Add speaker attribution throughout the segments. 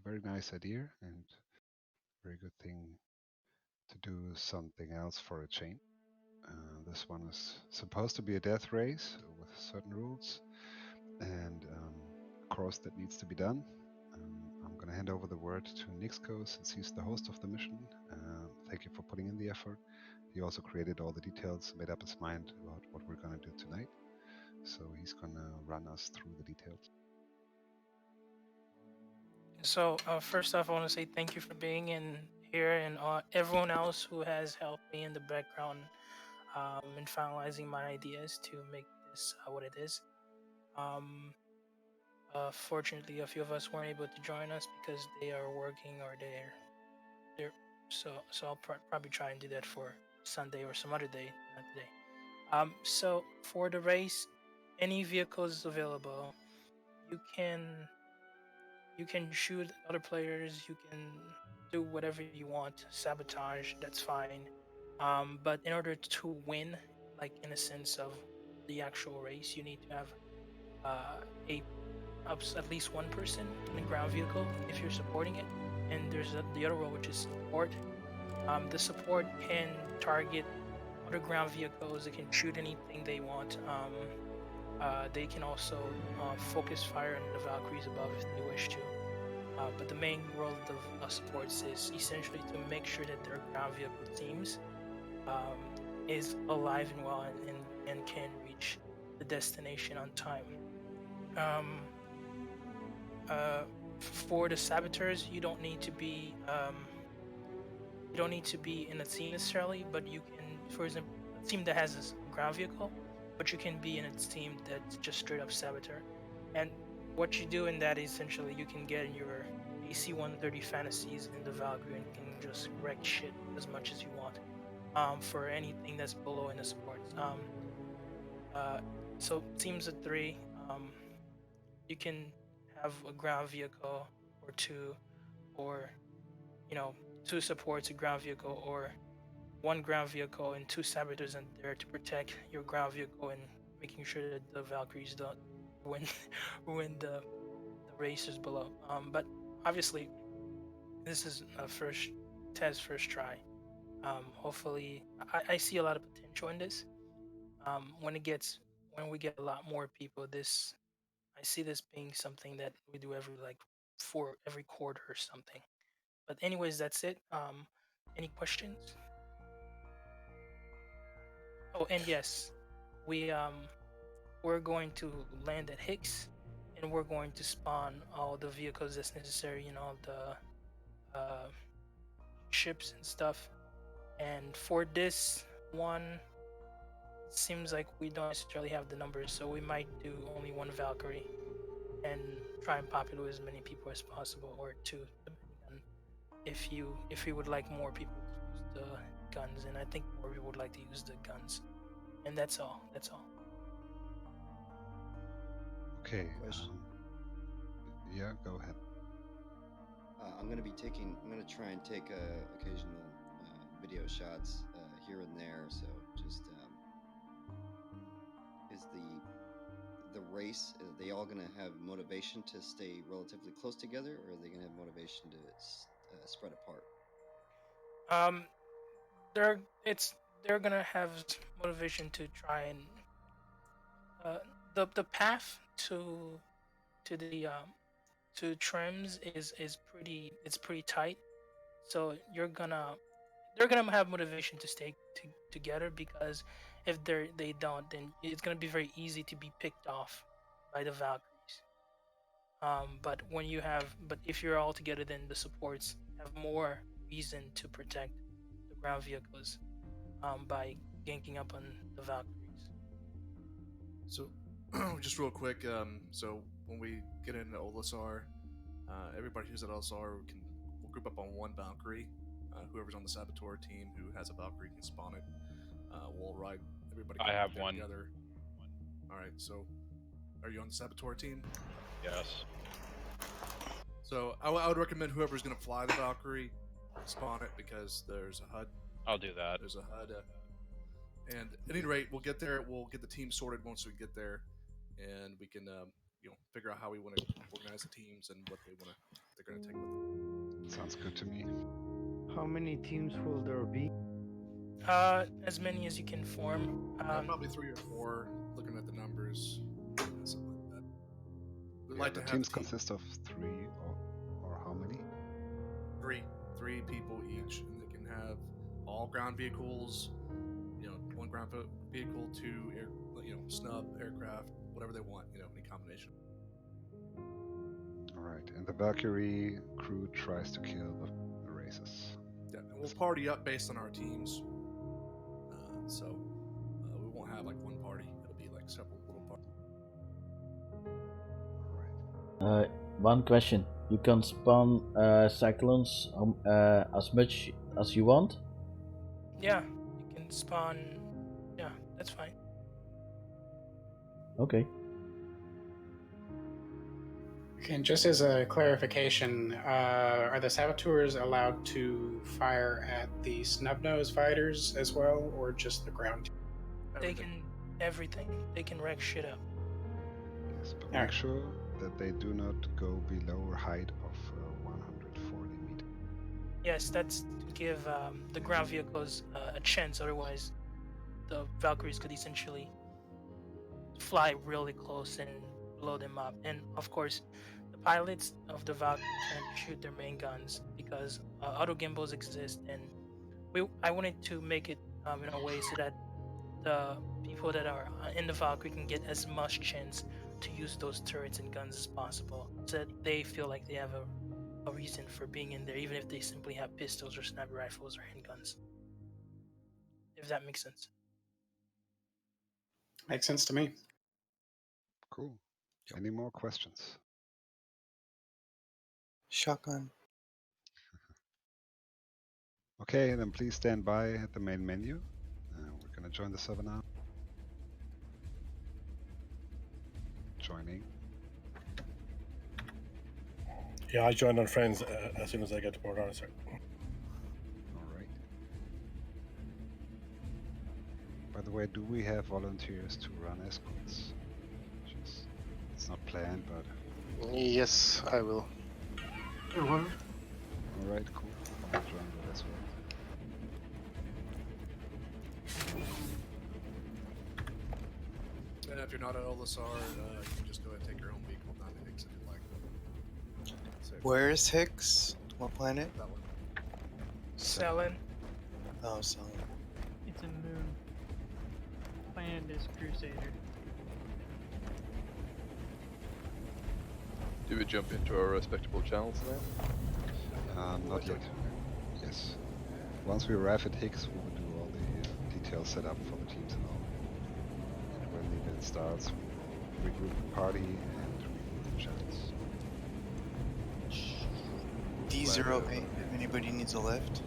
Speaker 1: very nice idea and very good thing to do something else for a chain. This one is supposed to be a death race with certain rules and a course that needs to be done. I'm going to hand over the word to Nixco since he's the host of the mission. Thank you for putting in the effort. He also created all the details, made up his mind about what we're going to do tonight. So he's going to run us through the details.
Speaker 2: So first off, I want to say thank you for being in here, and everyone else who has helped me in the background in finalizing my ideas to make this what it is. Um, Fortunately, a few of us weren't able to join us because they are working or they're so I'll probably try and do that for Sunday or some other day, not today. So for the race, any vehicles available, you can you can shoot other players, you can do whatever you want, sabotage, that's fine. But in order to win, like in a sense of the actual race, you need to have a at least one person in the ground vehicle if you're supporting it. And there's the other role, which is support. The support can target other ground vehicles. They can shoot anything they want. They can also focus fire on the Valkyries above if they wish to. But the main role of the supports is essentially to make sure that their ground vehicle teams um, is alive and well and can reach the destination on time. Um, uh, for the saboteurs, you don't need to be in a team necessarily, but you can, for example, a team that has a ground vehicle, but you can be in a team that's just straight up saboteur. And what you do in that is essentially you can get in your AC 130 fantasies in the Valkyrie and can just wreck shit as much as you want. For anything that's below in the supports. Uh, so teams of three, you can have a ground vehicle or two, or you know, two supports, a ground vehicle, or one ground vehicle and two saboteurs in there to protect your ground vehicle and making sure that the Valkyries don't ruin ruin the racers below. But obviously, this is a first try. Hopefully, I see a lot of potential in this. When we get a lot more people, this I see this being something that we do every like for every quarter or something. But anyways, that's it. Any questions? Oh, and yes, we we're going to land at Hicks, and we're going to spawn all the vehicles that's necessary. You know, the uh, ships and stuff. And for this one, it seems like we don't necessarily have the numbers, so we might do only one Valkyrie and try and populate as many people as possible, or two, depending on if you would like more people to use the guns, and I think more people would like to use the guns. And that's all. That's all.
Speaker 1: Okay.
Speaker 3: Question.
Speaker 1: Yeah, go ahead.
Speaker 3: I'm gonna try and take occasional video shots here and there. So just is the race? Are they all gonna have motivation to stay relatively close together, or are they gonna have motivation to spread apart?
Speaker 2: Um, they're it's they're gonna have motivation to try and uh, the path to the to trims is pretty tight. So they're gonna have motivation to stay together, because if they don't, then it's gonna be very easy to be picked off by the Valkyries. But if you're all together, then the supports have more reason to protect the ground vehicles by ganking up on the Valkyries.
Speaker 4: So, just real quick, so when we get into Olisar, everybody who's at Olisar will group up on one Valkyrie. Whoever's on the Saboteur team who has a Valkyrie can spawn it. We'll ride. Everybody
Speaker 5: I
Speaker 4: can
Speaker 5: have
Speaker 4: ride there
Speaker 5: one.
Speaker 4: together. All right. So, are you on the Saboteur team?
Speaker 5: Yes.
Speaker 4: So, I would recommend whoever's going to fly the Valkyrie spawn it, because there's a HUD.
Speaker 5: I'll do that.
Speaker 4: There's a HUD. And at any rate, we'll get there. We'll get the team sorted once we get there, and we can figure out how we want to organize the teams and what they want they're going to take with them.
Speaker 1: Sounds good to me.
Speaker 5: How many teams will there be?
Speaker 2: As many as you can form.
Speaker 4: Probably 3 or 4. Looking at the numbers, something like that. We'd
Speaker 1: Yeah,
Speaker 4: like
Speaker 1: the
Speaker 4: to have
Speaker 1: teams consist of 3 or how many?
Speaker 4: three people each, and they can have all ground vehicles. 1 ground vehicle, 2 air, snub aircraft, whatever they want. Any combination.
Speaker 1: All right, and the Valkyrie crew tries to kill the races.
Speaker 4: Yeah, and we'll party up based on our teams. So we won't have like one party. It'll be like several little parties.
Speaker 1: All right.
Speaker 6: One question. You can spawn cyclones as much as you want?
Speaker 2: Yeah, you can spawn. Yeah, that's fine.
Speaker 6: Okay.
Speaker 7: Okay, and just as a clarification, are the saboteurs allowed to fire at the snub-nosed fighters as well, or just the ground?
Speaker 2: They can everything. They can wreck shit up.
Speaker 1: Yes, but
Speaker 7: All
Speaker 1: make
Speaker 7: right.
Speaker 1: sure that they do not go below a height of 140 meters.
Speaker 2: Yes, that's to give the ground vehicles a chance. Otherwise, the Valkyries could essentially fly really close and blow them up. And of course, the pilots of the Valkyries can shoot their main guns because auto gimbals exist. And I wanted to make it in a way so that the people that are in the Valkyrie can get as much chance to use those turrets and guns as possible, so that they feel like they have a reason for being in there, even if they simply have pistols or sniper rifles or handguns. If that makes sense.
Speaker 7: Makes sense to me.
Speaker 1: Cool. Any more questions?
Speaker 8: Shotgun.
Speaker 1: Okay, then please stand by at the main menu. We're gonna join the server now. Joining.
Speaker 9: Yeah, I joined on Friends as soon as I get to Port Arthur.
Speaker 1: All right. By the way, do we have volunteers to run escorts? It's not planned, but...
Speaker 10: Yes, I will.
Speaker 1: All right, cool. I'll join that as well.
Speaker 4: And if you're not at Olisar, you can just go ahead and take your own vehicle down to Hicks if you'd like. So,
Speaker 8: Where is Hicks? What planet?
Speaker 4: that one.
Speaker 2: Selling.
Speaker 8: Oh, so
Speaker 11: It's a moon. Planet is Crusader.
Speaker 12: Do we jump into our respectable channels now?
Speaker 1: Not yet. Yes. Once we arrive at Hicks, we will do all the details set up for the teams and all. And when the event starts, we will regroup the party and reboot the channels.
Speaker 8: D08, if anybody needs a lift.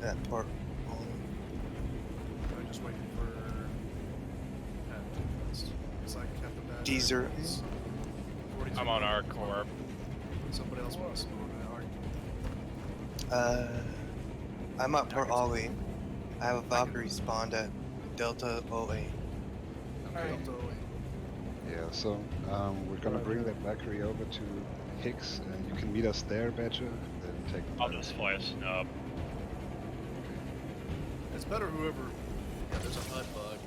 Speaker 8: That part only.
Speaker 4: I'm just waiting for it's like Captain Bad.
Speaker 8: D08?
Speaker 13: I'm on our corp.
Speaker 4: Somebody else wants to spawn at our.
Speaker 8: I'm at Port Ollie. I have a Valkyrie spawned at Delta 08.
Speaker 4: Okay,
Speaker 2: Alright.
Speaker 4: Delta 08.
Speaker 1: Yeah, so we're gonna bring that Valkyrie over to Hicks, and you can meet us there, Badger, then take the
Speaker 13: I'll just fly a snub.
Speaker 4: It's better whoever. Yeah, there's a HUD bug.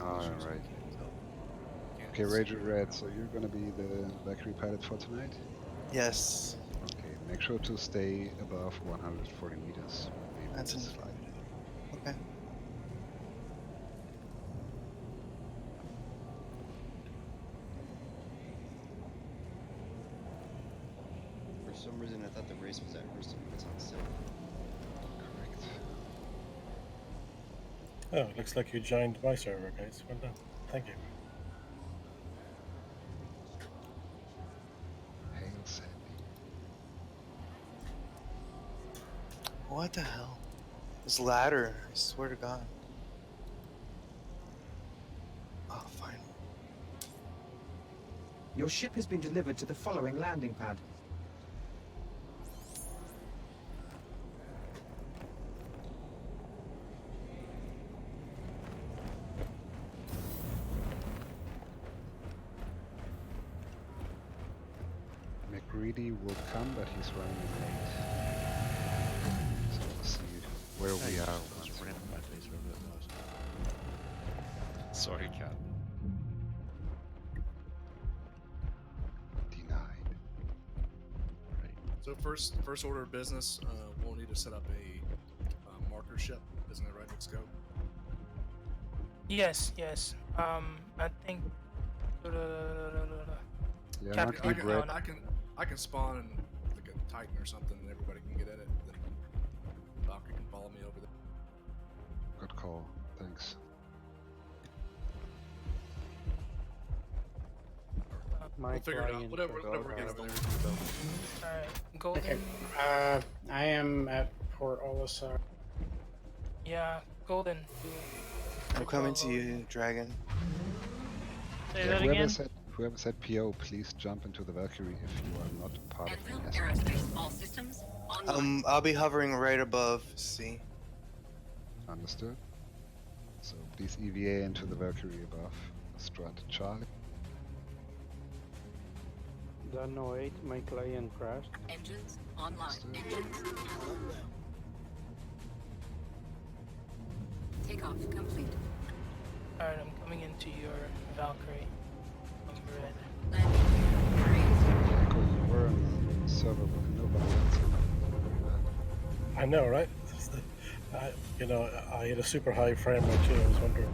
Speaker 1: Alright. Okay, Ranger Red, so you're gonna be the Valkyrie pilot for tonight?
Speaker 8: Yes.
Speaker 1: Okay, make sure to stay above 140 meters. when the
Speaker 8: That's
Speaker 1: event is
Speaker 8: enough.
Speaker 1: flying.
Speaker 8: Okay.
Speaker 3: For some reason, I thought the race was at Hurston, but it's on Silver.
Speaker 1: Correct.
Speaker 9: Oh, it looks like you joined my server, guys. Well done. Thank you.
Speaker 1: Hail Sandy.
Speaker 8: What the hell? This ladder, I swear to God. Oh, finally.
Speaker 14: Your ship has been delivered to the following landing pad.
Speaker 1: Greedy will come, but he's running late. So we'll see where we are.
Speaker 13: Sorry, Cat.
Speaker 1: Denied.
Speaker 4: So first order of business, we'll need to set up a marker ship. Isn't it right, Nick?
Speaker 2: Yes. I think.
Speaker 1: Yeah,
Speaker 2: Captain,
Speaker 1: not keep red.
Speaker 4: I can spawn like a Titan or something, and everybody can get in it. Then Valkyrie can follow me over there.
Speaker 1: Good call. Thanks.
Speaker 4: We'll figure it out. Whatever we're getting over there.
Speaker 2: Alright, Golden.
Speaker 7: Okay. I am at Port Olisar.
Speaker 2: Yeah, Golden.
Speaker 8: I'm coming to you, Dragon.
Speaker 11: Say that again.
Speaker 1: Whoever said PO, please jump into the Valkyrie if you are not part of the nest.
Speaker 10: All systems online.
Speaker 8: I'll be hovering right above C.
Speaker 1: Understood. So please EVA into the Valkyrie above. Strat Charlie.
Speaker 5: Dano 8, my client crashed.
Speaker 10: Engines online. Engines. Takeoff complete.
Speaker 2: Alright, I'm coming into your Valkyrie. I'm red.
Speaker 1: Echo, you were on the server with nobody else.
Speaker 9: I know, right? I had a super high frame rate too. I was wondering.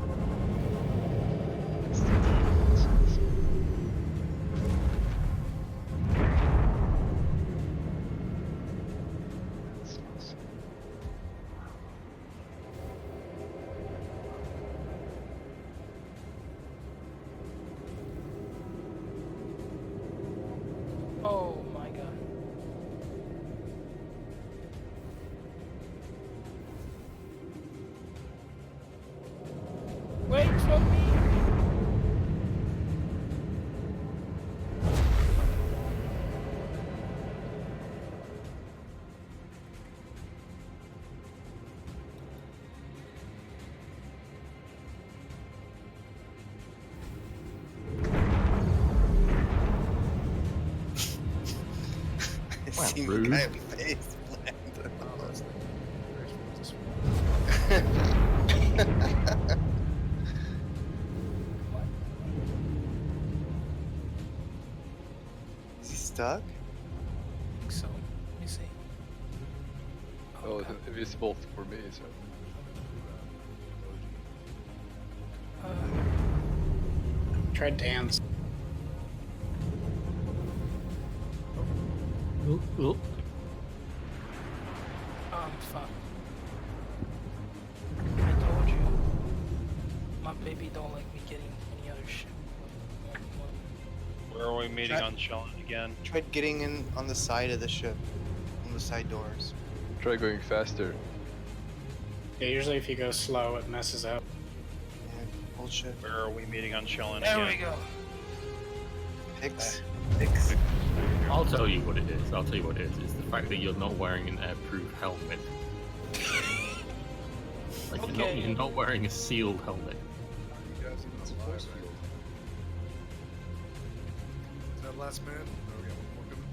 Speaker 2: Oh my god. Wait for me!
Speaker 8: I see
Speaker 6: rude.
Speaker 8: my face plant. Is he stuck?
Speaker 2: I think so. Let me see.
Speaker 12: Oh, it's invisible for me, so.
Speaker 7: Try dance.
Speaker 6: Oop.
Speaker 2: Fuck. I told you. My baby don't like me getting any other shit.
Speaker 13: Where are we meeting on Shellon again?
Speaker 8: Tried getting in on the side of the ship, on the side doors.
Speaker 12: Try going faster.
Speaker 7: Yeah, usually if you go slow, it messes up.
Speaker 8: Yeah, bullshit.
Speaker 13: Where are we meeting on Shellon
Speaker 2: There
Speaker 13: again?
Speaker 2: we go.
Speaker 8: Pix.
Speaker 15: I'll tell you what it is. It's the fact that you're not wearing an airproof helmet. Like
Speaker 2: Okay.
Speaker 15: you're not wearing a sealed helmet.
Speaker 4: Is that last man? Or we got one more coming?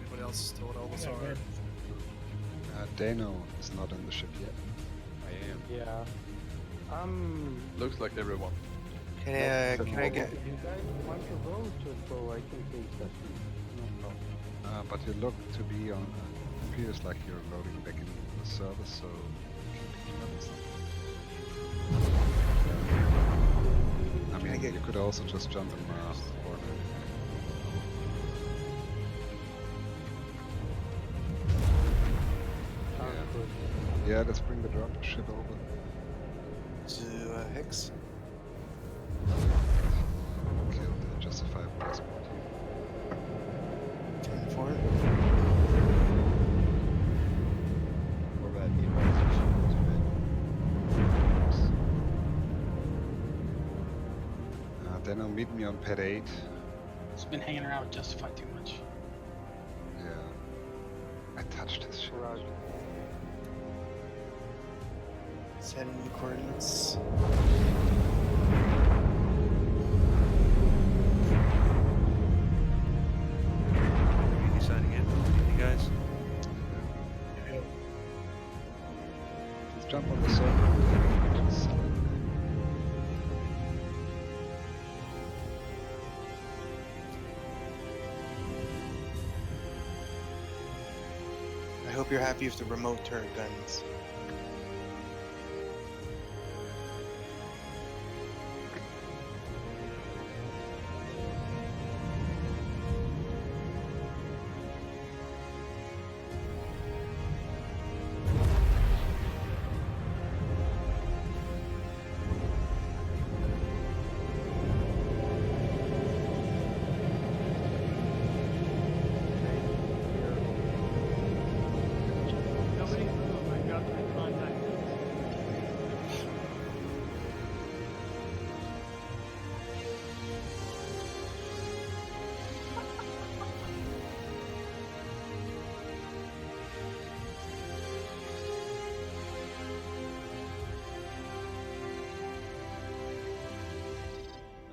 Speaker 4: Anybody else still at Olisar?
Speaker 1: Dano is not in the ship yet.
Speaker 12: I am.
Speaker 5: Yeah.
Speaker 12: Looks like everyone.
Speaker 8: Can I get?
Speaker 5: If you guys want to go, just go. I can take that. No problem.
Speaker 1: But you look to be on. Appears like you're loading back into the service, so you can pick I mean, you could also just jump in the order. Yeah, let's bring the drop ship over.
Speaker 8: To Hicks.
Speaker 1: Kill the justifiable passport.
Speaker 8: 10-4.
Speaker 3: We're about to be advised.
Speaker 1: Then I'll meet me on pad 8.
Speaker 7: He's been hanging around with Justify too much.
Speaker 1: Yeah. I touched his ship.
Speaker 5: Roger.
Speaker 8: Setting the coordinates. hope you're happy with the remote turret guns.
Speaker 11: Nobody move. I dropped my contact.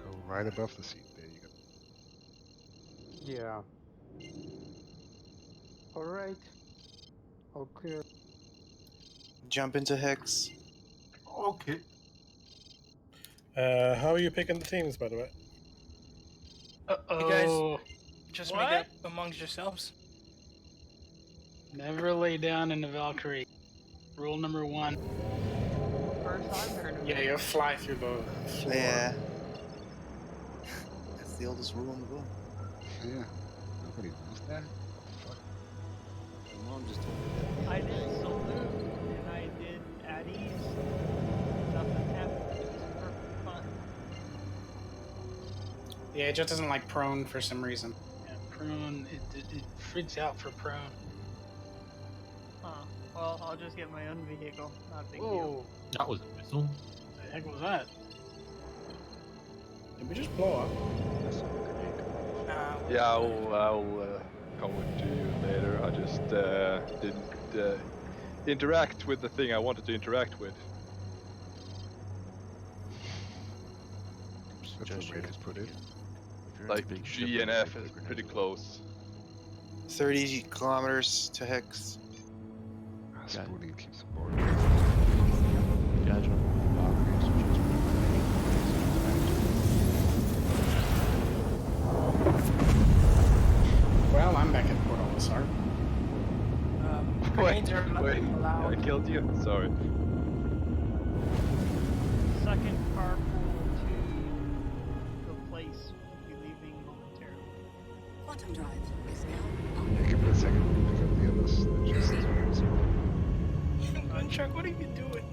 Speaker 1: Go right above the seat. There you go.
Speaker 5: Yeah. All right. All clear.
Speaker 8: Jump into Hex.
Speaker 9: Okay. How are you picking the teams, by the way?
Speaker 2: You guys
Speaker 7: Uh-oh.
Speaker 2: just
Speaker 7: What?
Speaker 2: make up amongst yourselves.
Speaker 7: Never lay down in the Valkyrie. Rule number 1.
Speaker 11: First I've heard of
Speaker 7: Yeah,
Speaker 11: it.
Speaker 7: you'll fly through the floor.
Speaker 8: Yeah. That's the oldest rule in the book.
Speaker 1: Yeah. Nobody knows that. What the fuck?
Speaker 3: My mom just told me that.
Speaker 11: I did salute and I did at ease. Nothing happened. It was perfectly fine.
Speaker 7: Yeah, it just doesn't like prone for some reason. Yeah, prone, it freaks out for prone.
Speaker 11: Huh. Well, I'll just get my own vehicle. Not a big deal.
Speaker 7: Whoa.
Speaker 6: That was a missile.
Speaker 7: What the heck was that?
Speaker 9: Did we just blow up?
Speaker 12: Yeah, I'll come to you later. I just didn't interact with the thing I wanted to interact with.
Speaker 1: That's the way to put it.
Speaker 12: Like G and F is pretty close.
Speaker 8: 30 kilometers to Hex.
Speaker 1: Spooning keeps aboard.
Speaker 16: Gotcha.
Speaker 7: Well, I'm back at Port Olisar.
Speaker 2: Grenades are
Speaker 12: Wait,
Speaker 2: allowed.
Speaker 12: I killed you? Sorry.
Speaker 11: Second carpool to the place will be leaving momentarily.
Speaker 10: Quantum drive is now
Speaker 1: Yeah, give it a second. Pick up the others. They're just
Speaker 2: Gunchuck, what are you doing?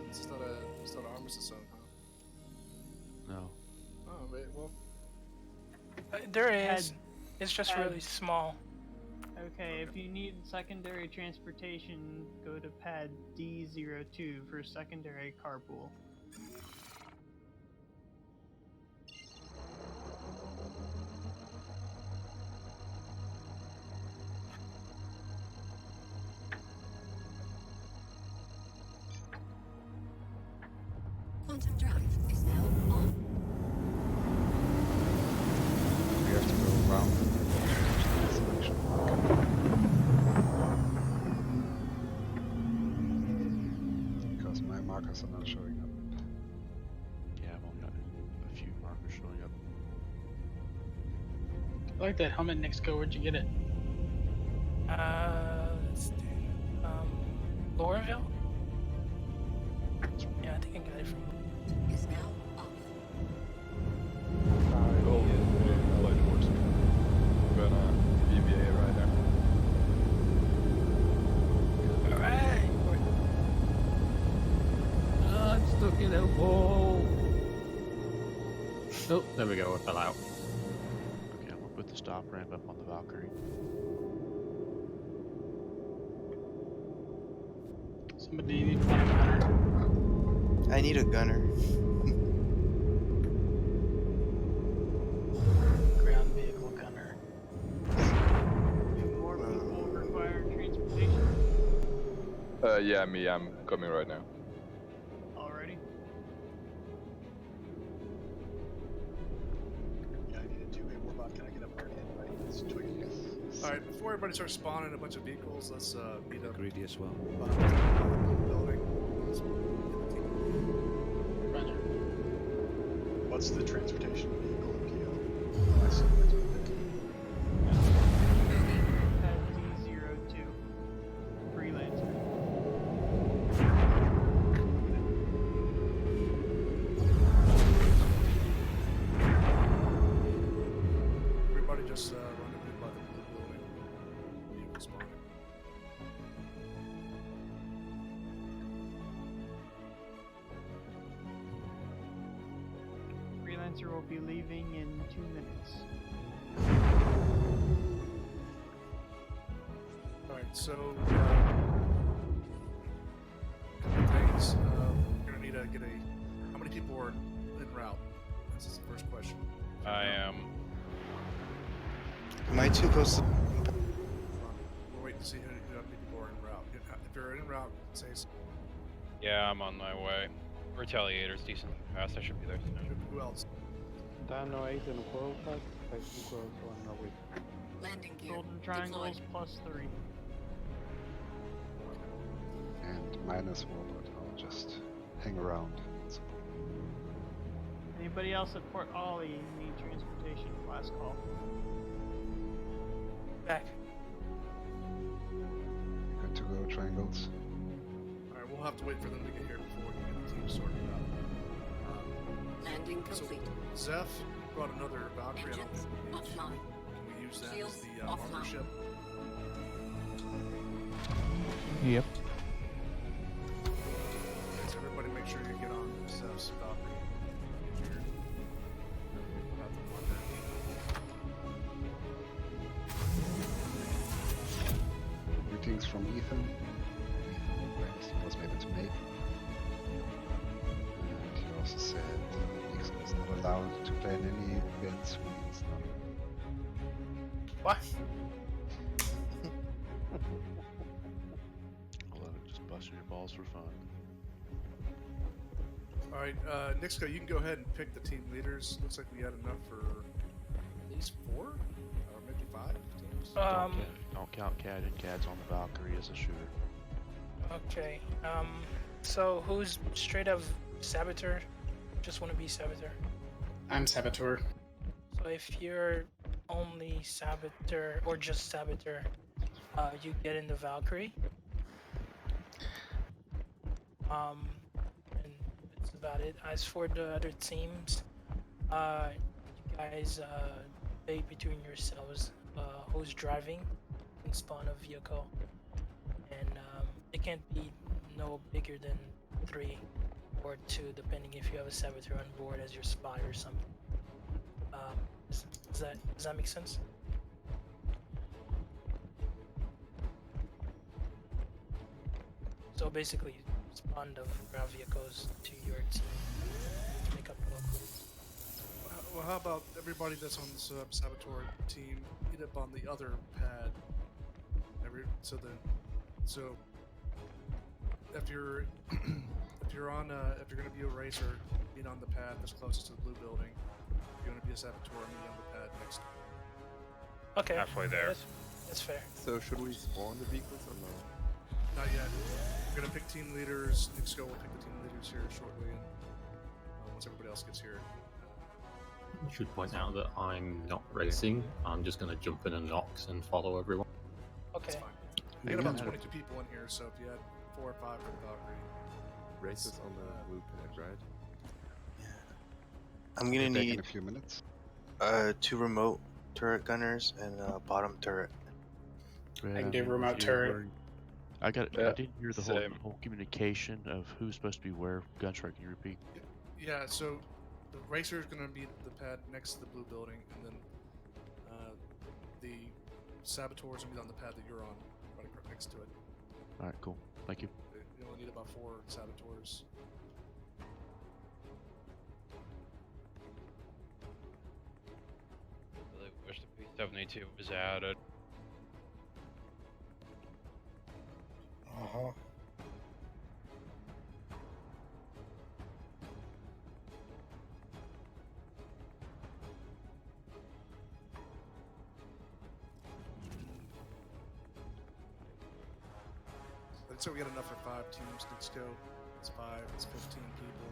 Speaker 4: It's not an armistice zone, huh?
Speaker 16: No.
Speaker 4: Oh, wait, well.
Speaker 2: There is. It's just really small.
Speaker 11: Okay, if you need secondary transportation, go to pad D02 for secondary carpool.
Speaker 10: quantum drive is now on.
Speaker 1: We have to go around the selection. Because my markers are not showing up.
Speaker 16: Yeah, I've only got a few markers showing up.
Speaker 7: I like that helmet, Nixco. Where'd you get it?
Speaker 2: Let's do, Lorville? Yeah, I think I got it from.
Speaker 10: Is now off.
Speaker 12: Oh, yeah, I like towards me. I'm gonna BBA right there.
Speaker 2: Alright!
Speaker 6: I'm stuck in a wall. Oh, there we go. I fell out.
Speaker 16: Okay, I'm gonna put the stop ramp up on the Valkyrie.
Speaker 7: Somebody need one gunner.
Speaker 8: I need a gunner.
Speaker 7: Ground vehicle gunner.
Speaker 11: Do more people require transportation
Speaker 12: Yeah, me, I'm coming right now.
Speaker 11: already?
Speaker 9: Yeah, I need a two-way robot. Can I get up there anybody? It's twiggy.
Speaker 4: Alright, before everybody starts spawning a bunch of vehicles, let's meet up
Speaker 17: Greedy as well.
Speaker 4: behind the building.
Speaker 7: Roger.
Speaker 16: What's the transportation vehicle PO? I see it.
Speaker 11: Pad D02. Freelancer.
Speaker 4: Everybody just rendezvous by the blue building. Vehicle spawning.
Speaker 11: Freelancer will be leaving in 2 minutes.
Speaker 4: Alright, so couple things. We're gonna need to get a. How many people are en route? This is the first question.
Speaker 13: I am.
Speaker 8: Am I too close to...
Speaker 4: We're waiting to see how many people are en route. If you're en route, say so.
Speaker 13: Yeah, I'm on my way. Retaliator's decently fast. I should be there soon.
Speaker 4: Who else?
Speaker 5: Dano 8 en el juego, Pat. Hay un juego en la Wii.
Speaker 10: Landing gear.
Speaker 11: Golden triangles +3.
Speaker 1: And minus Warlord, I'll just hang around.
Speaker 11: Anybody else at Port Ollie need transportation? Last call.
Speaker 2: Back.
Speaker 1: Good to go, triangles.
Speaker 4: Alright, we'll have to wait for them to get here before we can get the team sorted out.
Speaker 10: Landing complete.
Speaker 4: So, Zeph brought another Valkyrie. I don't
Speaker 10: Engines
Speaker 4: think we need.
Speaker 10: offline.
Speaker 4: Can we use that
Speaker 10: Shields
Speaker 4: as the
Speaker 10: offline.
Speaker 4: armor ship?
Speaker 17: Yep.
Speaker 4: Okay, so everybody make sure you get on Zeph's Valkyrie. Get your- we'll have them on there.
Speaker 1: Greetings from Ethan. Ethan was able to make. And he also said Nixon is not allowed to plan any events when he's not.
Speaker 2: What?
Speaker 16: I love it. Just busting your balls for fun.
Speaker 4: Alright, Nixco, you can go ahead and pick the team leaders. Looks like we had enough for at least 4? Or maybe 5 teams.
Speaker 16: Don't count Cad, and Cad's on the Valkyrie as a shooter.
Speaker 2: Okay. So who's straight up Saboteur? Just want to be Saboteur.
Speaker 7: I'm Saboteur.
Speaker 2: So if you're only Saboteur or just Saboteur, you get in the Valkyrie. And that's about it. As for the other teams, you guys debate between yourselves who's driving and spawn a vehicle, and it can't be no bigger than 3 or 2, depending if you have a Saboteur on board as your spy or something. Does that make sense? So basically, spawn the ground vehicles to your team to make up locals.
Speaker 4: Well, how about everybody that's on the Saboteur team meet up on the other pad? So if you're if you're gonna be a racer, meet on the pad that's closest to the blue building. If you're gonna be a Saboteur, meet on the pad next.
Speaker 2: Okay.
Speaker 13: Halfway there.
Speaker 2: That's fair.
Speaker 18: So should we spawn the vehicles or no?
Speaker 4: Not yet. We're gonna pick team leaders. Nixco will pick the team leaders here shortly, and once everybody else gets here.
Speaker 15: I should point out that I'm not racing. I'm just going to jump in a Nox and follow everyone.
Speaker 2: Okay.
Speaker 4: We got about 22 people in here, so if you had 4 or 5 for the Valkyrie.
Speaker 18: Races on the blue pad, right?
Speaker 8: I'm gonna
Speaker 1: Be back in
Speaker 8: need
Speaker 1: a few minutes.
Speaker 8: 2 remote turret gunners and a bottom turret.
Speaker 7: I can do remote turret.
Speaker 16: I didn't hear the
Speaker 12: same.
Speaker 16: whole communication of who's supposed to be where. Gunstrike, can you repeat?
Speaker 4: Yeah, so the racer is going to be the pad next to the blue building, and then the Saboteurs will be on the pad that you're on, right next to it.
Speaker 16: Alright, cool. Thank you.
Speaker 4: You only need about 4 Saboteurs.
Speaker 13: I really wish the P-72 was added.
Speaker 9: Uh-huh.
Speaker 4: So we got enough for 5 teams. Let's go. That's 5. That's 15 people.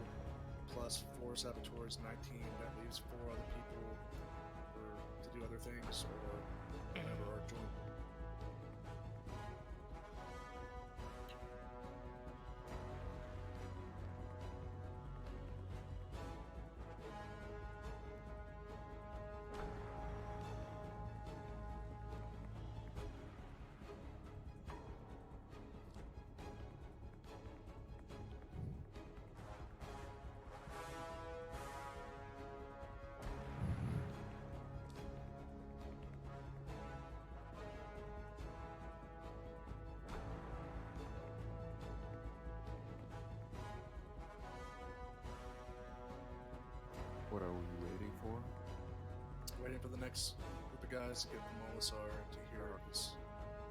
Speaker 4: Plus 4 saboteurs, 19. That leaves 4 other people to do other things or whatever, or join.
Speaker 18: What are we waiting for?
Speaker 4: Waiting for the next group of guys to get from Olisar to hear this.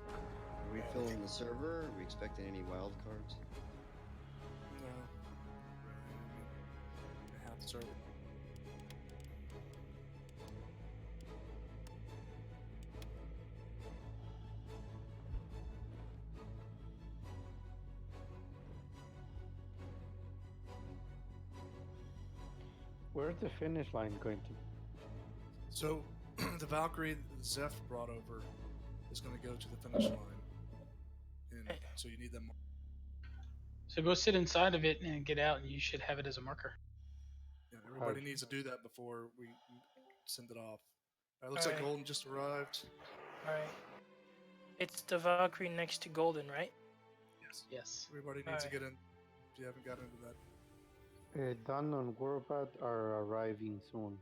Speaker 3: Are we filling the server? Are we expecting any wild cards?
Speaker 4: No. Half the server.
Speaker 5: Where's the finish line going to?
Speaker 4: So, the Valkyrie that Zeph brought over is going to go to the finish line. And so you need them.
Speaker 17: So go sit inside of it and get out, and you should have it as a marker.
Speaker 4: Yeah, everybody needs to do that before we send it off. Looks like Golden just arrived.
Speaker 2: Alright. It's the Valkyrie next to Golden, right?
Speaker 4: Yes.
Speaker 17: Yes.
Speaker 4: Everybody needs to get in if you haven't gotten into that.
Speaker 5: Done on Warpath are arriving soon.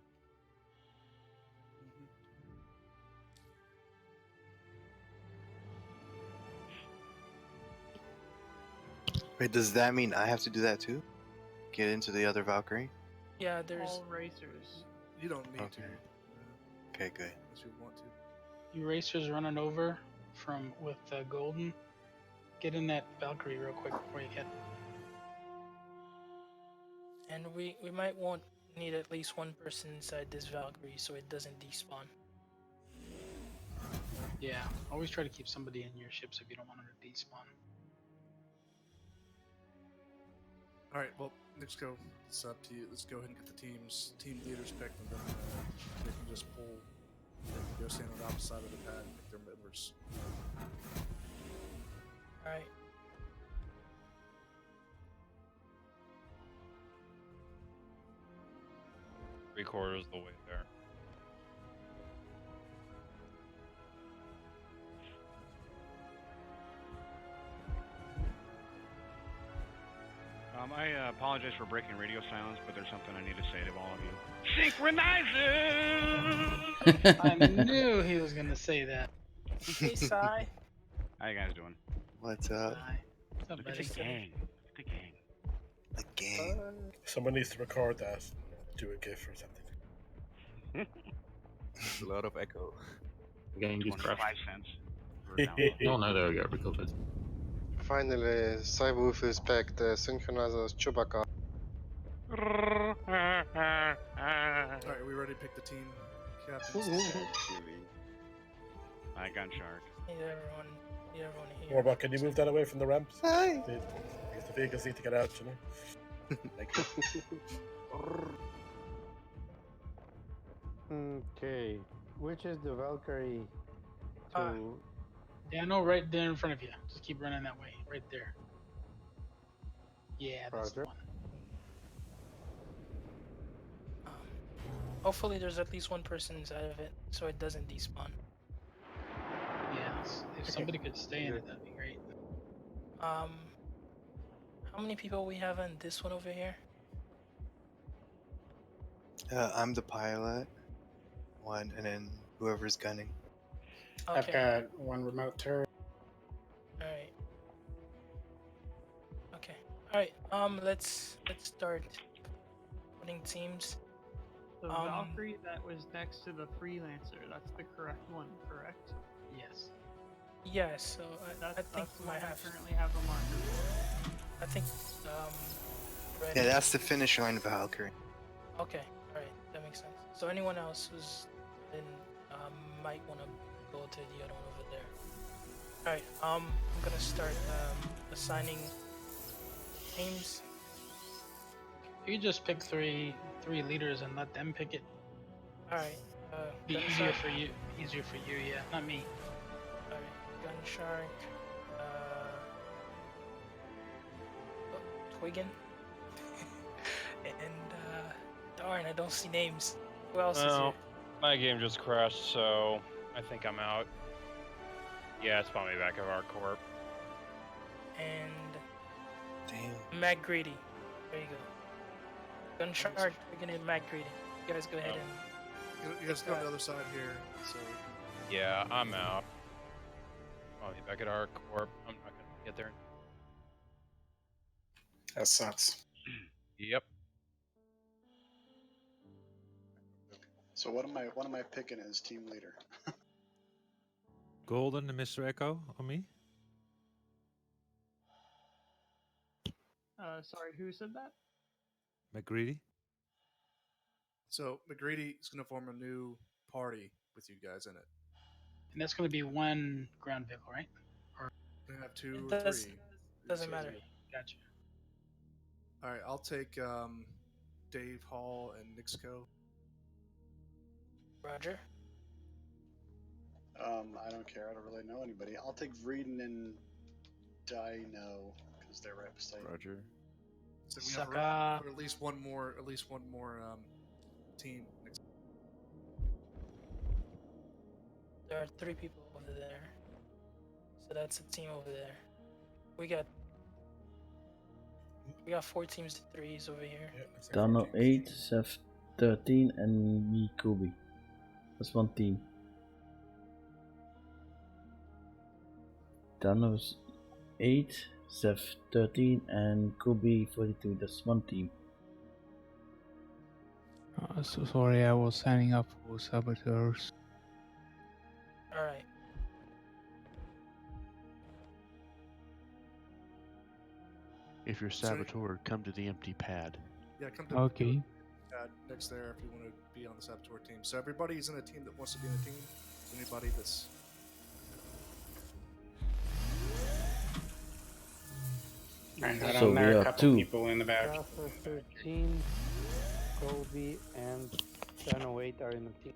Speaker 8: Wait, does that mean I have to do that too? Get into the other Valkyrie?
Speaker 2: Yeah, there's
Speaker 11: all racers.
Speaker 4: You don't need to.
Speaker 8: Okay, good.
Speaker 4: Unless you want to.
Speaker 17: You racers running over with Golden. Get in that Valkyrie real quick before you get.
Speaker 2: And we might need at least one person inside this Valkyrie so it doesn't despawn.
Speaker 17: Yeah, always try to keep somebody in your ships if you don't want them to despawn.
Speaker 4: All right, well, let's go. It's up to you. Let's go ahead and get the team leaders picked, and then they can just pull. They can go stand on the opposite side of the pad and pick their members.
Speaker 2: All right.
Speaker 13: Three-quarters of the way there.
Speaker 19: I apologize for breaking radio silence, but there's something I need to say to all of you. Synchronizing!
Speaker 17: I knew he was going to say that.
Speaker 2: Hey, Sai.
Speaker 19: How you guys doing?
Speaker 8: What's up?
Speaker 17: What's up,
Speaker 19: Look
Speaker 17: buddy?
Speaker 19: at the gang. The gang.
Speaker 8: The gang.
Speaker 9: Someone needs to record that. Do a GIF or something.
Speaker 18: There's a lot of echo.
Speaker 15: The game just
Speaker 19: 25
Speaker 15: crashed.
Speaker 19: cents.
Speaker 15: Oh no, there we go, recovered.
Speaker 20: Finally, Cybooth is back. The synchronizer is Chewbacca.
Speaker 4: Alright, are we ready to pick the team captains?
Speaker 19: I gun shark.
Speaker 2: Need everyone here.
Speaker 9: Warbuck, can you move that away from the ramps?
Speaker 8: Hi.
Speaker 9: Because the vehicles need to get out, you know? Thank you.
Speaker 5: Okay, which is the Valkyrie to...
Speaker 17: Yeah, no, right there in front of you. Just keep running that way, right there. Yeah, that's the one.
Speaker 2: Hopefully there's at least one person inside of it so it doesn't despawn.
Speaker 17: Yes, if somebody could stay in it, that'd be great.
Speaker 2: How many people we have on this one over here?
Speaker 8: I'm the pilot. One, and then whoever's gunning.
Speaker 2: Okay.
Speaker 7: I've got one remote turret.
Speaker 2: Alright. Okay. Alright, let's start putting teams.
Speaker 11: The Valkyrie that was next to the Freelancer, that's the correct one, correct?
Speaker 17: Yes.
Speaker 2: Yeah, so I think
Speaker 11: that's the
Speaker 2: my
Speaker 11: one I
Speaker 2: half.
Speaker 11: currently have a marker.
Speaker 2: I think Red.
Speaker 8: Yeah, that's the finish line of Valkyrie.
Speaker 2: Okay, alright, that makes sense. So anyone else who's in might want to go to the other one over there. Alright, I'm gonna start assigning teams.
Speaker 17: You just pick three leaders and let them pick it.
Speaker 2: All right.
Speaker 17: Be
Speaker 2: Gun
Speaker 17: easier
Speaker 2: Shark.
Speaker 17: for you. Easier for you, yeah. Not me.
Speaker 2: All right. Gun Shark. Twiggin. And darn, I don't see names. Who else is here?
Speaker 13: Well, my game just crashed, so I think I'm out. Yeah, spawn me back at our corp.
Speaker 2: And
Speaker 8: Damn.
Speaker 2: Mac Greedy. There you go. Gun Shark, Twiggin, and Mac Greedy. You guys go ahead and.
Speaker 4: You guys go on the other side here. So.
Speaker 13: Yeah, I'm out. Spawn me back at our corp. I'm not gonna get there.
Speaker 7: That sucks.
Speaker 13: Yep.
Speaker 16: So what am I picking as team leader?
Speaker 21: Golden and Mr. Echo on me.
Speaker 11: Sorry, who said that?
Speaker 21: McGreedy.
Speaker 4: So McGreedy is going to form a new party with you guys in it.
Speaker 17: And that's going to be one ground vehicle, right? Or
Speaker 4: we have two or three.
Speaker 2: Doesn't matter.
Speaker 17: Gotcha.
Speaker 4: All right, I'll take Dave Hall and Nixco.
Speaker 2: Roger.
Speaker 16: I don't care. I don't really know anybody. I'll take Vreeden and Dino because they're right beside.
Speaker 18: Roger.
Speaker 4: So we have at least one more team.
Speaker 2: There are 3 people over there. So that's a team over there. We got 4 teams to 3s over here.
Speaker 6: Dano 8, Seth 13, and me Kobe. That's one team. Dano's 8, Seth 13, and Kobe 42. That's one team.
Speaker 5: So sorry, I was signing up for saboteurs.
Speaker 2: Alright.
Speaker 22: If you're saboteur, come to the empty pad.
Speaker 4: Yeah, come to
Speaker 5: Okay.
Speaker 4: Next there if you want to be on the saboteur team. So everybody's in a team that wants to be in a team. Is anybody that's
Speaker 7: Alright,
Speaker 6: So we
Speaker 7: there are a
Speaker 6: are
Speaker 7: couple
Speaker 6: 2.
Speaker 7: people in the back.
Speaker 5: Alpha 13, Kobe, and Channel 8 are in the team.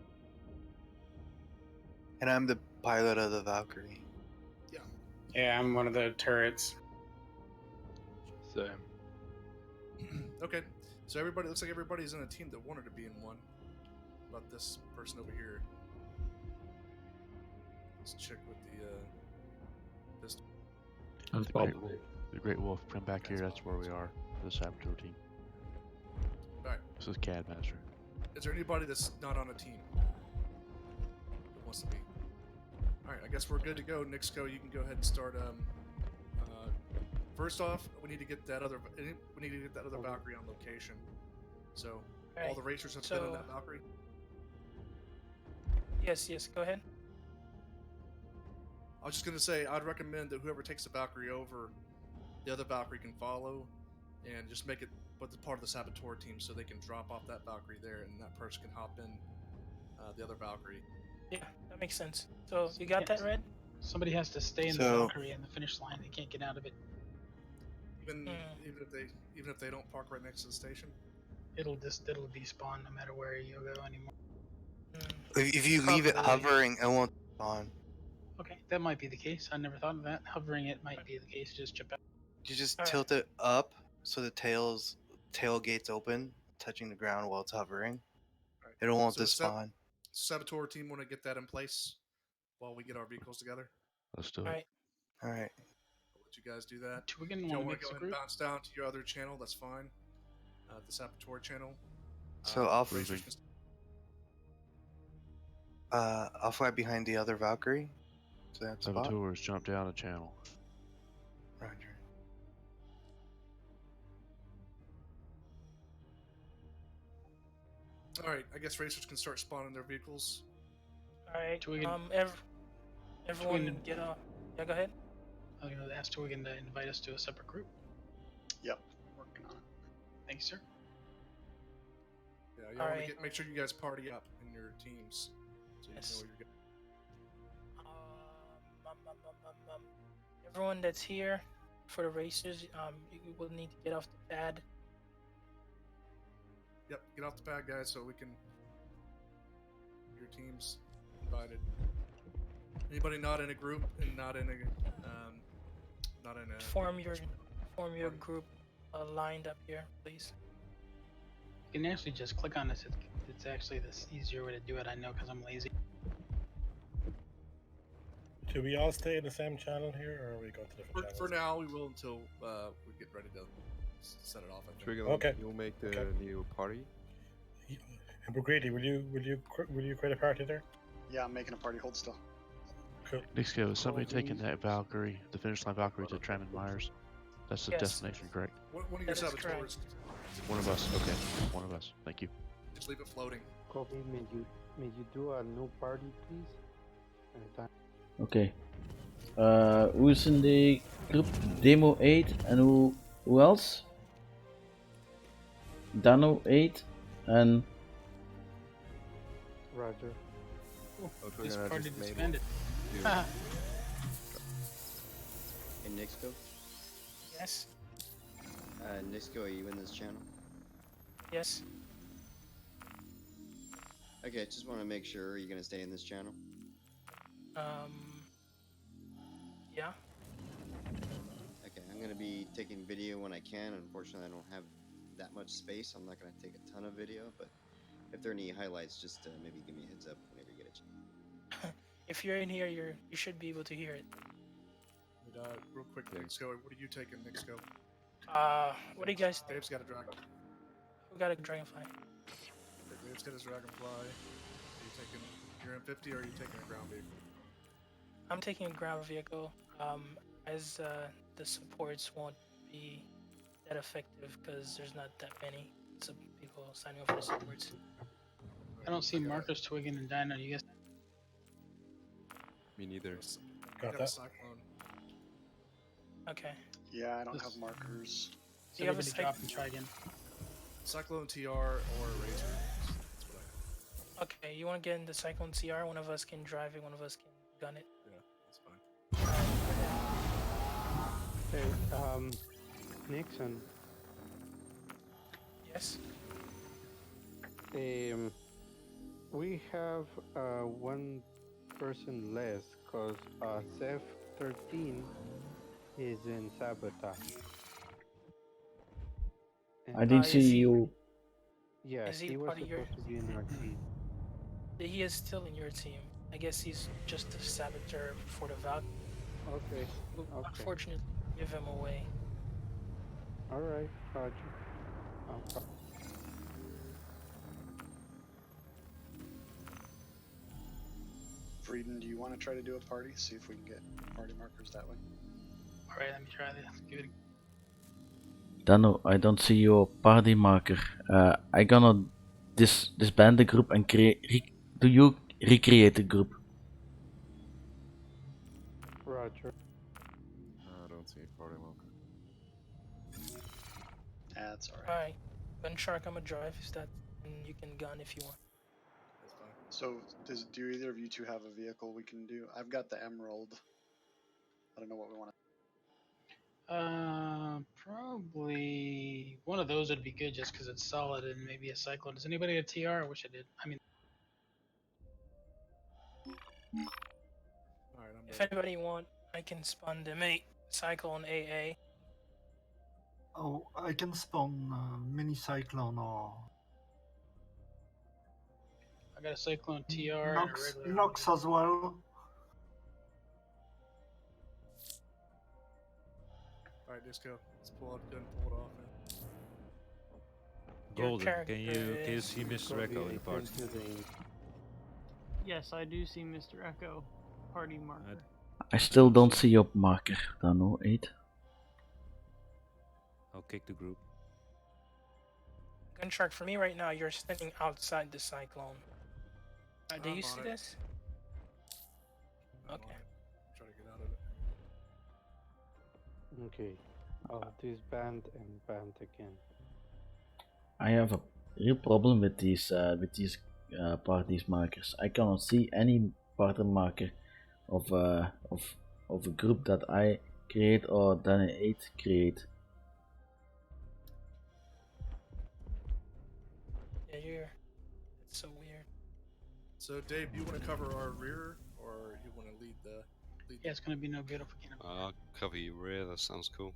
Speaker 8: And I'm the pilot of the Valkyrie.
Speaker 7: Yeah, I'm one of the turrets.
Speaker 12: Same.
Speaker 4: Okay, so everybody looks like everybody's in a team that wanted to be in one. About this person over here. Let's check with the pistol.
Speaker 22: The Great Wolf, come back here. That's where we are for the saboteur team.
Speaker 4: All right.
Speaker 22: This is CAD Master.
Speaker 4: Is there anybody that's not on a team that wants to be? All right, I guess we're good to go. Nixco, you can go ahead and start. First off, we need to get that other Valkyrie on location. So all the racers have been in that Valkyrie.
Speaker 2: Yes, go ahead.
Speaker 4: I was just gonna say I'd recommend that whoever takes the Valkyrie over, the other Valkyrie can follow, and just make it part of the saboteur team, so they can drop off that Valkyrie there, and that person can hop in the other Valkyrie.
Speaker 2: Yeah, that makes sense. So you got that, Red?
Speaker 17: Somebody has to stay in the Valkyrie in the finish line. They can't get out of it.
Speaker 4: Even if they don't park right next to the station.
Speaker 17: It'll despawn no matter where you go anymore.
Speaker 8: If you leave it hovering, it won't spawn.
Speaker 17: Okay, that might be the case. I never thought of that. Hovering it might be the case. Just jump out.
Speaker 8: You just tilt it up so the tailgate's open, touching the ground while it's hovering.
Speaker 4: Right.
Speaker 8: It won't
Speaker 4: So
Speaker 8: despawn.
Speaker 4: Saboteur team want to get that in place while we get our vehicles together.
Speaker 22: Let's do it.
Speaker 2: Right.
Speaker 8: All right.
Speaker 4: I'll let you guys do that.
Speaker 17: Do we get
Speaker 4: If
Speaker 17: one
Speaker 4: y'all want
Speaker 17: mix
Speaker 4: to go
Speaker 17: a
Speaker 4: ahead and
Speaker 17: group?
Speaker 4: bounce down to your other channel, that's fine. The Saboteur channel.
Speaker 8: So I'll fly behind the other Valkyrie. So that's spot.
Speaker 22: Saboteurs, jump down a channel.
Speaker 8: Roger.
Speaker 4: All right, I guess racers can start spawning their vehicles.
Speaker 2: All right. Everyone get off. Yeah, go ahead.
Speaker 17: I was going to ask Torgan to invite us to a separate group.
Speaker 16: Yep, working on it.
Speaker 17: Thank you, sir.
Speaker 4: Yeah, y'all want to make sure you guys party up in your teams, so you know where you're going.
Speaker 2: Everyone that's here for the racers, you will need to get off the pad.
Speaker 4: Yep, get off the pad, guys, so we can. Your team's divided. Anybody not in a group and not in a
Speaker 2: form your group lined up here, please.
Speaker 17: You can actually just click on this. It's actually this easier way to do it. I know because I'm lazy.
Speaker 9: Do we all stay in the same channel here, or are we going to different channels?
Speaker 4: For now, we will until we get ready to set it off. I think.
Speaker 18: Trigger,
Speaker 9: Okay.
Speaker 18: You'll make the new party.
Speaker 9: And Brady, will you create a party there?
Speaker 16: Yeah, I'm making a party. Hold still.
Speaker 9: Cool.
Speaker 22: Next go, somebody taking that Valkyrie, the finish line Valkyrie to Tram Myers. That's the destination, correct?
Speaker 4: One of your saboteurs.
Speaker 22: One of us. Okay, one of us. Thank you.
Speaker 4: Just leave it floating.
Speaker 5: Kobe, may you do a new party, please?
Speaker 6: Okay. Who's in the group? Demo 8 and who else? Dano 8 and
Speaker 5: Roger.
Speaker 17: This party disbanded.
Speaker 3: And Nixco?
Speaker 2: Yes.
Speaker 3: Nixco, are you in this channel?
Speaker 2: Yes.
Speaker 3: Okay, just want to make sure you're gonna stay in this channel.
Speaker 2: Yeah.
Speaker 3: Okay, I'm gonna be taking video when I can. Unfortunately, I don't have that much space. I'm not gonna take a ton of video, but if there are any highlights, just maybe give me a heads up whenever you get a chance.
Speaker 2: If you're in here, you should be able to hear it.
Speaker 4: And, real quick, Nixco, what are you taking, Nixco?
Speaker 2: What do you guys think?
Speaker 4: Dave's got a dragon.
Speaker 2: Who got a dragonfly?
Speaker 4: Dave's got his dragonfly. Are you taking your M50 or are you taking a ground vehicle?
Speaker 2: I'm taking a ground vehicle. As the supports won't be that effective because there's not that many people signing up for the supports.
Speaker 17: I don't see Marcus, Twiggin, and Dino. You guys?
Speaker 18: Me neither.
Speaker 4: Got a cyclone.
Speaker 2: Okay.
Speaker 16: Yeah, I don't have markers.
Speaker 17: So everybody drop and try again.
Speaker 4: Cyclone TR or Razor. That's what I have.
Speaker 2: Okay, you want to get in the Cyclone CR? One of us can drive it, one of us can gun it.
Speaker 4: Yeah, that's fine.
Speaker 5: Hey, Nixon.
Speaker 2: Yes.
Speaker 5: We have one person less because Seth 13 is in sabotage.
Speaker 6: I didn't see you.
Speaker 5: Yeah,
Speaker 2: Is he
Speaker 5: he was
Speaker 2: part of your
Speaker 5: supposed to be in our team.
Speaker 2: He is still in your team. I guess he's just a saboteur for the Valkyrie.
Speaker 5: Okay.
Speaker 2: Unfortunately, give him away.
Speaker 5: Alright, Roger.
Speaker 16: Frieden, do you want to try to do a party? See if we can get party markers that way.
Speaker 17: Alright, let me try this. Give it
Speaker 6: Dano, I don't see your party marker. I gonna disband the group and do you recreate the group?
Speaker 5: Roger.
Speaker 18: I don't see a party marker.
Speaker 16: That's alright.
Speaker 2: Alright. Gun Shark, I'm gonna drive. And you can gun if you want.
Speaker 4: That's fine.
Speaker 16: So, do either of you two have a vehicle we can do? I've got the Emerald. I don't know what we want to.
Speaker 17: Probably one of those would be good just because it's solid and maybe a Cyclone. Does anybody have a TR? I wish I did. I mean,
Speaker 4: Alright, I'm
Speaker 2: If
Speaker 4: ready.
Speaker 2: anybody want, I can spawn them a Cyclone AA.
Speaker 10: Oh, I can spawn mini Cyclone or
Speaker 17: I got a Cyclone TR and a
Speaker 10: Nox,
Speaker 17: regular.
Speaker 10: Nox as well.
Speaker 4: Alright, Disco. Let's pull it off.
Speaker 21: Golden, can you see Mr. Echo in the party?
Speaker 11: Yes, I do see Mr. Echo. Party marker.
Speaker 6: I still don't see your marker, Dano 8.
Speaker 21: I'll kick the group.
Speaker 2: Gun Shark, for me right now, you're standing outside the Cyclone. Do
Speaker 4: I'm
Speaker 2: you
Speaker 4: on
Speaker 2: see
Speaker 4: it.
Speaker 2: this?
Speaker 4: I'm
Speaker 2: Okay.
Speaker 4: on it. Try to get out of it.
Speaker 5: Okay. I'll disband and band again.
Speaker 6: I have a real problem with these parties markers. I cannot see any party marker of a group that I create or Dana 8 create.
Speaker 4: So Dave, do you want to cover our rear, or you want to lead the?
Speaker 17: Yeah, it's gonna be no good if we can't.
Speaker 1: I'll cover your rear. That sounds cool.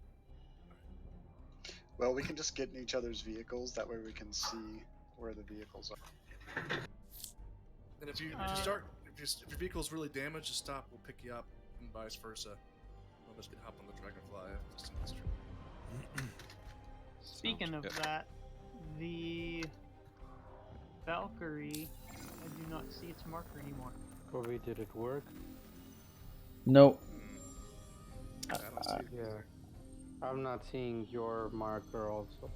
Speaker 16: Well, we can just get in each other's vehicles. That way we can see where the vehicles are.
Speaker 4: And if you start, if your vehicle's really damaged, just stop. We'll pick you up, and vice versa. One of us can hop on the Dragonfly. Just in this trip.
Speaker 11: Speaking of that, the Valkyrie, I do not see its marker anymore.
Speaker 5: Kobe, did it work?
Speaker 6: No.
Speaker 5: Yeah. I'm not seeing your marker also.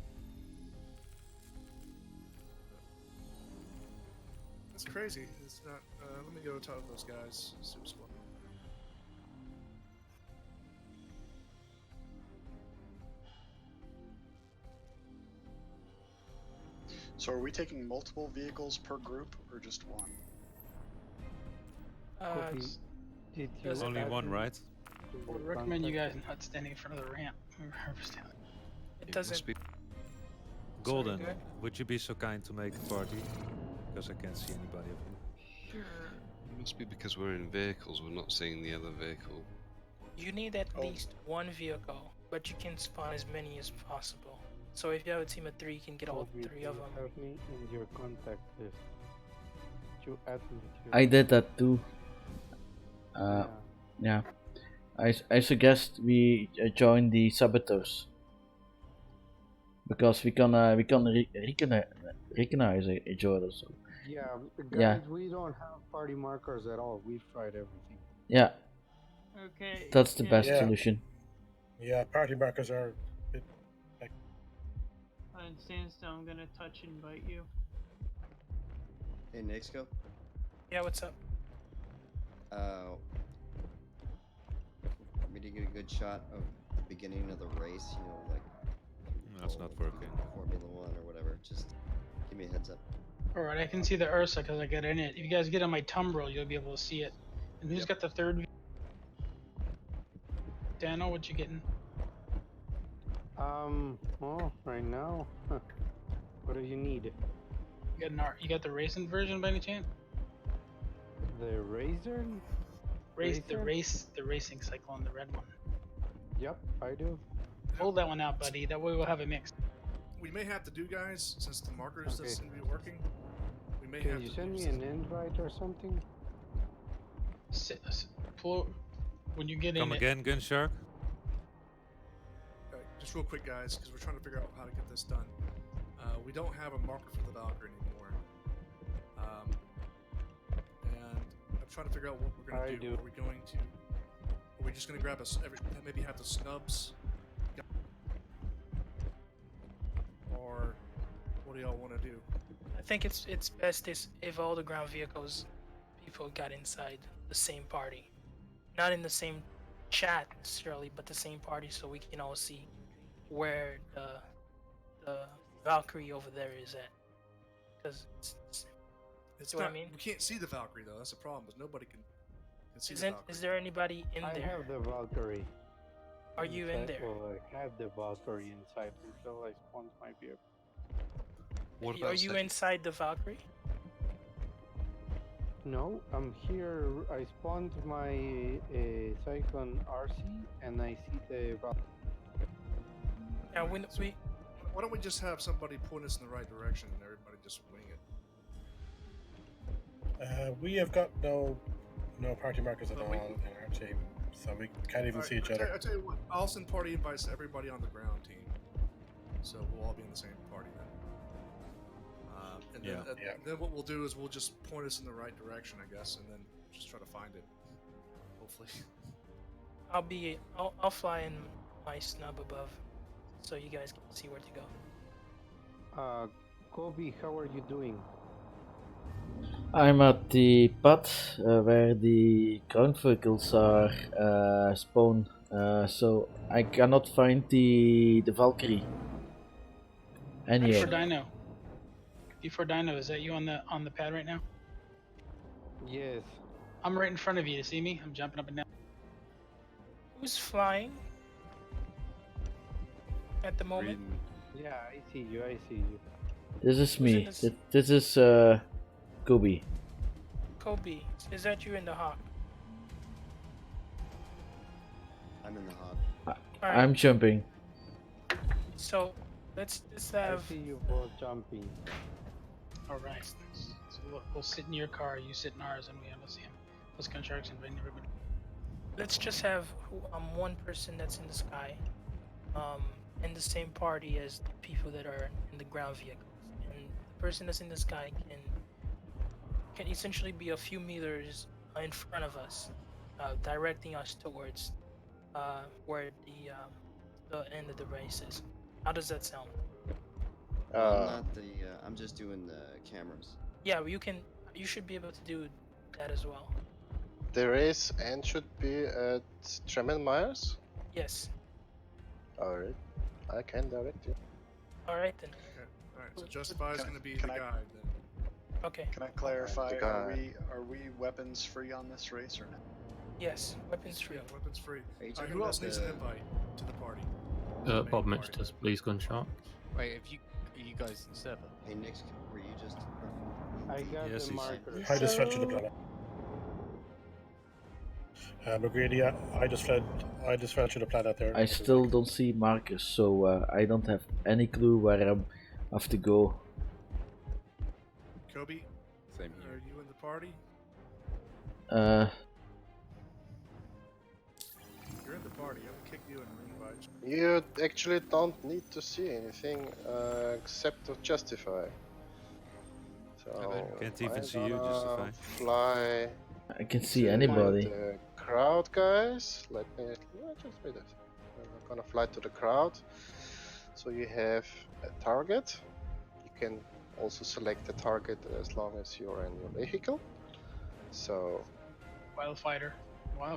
Speaker 4: That's crazy. It's not. Let me go talk to those guys. Super Squad.
Speaker 16: So are we taking multiple vehicles per group or just one?
Speaker 5: Kobe, did you
Speaker 21: Only one, right?
Speaker 17: I would recommend you guys not standing in front of the ramp.
Speaker 2: It doesn't.
Speaker 21: Golden,
Speaker 2: Sorry,
Speaker 21: would you be so kind to make a party? Because I can't see anybody of you.
Speaker 2: Sure.
Speaker 1: It must be because we're in vehicles. We're not seeing the other vehicle.
Speaker 2: You need at least one vehicle, but you can spawn as many as possible. So if you have a team of 3, you can get all
Speaker 5: Kobe,
Speaker 2: 3 of them.
Speaker 5: Have me in your contact list. You add me to.
Speaker 6: I did that too. Yeah. I suggest we join the saboteurs because we can recognize each other. So.
Speaker 5: Yeah, guys, we don't have party markers at all. We've tried everything.
Speaker 6: Yeah.
Speaker 11: Okay.
Speaker 6: That's the best solution.
Speaker 9: Yeah, party markers are.
Speaker 11: And Sandstone, I'm gonna touch and bite you.
Speaker 3: Hey, Nixco?
Speaker 2: Yeah, what's up?
Speaker 3: Want me to get a good shot of the beginning of the race, you know, like
Speaker 21: That's not working.
Speaker 3: Formula 1 or whatever. Just give me a heads up.
Speaker 17: Alright, I can see the Ursa because I got in it. If you guys get on my tumbril, you'll be able to see it. And who's got the third? Dano, what you getting?
Speaker 5: Well, right now, what do you need?
Speaker 17: You got the racing version by any chance?
Speaker 5: The Razor?
Speaker 17: The racing cyclone, the red one.
Speaker 5: Yep, I do.
Speaker 17: Hold that one out, buddy. That way we'll have a mix.
Speaker 4: We may have to do, guys, since the markers doesn't seem to be working. We may
Speaker 5: Can
Speaker 4: have
Speaker 5: you
Speaker 4: to
Speaker 5: send
Speaker 4: do
Speaker 5: me an invite or something?
Speaker 17: When you get
Speaker 21: Come
Speaker 17: in
Speaker 21: again, Gunshark?
Speaker 4: Just real quick, guys, because we're trying to figure out how to get this done. We don't have a marker for the Valkyrie anymore. And I'm trying to figure out what we're going to do. Are we just going to grab maybe have the snubs? Or what do y'all want to do?
Speaker 2: I think it's best if all the ground vehicles people got inside the same party, not in the same chat necessarily, but the same party, so we can all see where the Valkyrie over there is at. Because
Speaker 4: it's
Speaker 2: what
Speaker 4: not,
Speaker 2: I mean.
Speaker 4: We can't see the Valkyrie though. That's the problem. Because nobody can see the Valkyrie.
Speaker 2: Is there anybody in there?
Speaker 5: I have the Valkyrie.
Speaker 2: Are you in there?
Speaker 5: Well, I had the Valkyrie inside until I spawned my vehicle.
Speaker 2: Are you inside the Valkyrie?
Speaker 5: No, I'm here. I spawned my Cyclone RC and I see the Valkyrie.
Speaker 2: Now, when
Speaker 4: why don't we just have somebody point us in the right direction and everybody just wing it?
Speaker 9: We have got no party markers at all in our team, so we can't even see each other.
Speaker 4: I tell you what, I'll send party invites to everybody on the ground team, so we'll all be in the same party then. Then what we'll do is we'll just point us in the right direction, I guess, and then just try to find it. Hopefully.
Speaker 2: I'll fly in my snub above, so you guys can see where to go.
Speaker 5: Kobe, how are you doing?
Speaker 6: I'm at the pad where the ground vehicles are spawned, so I cannot find the Valkyrie anywhere.
Speaker 17: Before Dino, is that you on the pad right now?
Speaker 5: Yes.
Speaker 17: I'm right in front of you. You see me? I'm jumping up and down.
Speaker 2: Who's flying at the moment?
Speaker 5: Yeah, I see you.
Speaker 6: This is me. This is Kobe.
Speaker 2: Kobe, is that you in the Hawk?
Speaker 3: I'm in the Hawk.
Speaker 2: Alright.
Speaker 6: I'm jumping.
Speaker 2: So let's just
Speaker 5: I
Speaker 2: have.
Speaker 5: see you both jumping.
Speaker 17: All right. So we'll sit in your car, you sit in ours, and we have to see him. Let's construction, but everybody.
Speaker 2: Let's just have one person that's in the sky, in the same party as the people that are in the ground vehicles, and the person that's in the sky can essentially be a few meters in front of us, directing us towards where the end of the race is. How does that sound?
Speaker 3: Well, I'm not the. I'm just doing the cameras.
Speaker 2: Yeah, you should be able to do that as well.
Speaker 20: The race end should be at Tremel Myers?
Speaker 2: Yes.
Speaker 20: Alright. I can direct you.
Speaker 2: Alright then.
Speaker 4: Alright, so Justify is going to be the
Speaker 16: can I-
Speaker 4: guide then.
Speaker 2: Okay.
Speaker 16: Can I clarify?
Speaker 20: The
Speaker 16: Are
Speaker 20: guy.
Speaker 16: we weapons free on this race or not?
Speaker 2: Yes, weapons free.
Speaker 4: Yeah, weapons free.
Speaker 3: Are you
Speaker 4: Alright,
Speaker 3: talking
Speaker 4: who else
Speaker 3: about
Speaker 4: needs an invite to the party?
Speaker 14: Bob Minsters, please, gunshot.
Speaker 15: Wait, are you guys in server?
Speaker 3: Hey, Nick, were you just?
Speaker 5: I got
Speaker 21: Yes,
Speaker 5: the
Speaker 21: he's-
Speaker 5: marker.
Speaker 9: I just fled to the planet. McGrady, I just fled to the planet there.
Speaker 6: I still don't see Marcus, so I don't have any clue where I have to go.
Speaker 4: Kobe,
Speaker 12: Same
Speaker 4: are you in the party? You're in the party. I will kick you and invite you.
Speaker 20: You actually don't need to see anything except to justify. So
Speaker 21: Can't even
Speaker 20: I'm
Speaker 21: see you,
Speaker 20: gonna
Speaker 21: Justify.
Speaker 20: Fly.
Speaker 6: I can see
Speaker 20: to
Speaker 6: anybody.
Speaker 20: The crowd, guys. Let me just wait it. I'm gonna fly to the crowd. So you have a target. You can also select the target as long as you're in your vehicle. So
Speaker 17: Wildfire, huh?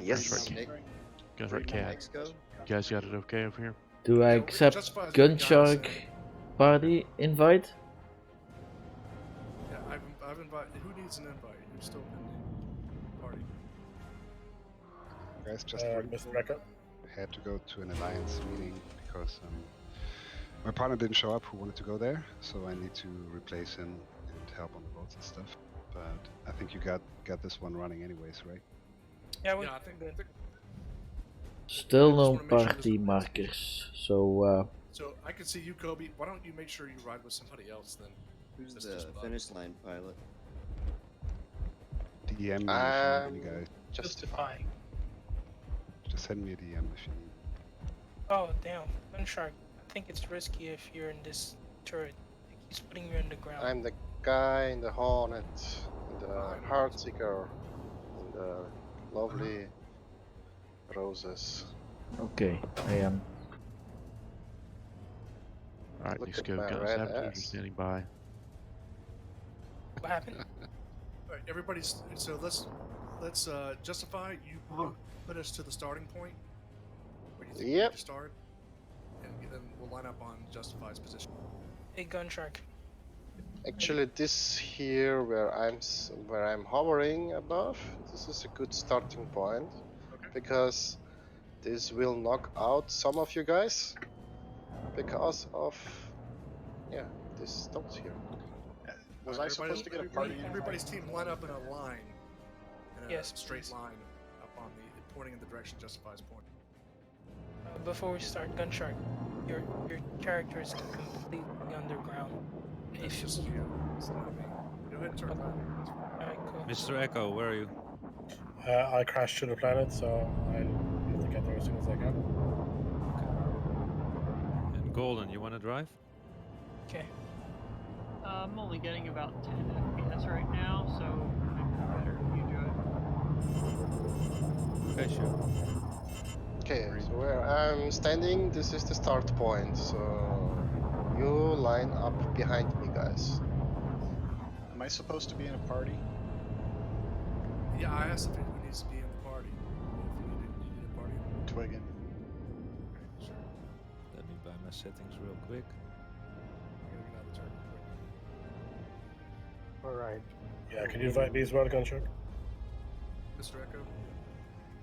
Speaker 20: yes.
Speaker 22: Guys, right, cat. You guys got it okay over here?
Speaker 6: Do I accept Gunshark party invite?
Speaker 4: Yeah, I've invited. Who needs an invite? You're still in the party.
Speaker 23: Guys, just
Speaker 9: Mr. Recker?
Speaker 23: had to go to an alliance meeting because my partner didn't show up who wanted to go there, so I need to replace him and help on the boats and stuff. But I think you got this one running anyways, right?
Speaker 2: Yeah,
Speaker 4: I think good.
Speaker 6: Still no party markers, so
Speaker 4: So I can see you, Kobe. Why don't you make sure you ride with somebody else then?
Speaker 3: Who's
Speaker 4: Just
Speaker 3: the
Speaker 4: Bob.
Speaker 3: finish line pilot?
Speaker 23: DM me if you need any guys.
Speaker 17: Justify.
Speaker 23: Just send me a DM if you need.
Speaker 2: Oh damn, Gunshark. I think it's risky if you're in this turret. It keeps putting you in the ground.
Speaker 20: I'm the guy in the Hornet, in the Heartseeker, in the lovely roses.
Speaker 6: okay, I am.
Speaker 22: Alright,
Speaker 20: Look
Speaker 22: let's
Speaker 20: at
Speaker 22: go.
Speaker 20: my
Speaker 22: Got
Speaker 20: red
Speaker 22: saboteurs
Speaker 20: ass.
Speaker 22: standing by.
Speaker 2: What happened?
Speaker 4: Alright, everybody's. So let's justify. You put us to the starting point. Where you think we need
Speaker 20: Yep.
Speaker 4: to start, and then we'll line up on Justify's position.
Speaker 2: Hey, Gunshark.
Speaker 20: Actually, this here where I'm hovering above, this is a good starting point, because this will knock out some of you guys because of this stops here.
Speaker 16: Was I supposed to get a party invite?
Speaker 4: Everybody's team line up in a line, in a
Speaker 2: Yes,
Speaker 4: straight
Speaker 2: please.
Speaker 4: line, up on the pointing in the direction Justify's pointing.
Speaker 2: Before we start, Gunshark, your character is completely underground. If
Speaker 4: Just
Speaker 2: you,
Speaker 4: it's not me. Go ahead and turn it on.
Speaker 2: Alright, cool.
Speaker 21: Mr. Echo, where are you?
Speaker 9: I crashed to the planet, so I have to get there as soon as I can.
Speaker 21: And Golden, you want to drive?
Speaker 2: Okay.
Speaker 11: I'm only getting about 10 FPS right now, so maybe better if you drive.
Speaker 21: Okay, sure.
Speaker 20: Okay, so where I'm standing, this is the start point. So you line up behind me, guys.
Speaker 16: Am I supposed to be in a party?
Speaker 4: Yeah, I asked if he needs to be in the party. If you need a party.
Speaker 16: Twiggin.
Speaker 4: Okay, sure.
Speaker 21: Let me buy my settings real quick.
Speaker 4: I'm gonna get out of the turn real quick.
Speaker 5: Alright.
Speaker 9: Yeah, can you invite me as well, Gunshark?
Speaker 4: Mr. Echo.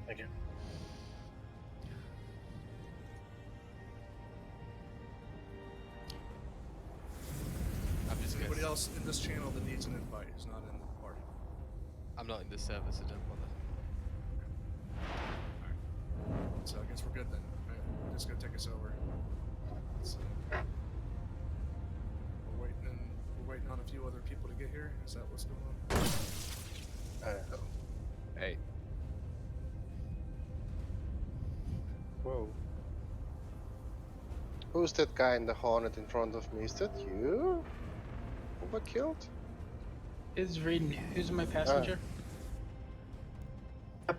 Speaker 9: Thank you.
Speaker 15: I'm just
Speaker 4: Anybody
Speaker 15: gonna
Speaker 4: else in this channel that needs an invite who's not in the party?
Speaker 15: I'm not in the server, so don't bother.
Speaker 4: Alright. So I guess we're good then. Alright, just gonna take us over. So, we're waiting on a few other people to get here. Is that what's going on?
Speaker 20: I don't know.
Speaker 12: Hey.
Speaker 5: Whoa.
Speaker 20: Who's that guy in the Hornet in front of me? Is that you? Who got killed?
Speaker 17: Is reading. Who's my passenger?
Speaker 4: So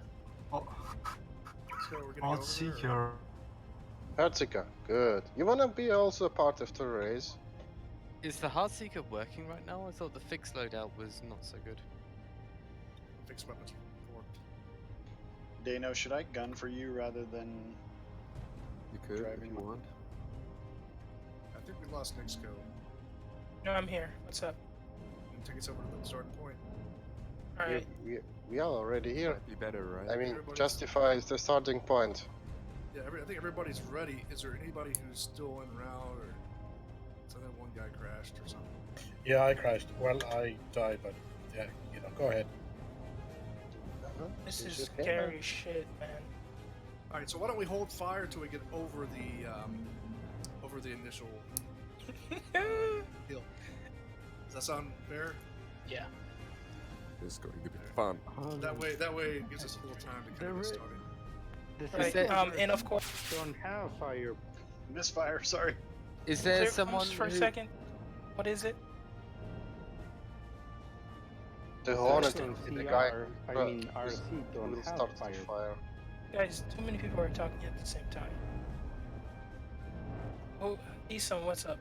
Speaker 4: we're gonna
Speaker 10: I'll
Speaker 4: go
Speaker 10: see
Speaker 4: over,
Speaker 10: your.
Speaker 20: Heartseeker, good. You wanna be also a part of the race?
Speaker 15: Is the Heartseeker working right now? I thought the fixed loadout was not so good.
Speaker 4: fixed weapons worked.
Speaker 16: Dano, should I gun for you rather than
Speaker 18: You could
Speaker 16: driving?
Speaker 18: if you want.
Speaker 4: I think we lost Nixco.
Speaker 2: No, I'm here. What's up?
Speaker 4: And take us over to the starting point.
Speaker 2: Alright.
Speaker 20: We are already here.
Speaker 18: Might be better, right?
Speaker 20: I mean,
Speaker 4: Everybody's-
Speaker 20: justifies the starting point.
Speaker 4: Yeah, I think everybody's ready. Is there anybody who's still en route, or so that one guy crashed or something?
Speaker 9: Yeah, I crashed. Well, I died, but yeah, go ahead.
Speaker 2: This is scary shit, man.
Speaker 4: All right, so why don't we hold fire till we get over the initial hill? Does that sound fair?
Speaker 17: Yeah.
Speaker 18: It's going to be fun.
Speaker 4: That way it gives us a little time to kind of get started.
Speaker 2: Right, and of course,
Speaker 5: don't have fire.
Speaker 16: Misfire, sorry.
Speaker 15: Is there
Speaker 2: clear
Speaker 15: someone
Speaker 2: comms for a
Speaker 15: who-
Speaker 2: second? What is it?
Speaker 20: The Hornet
Speaker 5: Section
Speaker 20: and the guy.
Speaker 5: CR, I mean RC don't have
Speaker 20: start
Speaker 5: fire.
Speaker 2: Guys, too many people are talking at the same time. Oh, Isom, what's up?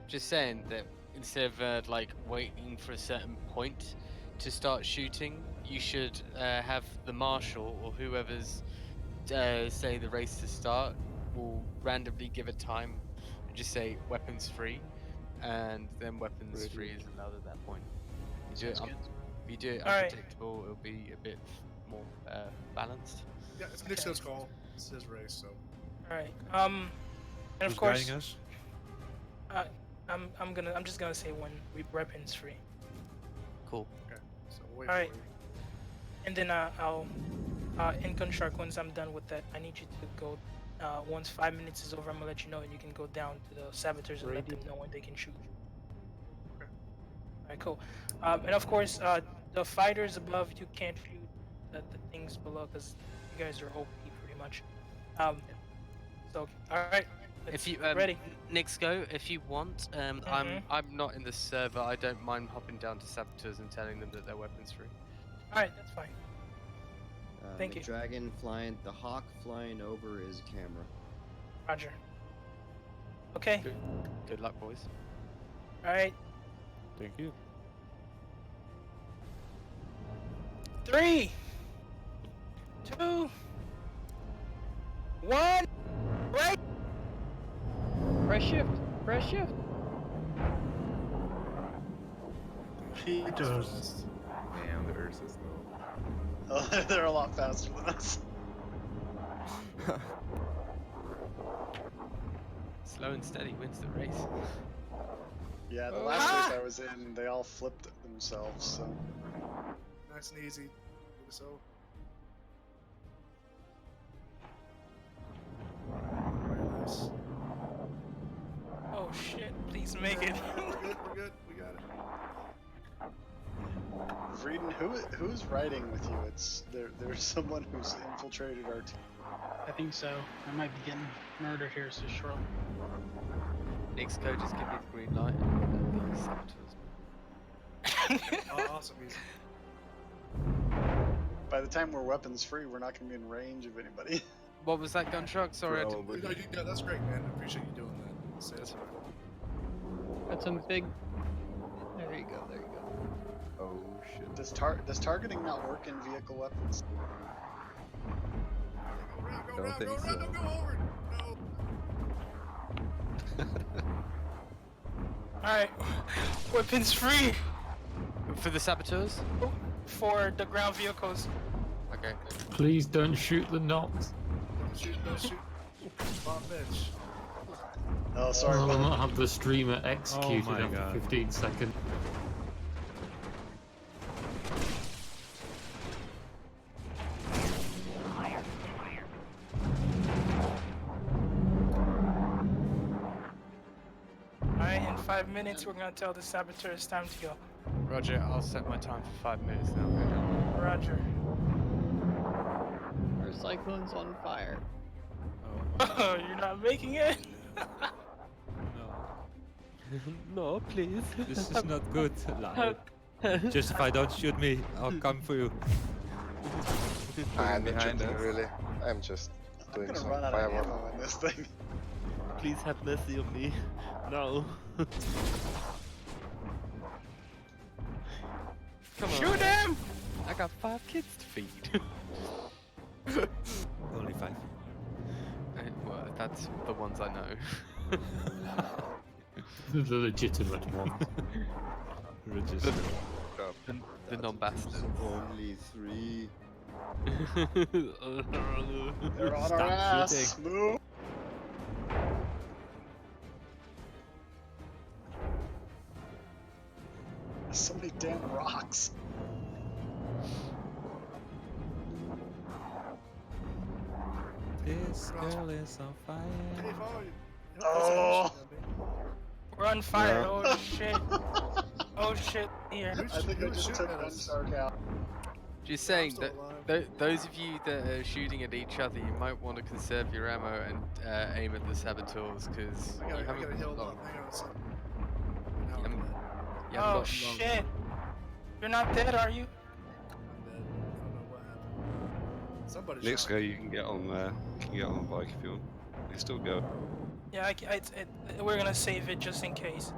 Speaker 15: Just saying that instead of like waiting for a certain point to start shooting, you should have the marshal or whoever's say the race to start will randomly give a time and just say weapons free, and then weapons free is allowed at that point. You do it, if you do it
Speaker 2: Alright.
Speaker 15: unpredictable, it'll be a bit more balanced.
Speaker 4: Yeah, it's Nixco's call. It's his race, so.
Speaker 2: Alright. And of
Speaker 21: Who's
Speaker 2: course,
Speaker 21: guiding us?
Speaker 2: I'm just gonna say when weapons free.
Speaker 15: Cool.
Speaker 4: Okay. So we'll wait
Speaker 2: Alright.
Speaker 4: for you.
Speaker 2: And then I'll in construct once I'm done with that, I need you to go. Once 5 minutes is over, I'm gonna let you know, and you can go down to the saboteurs and let them know when they can shoot.
Speaker 4: Okay.
Speaker 2: Alright, cool. And of course, the fighters above, you can't shoot the things below because you guys are OP pretty much. So all right.
Speaker 15: If you
Speaker 2: ready,
Speaker 15: Nixco, if you want, I'm not in the server. I don't mind hopping down to saboteurs and telling them that their weapons free.
Speaker 2: All right, that's fine. Thank
Speaker 3: the
Speaker 2: you.
Speaker 3: Dragon flying, the hawk flying over is camera.
Speaker 2: Roger. Okay.
Speaker 15: Good luck, boys.
Speaker 2: All right.
Speaker 21: Thank you.
Speaker 2: 3, 2, 1. Right.
Speaker 11: Press shift. Press shift.
Speaker 10: Peters.
Speaker 18: Damn, the Ursas though.
Speaker 16: Oh, they're a lot faster than us.
Speaker 15: Slow and steady wins the race.
Speaker 16: Yeah, the last race I was in, they all flipped themselves, so.
Speaker 4: Nice and easy. So. Nice.
Speaker 2: Oh shit! Please make it.
Speaker 4: We're good. We got it.
Speaker 16: Vreeden, who's riding with you? There's someone who's infiltrated our team.
Speaker 17: I think so. I might be getting murdered here so shortly.
Speaker 15: Nixco, just give me the green light and we'll go saboteurs.
Speaker 4: Oh, awesome. Easy.
Speaker 16: By the time we're weapons free, we're not going to be in range of anybody.
Speaker 15: What was that gun truck? Sorry, I didn't...
Speaker 4: Yeah, that's great, man. I appreciate you doing that. Say that's
Speaker 11: Got some big. There you go. There you go.
Speaker 18: Oh shit.
Speaker 16: Does targeting not work in vehicle weapons?
Speaker 18: Don't think so.
Speaker 4: Go over. No.
Speaker 2: All right. Weapons free
Speaker 15: For the saboteurs?
Speaker 2: for the ground vehicles.
Speaker 15: Okay.
Speaker 14: Please don't shoot the knots.
Speaker 4: Don't shoot. Bomb bitch.
Speaker 16: Oh, sorry.
Speaker 14: I will not have the streamer executed
Speaker 21: my
Speaker 14: after
Speaker 21: God.
Speaker 14: 15 seconds.
Speaker 2: 5 minutes. We're gonna tell the saboteur it's time to go.
Speaker 15: Roger, I'll set my time for 5 minutes now.
Speaker 2: Roger.
Speaker 11: Our cyclone's on fire.
Speaker 2: Oh, you're not making it?
Speaker 21: No.
Speaker 15: No, please.
Speaker 21: This is not good. Just if I don't shoot me, I'll come for you.
Speaker 20: I'm not
Speaker 21: behind
Speaker 20: shooting
Speaker 21: us.
Speaker 20: really. I'm just doing
Speaker 16: gonna
Speaker 20: some
Speaker 16: run out of
Speaker 20: firework.
Speaker 16: ammo in this thing.
Speaker 15: Please have mercy on me. No. Come on.
Speaker 2: Shoot him!
Speaker 15: I got 5 kids to feed.
Speaker 21: Only 5.
Speaker 15: Well, that's the ones I know.
Speaker 14: The legitimate one.
Speaker 15: The non-bastards.
Speaker 3: Only 3.
Speaker 16: They're on
Speaker 15: Stop
Speaker 16: our ass.
Speaker 15: shooting.
Speaker 16: Move. So many damn rocks.
Speaker 21: This girl is on fire.
Speaker 16: Oh.
Speaker 2: We're on fire.
Speaker 21: No.
Speaker 2: Oh shit. Oh shit. Here.
Speaker 16: I think I just took one shark out.
Speaker 15: Just saying that those of you that are shooting at each other, you might want to conserve your ammo and aim at the saboteurs, because
Speaker 4: I
Speaker 15: you
Speaker 4: gotta
Speaker 15: haven't
Speaker 4: heal
Speaker 15: got
Speaker 4: up.
Speaker 15: long.
Speaker 4: Hang on a second.
Speaker 15: You haven't
Speaker 2: Oh
Speaker 15: got long.
Speaker 2: shit. You're not dead, are you?
Speaker 4: Somebody
Speaker 1: Next
Speaker 4: shot
Speaker 1: guy,
Speaker 4: me.
Speaker 1: you can get on there. You can get on the bike if you want. You still go.
Speaker 2: Yeah, we're gonna save it just in case.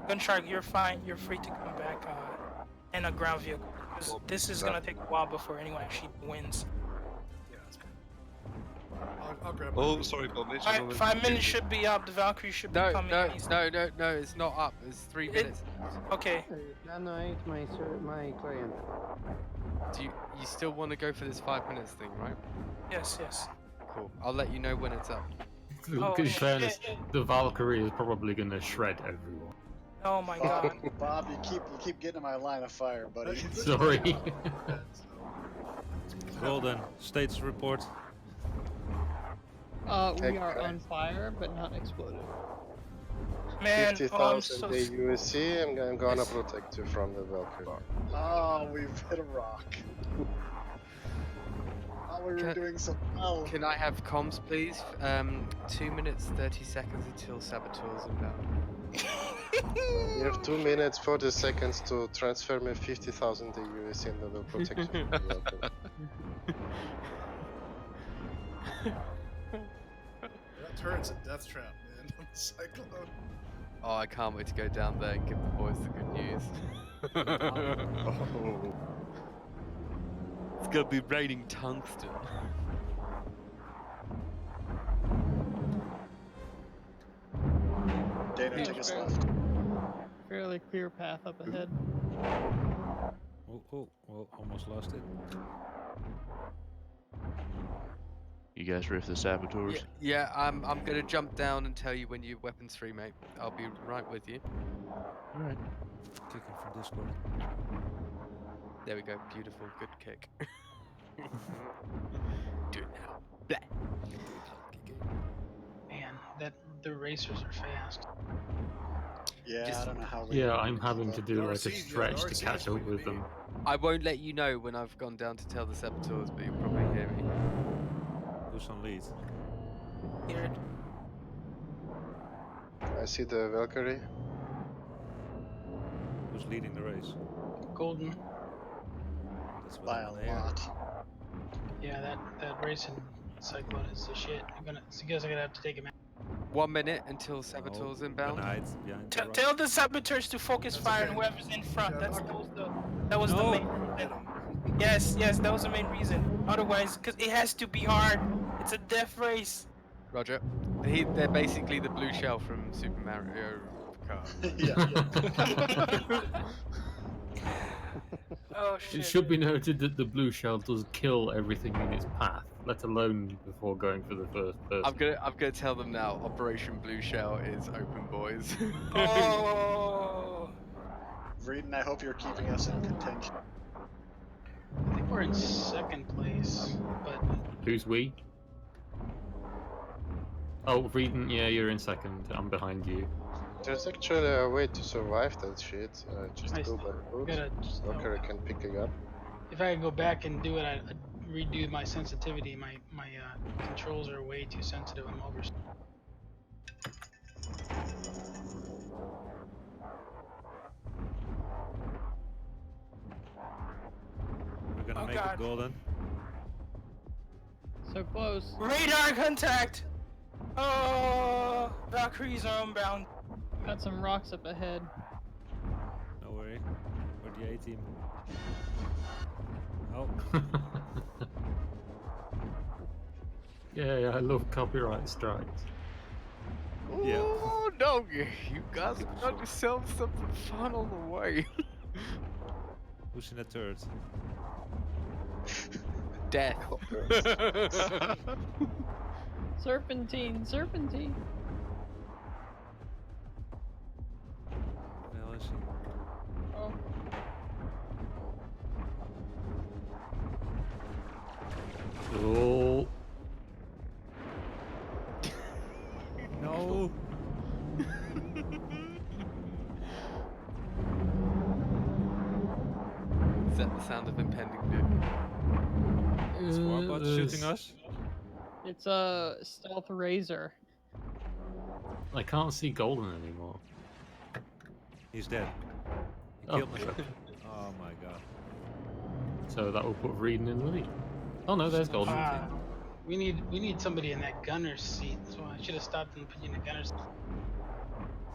Speaker 2: Gunshark, you're fine. You're free to come back in a ground vehicle. 'Cause this is gonna take a while before anyone actually wins.
Speaker 4: I'll grab
Speaker 1: Oh, sorry, Bob.
Speaker 2: 5 minutes should be up. The Valkyrie should be coming.
Speaker 15: No, it's not up. It's 3 minutes.
Speaker 2: Okay.
Speaker 5: No, it's my client.
Speaker 15: Do you still want to go for this 5 minutes thing, right?
Speaker 2: Yes, yes.
Speaker 15: Cool. I'll let you know when it's up.
Speaker 2: Oh,
Speaker 14: In fairness,
Speaker 2: shit.
Speaker 14: the Valkyrie is probably going to shred everyone.
Speaker 2: Oh my god.
Speaker 16: Bob, you keep getting in my line of fire, buddy.
Speaker 14: Sorry.
Speaker 21: Well then, status report.
Speaker 11: We are on fire, but not exploded.
Speaker 2: Man,
Speaker 20: 50,000
Speaker 2: so
Speaker 20: USC. I'm gonna protect you from the Valkyrie.
Speaker 16: Oh, we've hit a rock. Oh, we were doing so well.
Speaker 15: Can I have comms, please? 2 minutes 30 seconds until saboteurs inbound.
Speaker 20: You have 2 minutes 40 seconds to transfer me 50,000 USC and I will protect you from the Valkyrie.
Speaker 4: That turret's a death trap, man. On the Cyclone.
Speaker 15: Oh, I can't wait to go down there and give the boys the good news. It's gonna be raining tungsten.
Speaker 16: Dana, take us left.
Speaker 11: Fairly clear path up ahead.
Speaker 21: Oh, almost lost it.
Speaker 22: You guys ready for the saboteurs?
Speaker 15: Yeah, I'm gonna jump down and tell you when your weapon's free, mate. I'll be right with you.
Speaker 22: Alright.
Speaker 21: Kicking from Discord.
Speaker 15: There we go. Beautiful. Good kick. Do it now. Blah.
Speaker 17: Man, the racers are fast.
Speaker 16: Yeah, I don't know how we.
Speaker 14: Yeah, I'm having to do like a stretch to catch up with them.
Speaker 15: I won't let you know when I've gone down to tell the saboteurs, but you'll probably hear me.
Speaker 21: Who's on lead?
Speaker 2: Here.
Speaker 20: I see the Valkyrie.
Speaker 21: Who's leading the race?
Speaker 17: Golden.
Speaker 21: That's what
Speaker 16: By
Speaker 21: I'm
Speaker 16: a
Speaker 21: on air.
Speaker 16: lot.
Speaker 17: Yeah, that racing cyclone is the shit. You guys are gonna have to take him out.
Speaker 15: 1 minute until saboteurs inbound.
Speaker 21: Behind the rock.
Speaker 2: Tell the saboteurs to focus fire on whoever's in front. That was the main reason. Yes, that was the main reason. Otherwise, because it has to be hard. It's a death race.
Speaker 15: Roger. They're basically the blue shell from Super Mario Kart.
Speaker 16: Yeah.
Speaker 2: Oh
Speaker 14: It
Speaker 2: shit.
Speaker 14: should be noted that the blue shell does kill everything in its path, let alone before going for the first person.
Speaker 15: I'm gonna tell them now. Operation Blue Shell is open, boys.
Speaker 2: Oh.
Speaker 16: Reedon, I hope you're keeping us in contention.
Speaker 17: I think we're in second place, but
Speaker 14: Who's we? Oh, Reedon, yeah, you're in second. I'm behind you.
Speaker 20: There's actually a way to survive that shit. Just
Speaker 17: I
Speaker 20: go by foot.
Speaker 17: gotta.
Speaker 20: Valkyrie can pick it up.
Speaker 17: If I could go back and do it, I'd redo my sensitivity. My controls are way too sensitive. I'm over.
Speaker 21: We're gonna
Speaker 2: Oh,
Speaker 21: make
Speaker 2: God.
Speaker 21: it golden.
Speaker 11: So close.
Speaker 2: Radar contact! Oh, Valkyries are unbound.
Speaker 11: Got some rocks up ahead.
Speaker 21: No worry. For the A team. Oh.
Speaker 14: Yeah, I love copyright strikes.
Speaker 21: Yeah.
Speaker 8: Oh no, you guys have got yourselves something fun on the way.
Speaker 21: Who's in the third?
Speaker 8: Death.
Speaker 11: Serpentine, serpentine.
Speaker 21: Where is he?
Speaker 11: Oh.
Speaker 14: Oh.
Speaker 21: No.
Speaker 8: Is that the sound of impending doom?
Speaker 21: Is Warbot shooting us?
Speaker 11: It's a stealth razor.
Speaker 14: I can't see golden anymore.
Speaker 21: He's dead. He
Speaker 14: Oh.
Speaker 21: killed myself. Oh my god.
Speaker 14: So that will put Reading in the lead. Oh no, there's golden.
Speaker 17: We need somebody in that gunner's seat. So I should have stopped and put you in the gunner's seat.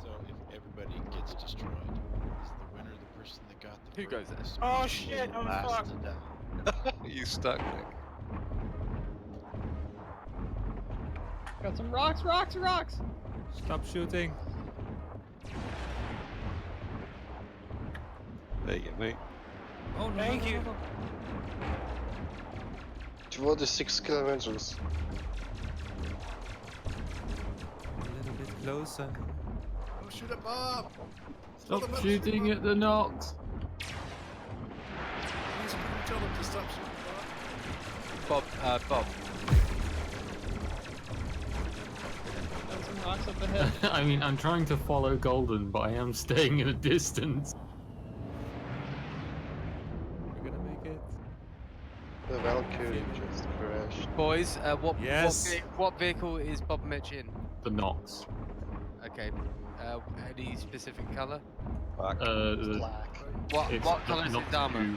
Speaker 7: So if everybody gets destroyed, is the winner the person that got the
Speaker 8: Who goes there?
Speaker 2: Oh shit, I'm
Speaker 7: last
Speaker 2: fucked.
Speaker 7: to die?
Speaker 1: You stuck, Nick.
Speaker 11: Got some rocks, rocks, rocks.
Speaker 21: Stop shooting.
Speaker 1: There you go, mate.
Speaker 21: Oh no.
Speaker 2: Thank
Speaker 21: no,
Speaker 2: you.
Speaker 21: no, no.
Speaker 20: 26 kilometers.
Speaker 21: A little bit closer.
Speaker 4: Oh, shoot at Bob!
Speaker 14: Stop shooting at the Nox.
Speaker 4: Please tell them to stop shooting
Speaker 8: Bob, Bob.
Speaker 11: Got some rocks up ahead.
Speaker 14: I mean, I'm trying to follow golden, but I am staying at a distance.
Speaker 21: We're gonna make it.
Speaker 20: The Valkyrie just crashed.
Speaker 8: Boys,
Speaker 21: Yes.
Speaker 8: what vehicle is Bob Mitch in?
Speaker 14: The Nox.
Speaker 8: Okay. Any specific colour?
Speaker 1: Black.
Speaker 16: Black.
Speaker 8: What colour is his armour?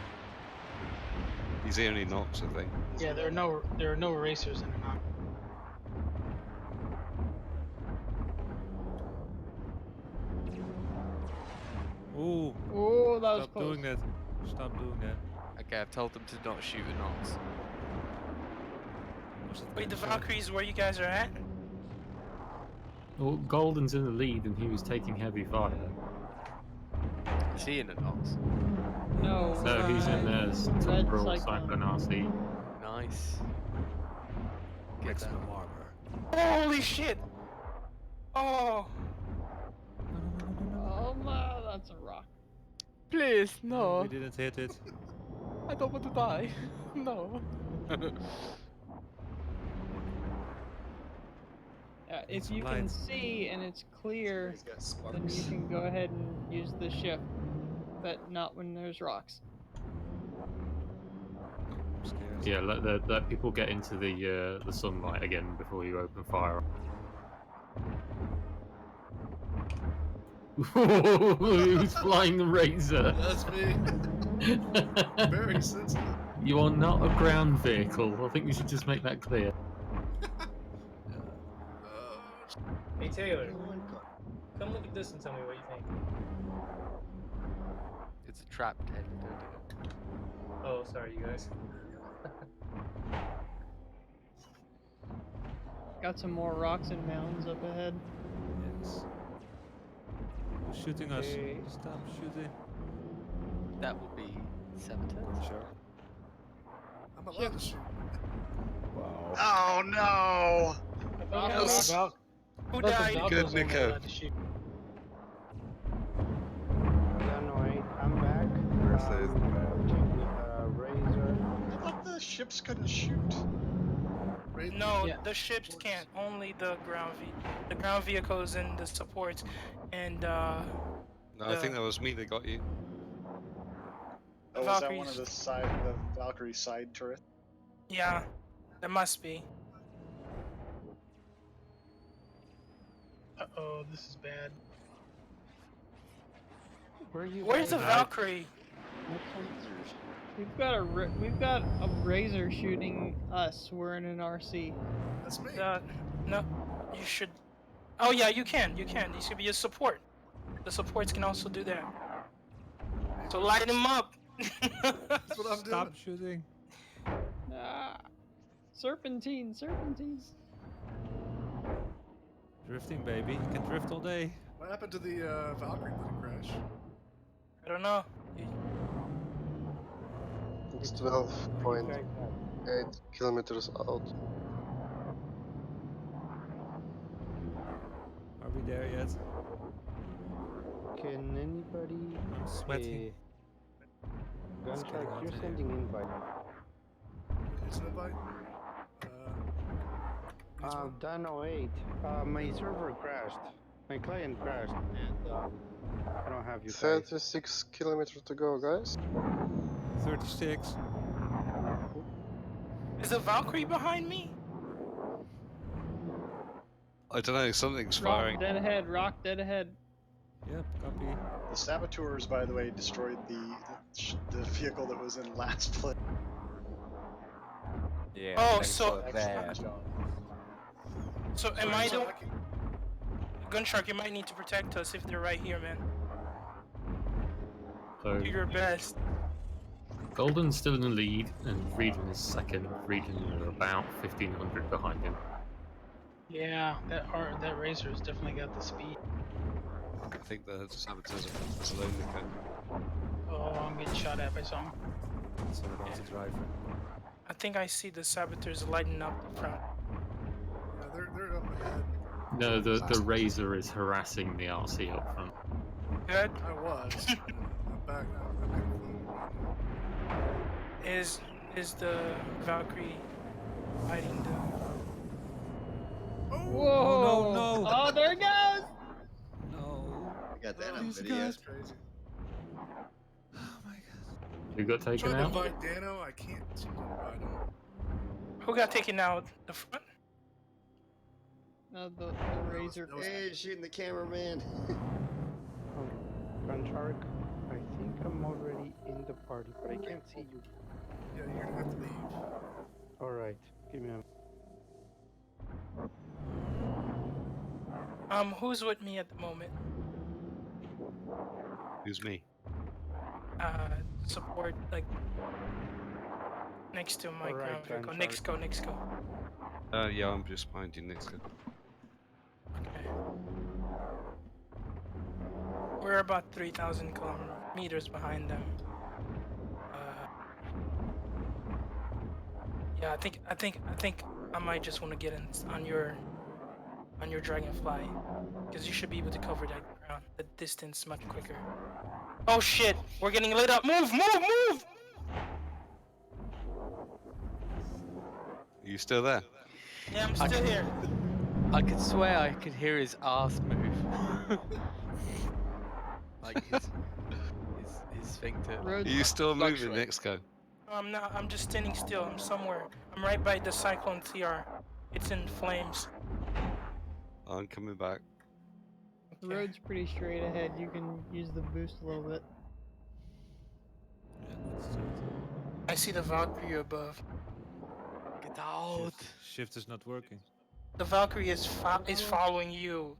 Speaker 1: He's the only Nox, I think.
Speaker 17: Yeah, there are no racers in it. Huh?
Speaker 21: Ooh.
Speaker 11: Oh, that was
Speaker 21: Stop
Speaker 11: close.
Speaker 21: doing that. Stop doing that.
Speaker 8: Okay, I've told them to not shoot a Nox.
Speaker 2: Wait, the Valkyries where you guys are at?
Speaker 14: Well, golden's in the lead, and he was taking heavy fire.
Speaker 8: Is he in a Nox?
Speaker 11: No.
Speaker 14: No, he's in there's
Speaker 11: Red
Speaker 14: Tumbril
Speaker 11: Cyclone.
Speaker 14: Cyclone RC.
Speaker 8: Nice. Get that.
Speaker 21: Maximum armor.
Speaker 2: Holy shit! Oh!
Speaker 11: Oh my, that's a rock.
Speaker 8: Please, no.
Speaker 21: We didn't hit it.
Speaker 8: I don't want to die. No.
Speaker 11: If you can see and it's clear, then you can go ahead and use the shift, but not when there's rocks.
Speaker 21: I'm scared.
Speaker 14: Yeah, let people get into the sunlight again before you open fire. Who's flying the razor?
Speaker 4: That's me. Very sensitive.
Speaker 14: You are not a ground vehicle. I think we should just make that clear.
Speaker 13: Hey Taylor, come look at this and tell me what you think.
Speaker 8: It's a trap, Ted. Don't do it.
Speaker 13: Oh, sorry, you guys.
Speaker 11: Got some more rocks and mountains up ahead.
Speaker 21: Yes. Who's shooting us?
Speaker 13: Okay.
Speaker 21: Stop shooting.
Speaker 8: That would be sabotage.
Speaker 21: Sure.
Speaker 4: I'm allowed to shoot.
Speaker 21: Wow.
Speaker 16: Oh no!
Speaker 2: Who died?
Speaker 1: Good, Nico.
Speaker 5: Anyway, I'm back. Razor.
Speaker 16: I thought the ships couldn't shoot.
Speaker 2: No,
Speaker 17: Yeah.
Speaker 2: the ships can't. Only the the ground vehicles and the supports, and
Speaker 1: No, I think
Speaker 2: the-
Speaker 1: that was me that got you.
Speaker 16: Oh, was that one of
Speaker 2: Valkyries.
Speaker 16: the Valkyrie side turrets?
Speaker 2: Yeah, that must be.
Speaker 17: Uh-oh, this is bad.
Speaker 5: Where are you
Speaker 2: Where's the
Speaker 5: guys?
Speaker 2: Valkyrie?
Speaker 11: We've got a razor shooting us. We're in an RC.
Speaker 4: That's me.
Speaker 2: No, you should. Oh yeah, you can. You can. These should be a support. The supports can also do that. So light him up.
Speaker 4: That's what I'm
Speaker 21: Stop
Speaker 4: doing.
Speaker 21: shooting.
Speaker 11: Ah, serpentine.
Speaker 21: Drifting, baby. You can drift all day.
Speaker 4: What happened to the Valkyrie? Did it crash?
Speaker 2: I don't know.
Speaker 20: It's 12.8 kilometers out.
Speaker 21: Are we there yet?
Speaker 5: Can anybody?
Speaker 21: I'm sweating.
Speaker 5: Gunshot,
Speaker 21: hot
Speaker 5: you're
Speaker 21: in here.
Speaker 5: sending invite.
Speaker 4: It's an invite.
Speaker 5: Dano 8. My server crashed. My client crashed, and I don't have you guys.
Speaker 20: 36 kilometers to go, guys.
Speaker 21: 36.
Speaker 2: Is the Valkyrie behind me?
Speaker 1: I don't know, something's
Speaker 11: Rock
Speaker 1: firing.
Speaker 11: dead ahead. Rock dead ahead.
Speaker 21: Yep, copy.
Speaker 16: The saboteurs, by the way, destroyed the vehicle that was in last place.
Speaker 6: Yeah.
Speaker 2: Oh,
Speaker 6: thanks
Speaker 2: so-
Speaker 6: for that.
Speaker 16: Excellent job.
Speaker 2: So am I the Gunshark? You might need to protect us if they're right here, man.
Speaker 14: So
Speaker 2: Do your best.
Speaker 14: Golden's still in the lead, and Region is second. Region are about 1,500 behind him.
Speaker 17: Yeah, that razor has definitely got the speed.
Speaker 1: I think the saboteurs are alone the code.
Speaker 17: Oh, I'm getting shot at by something.
Speaker 21: It's all about the driver.
Speaker 2: I think I see the saboteurs lighting up the front.
Speaker 4: Yeah, they're up ahead.
Speaker 14: No, the Razor is harassing the RC up front.
Speaker 2: Good.
Speaker 4: I was. I'm back now. I'm getting flooded.
Speaker 2: Is the Valkyrie fighting the?
Speaker 11: Whoa!
Speaker 21: no.
Speaker 11: Oh, there it goes!
Speaker 21: No.
Speaker 3: I got that on
Speaker 21: Please,
Speaker 3: video.
Speaker 21: God.
Speaker 4: Crazy.
Speaker 14: Who got
Speaker 4: I'm
Speaker 14: taken
Speaker 4: trying to
Speaker 14: out?
Speaker 4: invite Dano. I can't seem to invite him.
Speaker 2: Who got taken out? The front?
Speaker 11: No, the razor.
Speaker 3: Hey, shooting the cameraman.
Speaker 5: Gunshark, I think I'm already in the party, but I can't see you.
Speaker 4: Yeah, you're gonna have to leave.
Speaker 5: Alright, give me a...
Speaker 2: Who's with me at the moment?
Speaker 1: Who's me?
Speaker 2: Support, like, next to my
Speaker 5: Alright,
Speaker 2: ground vehicle.
Speaker 5: Gunshark.
Speaker 2: Next go.
Speaker 1: Yeah, I'm just behind you next.
Speaker 2: Okay. We're about 3,000 meters behind them. Yeah, I think I might just want to get in on your Dragonfly, because you should be able to cover that ground, the distance much quicker. Oh shit! We're getting lit up. Move!
Speaker 1: Are you still there?
Speaker 2: Yeah, I'm still here.
Speaker 15: I could swear I could hear his ass move. Like his sphincter.
Speaker 1: Are you still moving,
Speaker 15: fluctuate.
Speaker 1: Nexco?
Speaker 2: No, I'm not. I'm just standing still. I'm somewhere. I'm right by the Cyclone TR. It's in flames.
Speaker 1: I'm coming back.
Speaker 11: The road's pretty straight ahead. You can use the boost a little bit.
Speaker 2: I see the Valkyrie above.
Speaker 15: Get out!
Speaker 21: Shift is not working.
Speaker 2: The Valkyrie is following you.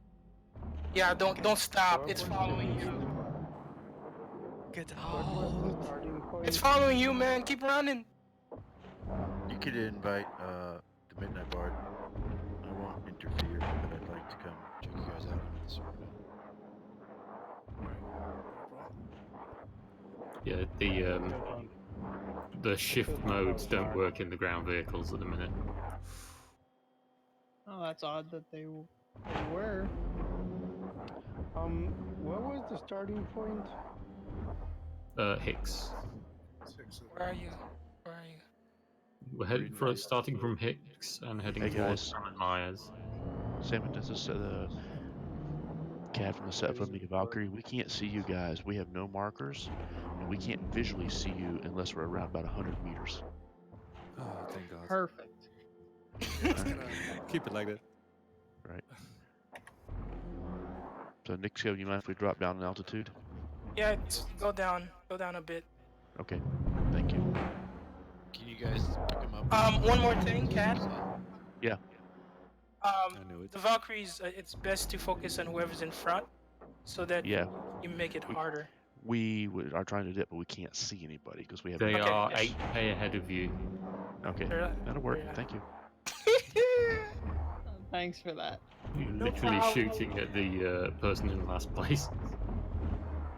Speaker 2: Yeah, don't stop. It's following you.
Speaker 15: Get
Speaker 5: What was the starting point?
Speaker 2: It's following you, man. Keep running.
Speaker 19: You could invite the Midnight Bard. I won't interfere, but I'd like to come check you guys out on the server.
Speaker 14: Yeah, the shift modes don't work in the ground vehicles at the minute.
Speaker 11: Oh, that's odd that they were.
Speaker 5: What was the starting point?
Speaker 14: Hicks.
Speaker 2: Where are you? Where are you?
Speaker 14: We're heading for starting from Hicks and heading
Speaker 22: Hey
Speaker 14: towards
Speaker 22: guys.
Speaker 14: Sam and Myers.
Speaker 22: Salmon, this is the cat from the set from the Valkyrie. We can't see you guys. We have no markers, and we can't visually see you unless we're around about 100 meters.
Speaker 21: Oh, thank God.
Speaker 11: Perfect.
Speaker 21: Keep it like that.
Speaker 22: Right. So, Nick, you mind if we drop down in altitude?
Speaker 2: Yeah, go down a bit.
Speaker 22: Okay. Thank you.
Speaker 7: Can you guys pick him up?
Speaker 2: One more thing, Cat.
Speaker 22: Yeah.
Speaker 2: The Valkyries, it's best to focus on whoever's in front, so that
Speaker 22: Yeah.
Speaker 2: you make it harder.
Speaker 22: We are trying to do it, but we can't see anybody because we have.
Speaker 14: They
Speaker 22: no
Speaker 14: are
Speaker 22: markers.
Speaker 14: 8k ahead of you.
Speaker 22: Okay, that'll work. Thank you.
Speaker 11: Thanks for that.
Speaker 14: You're
Speaker 2: No
Speaker 14: literally
Speaker 2: problem.
Speaker 14: shooting at the person in last place.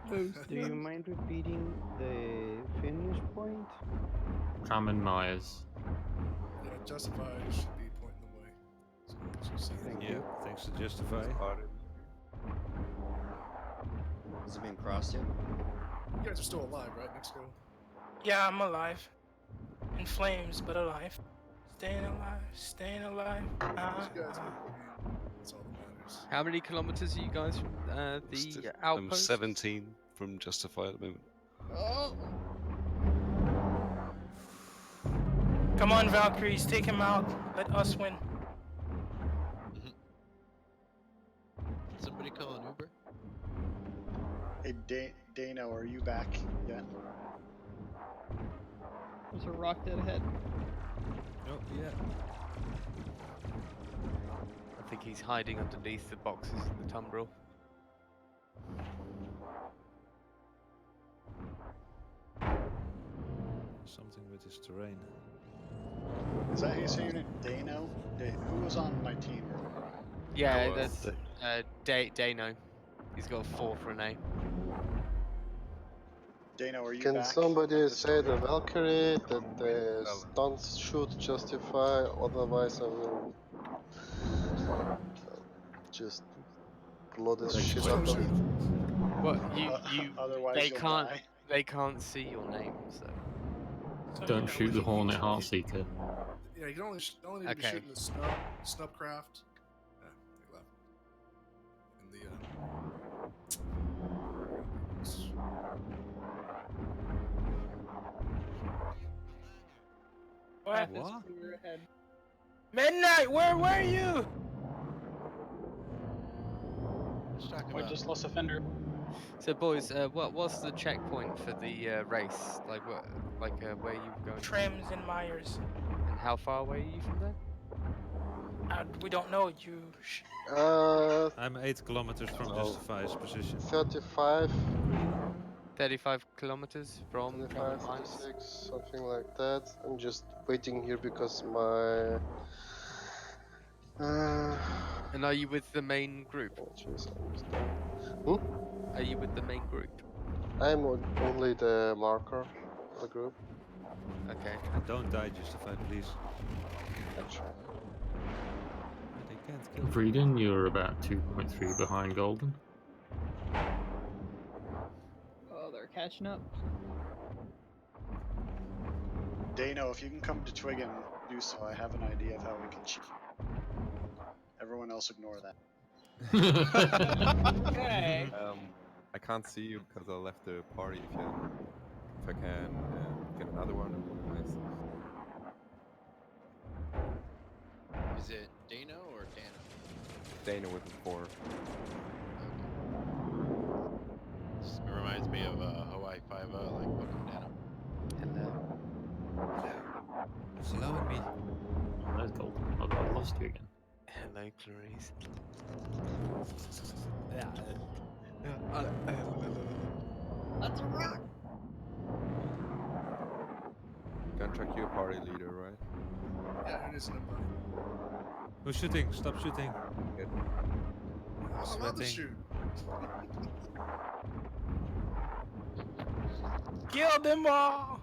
Speaker 5: Do you mind repeating the finish point?
Speaker 14: Tram and Myers.
Speaker 4: Yeah, Justify should be pointing the way. So once you see
Speaker 5: Thank
Speaker 21: Yeah,
Speaker 5: you.
Speaker 21: thanks to Justify.
Speaker 3: Has it been crossed yet?
Speaker 4: You guys are still alive, right? Next go.
Speaker 2: Yeah, I'm alive. In flames, but alive. Staying alive, staying alive.
Speaker 4: That's all that matters.
Speaker 15: How many kilometers are you guys from the
Speaker 1: I'm
Speaker 15: outpost?
Speaker 1: 17 from Justify at the moment.
Speaker 15: Oh.
Speaker 2: Come on, Valkyries, take him out. Let us win.
Speaker 7: Somebody call an Uber?
Speaker 16: Hey, Dano, are you back yet?
Speaker 11: There's a rock dead ahead.
Speaker 21: Oh, yeah.
Speaker 15: I think he's hiding underneath the boxes in the tumbril.
Speaker 21: Something with his terrain.
Speaker 16: Is that how you say your name? Dano? Who was on my team earlier?
Speaker 15: Yeah, that's Dano. He's got a 4 for a name.
Speaker 16: Dano, are you
Speaker 20: Can
Speaker 16: back?
Speaker 20: somebody say the Valkyrie that they don't shoot Justify, otherwise I will just blow this shit up of it.
Speaker 15: What you
Speaker 16: Otherwise
Speaker 15: they
Speaker 16: you'll
Speaker 15: can't
Speaker 16: die.
Speaker 15: they can't see your name, so.
Speaker 14: Don't shoot the Hornet Heartseeker.
Speaker 4: Yeah, you can only need to be
Speaker 15: Okay.
Speaker 4: shooting the snubcraft. Yeah, they left. In the
Speaker 2: What?
Speaker 11: What? Ahead.
Speaker 2: Midnight, where were you?
Speaker 17: I just lost a fender.
Speaker 15: So boys, what's the checkpoint for the race? Like where you going?
Speaker 2: Trams and Myers.
Speaker 15: And how far away are you from there?
Speaker 2: We don't know. You.
Speaker 21: I'm 8 kilometers from Justify's position.
Speaker 20: 35.
Speaker 15: 35 kilometers from
Speaker 20: 35, 36, something like that. I'm just waiting here because my.
Speaker 15: And are you with the main group? Are you with the main group?
Speaker 20: I'm only the marker of the group.
Speaker 15: Okay.
Speaker 21: And don't die, Justify, please. They can't kill me.
Speaker 14: Breeden, you're about 2.3 behind Golden.
Speaker 11: Oh, they're catching up.
Speaker 16: Dano, if you can come to Twig and do so, I have an idea of how we can cheat. Everyone else ignore that.
Speaker 11: Okay.
Speaker 18: I can't see you because I left the party. If I can get another one, it would be nice.
Speaker 7: Is it Dano or Dano?
Speaker 18: Dana with the 4.
Speaker 7: This reminds me of Hawaii 5 like welcome Dano.
Speaker 15: Hello.
Speaker 21: Slowing me.
Speaker 14: There's Golden. I lost you again.
Speaker 15: Hello, Clarice.
Speaker 11: That's a rock.
Speaker 18: Gonna track you a party leader, right?
Speaker 4: Yeah, it is nobody.
Speaker 21: Who's shooting? Stop shooting.
Speaker 18: Good.
Speaker 4: I'm allowed to
Speaker 21: Sweating.
Speaker 4: shoot.
Speaker 2: Kill them all.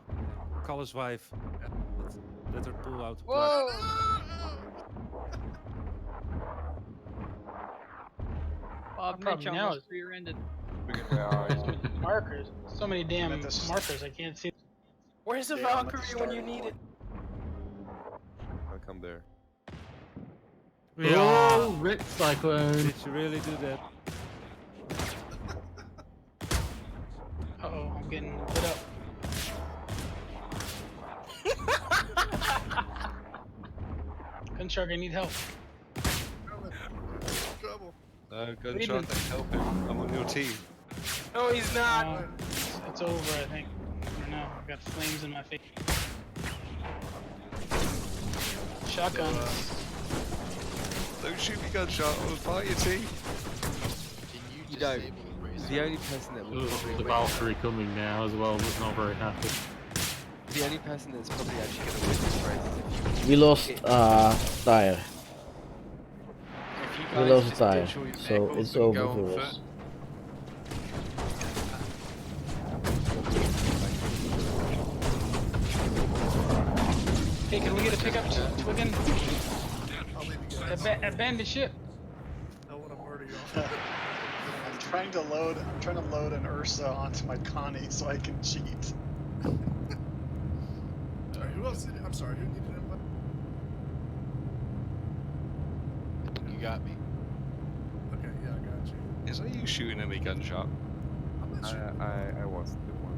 Speaker 21: Call his wife. Let her pull out the plug.
Speaker 11: Whoa! Bob Mitch
Speaker 17: Problem now
Speaker 11: almost
Speaker 17: is-
Speaker 11: rear-ended.
Speaker 17: Markers. So many damn
Speaker 16: at this-
Speaker 17: markers, I can't see.
Speaker 2: Where's the
Speaker 16: Yeah, I'm at the
Speaker 2: Valkyrie when you
Speaker 16: starting
Speaker 2: need it?
Speaker 16: point.
Speaker 18: come there.
Speaker 14: Oh, rip cyclone.
Speaker 21: Did you really do that?
Speaker 17: Uh-oh, I'm getting lit up. Gunshark, I need help.
Speaker 4: Trouble.
Speaker 1: Gunshot, help him. I'm on your team.
Speaker 2: No, he's not.
Speaker 17: It's over, I think. I don't know. I've got flames in my face. Shotgun.
Speaker 1: Don't shoot me, Gunshot. I'll fight your team.
Speaker 15: You know, the only person that will probably
Speaker 14: The
Speaker 15: win,
Speaker 14: Valkyrie coming now as well was not very happy.
Speaker 15: the only person that's probably actually going to win this race is if you
Speaker 6: We lost tire.
Speaker 15: if you
Speaker 6: We
Speaker 15: guys
Speaker 6: lost a
Speaker 15: just
Speaker 6: tire,
Speaker 15: ditch all your
Speaker 6: so
Speaker 15: vehicles
Speaker 6: it's
Speaker 15: and
Speaker 6: over
Speaker 15: go on
Speaker 6: for
Speaker 15: foot.
Speaker 6: us.
Speaker 17: Hey, can we get a pickup so we can abandon ship?
Speaker 4: I want to murder you.
Speaker 16: I'm trying to load an Ursa onto my Connie so I can cheat.
Speaker 4: Alright, who else did it? I'm sorry, who needed an invite?
Speaker 7: You got me.
Speaker 4: Okay, yeah, I got you.
Speaker 1: Is that you shooting at me, Gunshot?
Speaker 18: I was the one.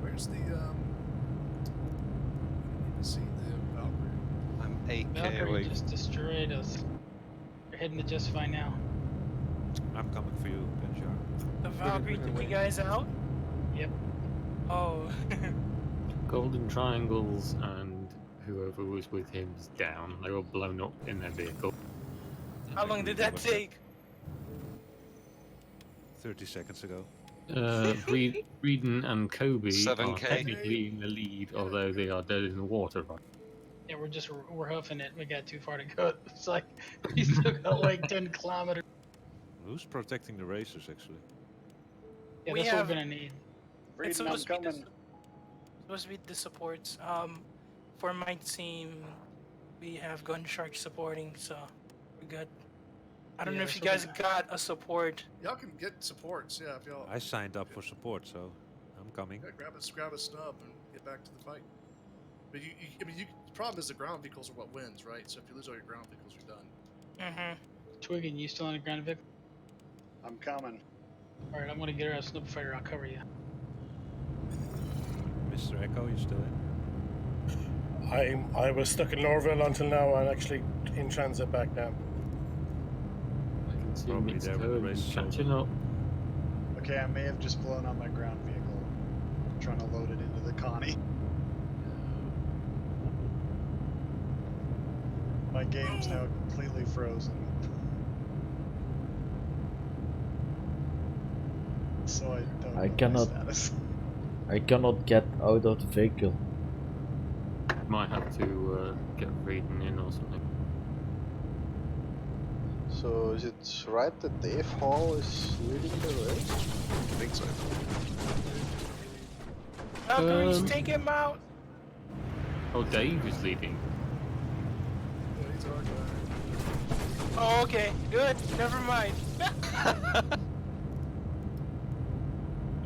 Speaker 4: Where's the see the Valkyrie?
Speaker 1: I'm 8k
Speaker 17: Valkyrie
Speaker 1: away.
Speaker 17: just destroyed us. They're heading to Justify now.
Speaker 21: I'm coming for you, Gunshot.
Speaker 2: The Valkyrie took you guys out?
Speaker 17: Yep.
Speaker 2: Oh.
Speaker 14: Golden Triangles and whoever was with him is down. They were blown up in their vehicle.
Speaker 2: How long did that take?
Speaker 21: 30 seconds ago.
Speaker 14: Breeden and Kobe are
Speaker 1: 7K.
Speaker 14: technically in the lead, although they are dead in the water. Right?
Speaker 17: Yeah, we're hoofing it. We got too far to go. It's like we still got like 10 kilometers.
Speaker 21: Who's protecting the racers, actually?
Speaker 17: Yeah,
Speaker 2: We
Speaker 17: that's
Speaker 2: have-
Speaker 17: what we're gonna need.
Speaker 2: It's
Speaker 16: Reading, I'm
Speaker 2: supposed to be
Speaker 16: coming.
Speaker 2: supposed to be the supports. For my team, we have Gunshark supporting, so we're good. I don't know if you guys got a support.
Speaker 4: Y'all can get supports, yeah, if y'all.
Speaker 21: I signed up for support, so I'm coming.
Speaker 4: Yeah, grab a snub and get back to the fight. But the problem is the ground vehicles are what wins, right? So if you lose all your ground vehicles, you're done.
Speaker 2: Mm-hmm.
Speaker 17: Twiggin, you still on the ground vehicle?
Speaker 16: I'm coming.
Speaker 17: Alright, I'm gonna get her a snip fighter. I'll cover you.
Speaker 21: Mr. Echo, you still in?
Speaker 9: I was stuck in Norville until now. I'm actually in transit back now.
Speaker 14: I can see
Speaker 21: Probably there with the race is
Speaker 14: catching up.
Speaker 16: Okay, I may have just blown up my ground vehicle. I'm trying to load it into the Connie. My game's now completely frozen. So I don't
Speaker 6: I
Speaker 16: know
Speaker 6: cannot.
Speaker 16: my status.
Speaker 6: I cannot get out of the vehicle.
Speaker 14: Might have to get Breeden in or something.
Speaker 20: So is it right that Dave Hall is leading the race?
Speaker 1: I think so.
Speaker 2: Valkyries, take him out!
Speaker 14: Oh, Dave is leading.
Speaker 4: Yeah, he's our guy.
Speaker 2: Oh, okay, good. Never mind.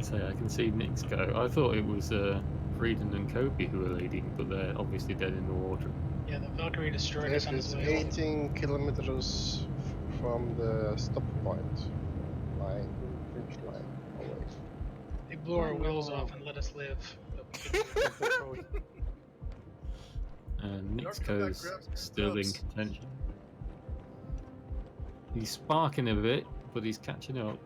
Speaker 14: So I can see Nick's go. I thought it was Breeden and Kobe who were leading, but they're obviously dead in the water.
Speaker 17: Yeah, the Valkyrie destroyed us
Speaker 20: Dave
Speaker 17: on his
Speaker 20: is
Speaker 17: way.
Speaker 20: 18 kilometers from the stop point line, bridge line away.
Speaker 17: They blew our wheels off and let us live. But we couldn't.
Speaker 14: And
Speaker 4: North come back,
Speaker 14: Nixco's
Speaker 4: grab
Speaker 14: still in
Speaker 4: clubs.
Speaker 14: contention. He's sparking a bit, but he's catching up.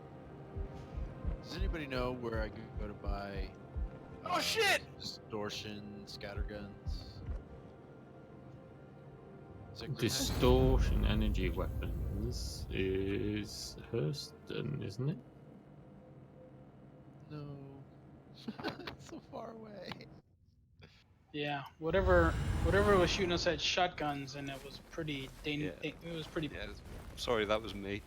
Speaker 7: Does anybody know where I could go to buy?
Speaker 2: Oh shit!
Speaker 7: Distortion scatterguns. Is that Grimhead?
Speaker 14: Distortion energy weapons is Hurston, isn't it?
Speaker 7: No. So far away.
Speaker 17: Yeah, whatever was shooting us at shotguns, and it was pretty it was pretty.
Speaker 1: Yeah, sorry, that was me.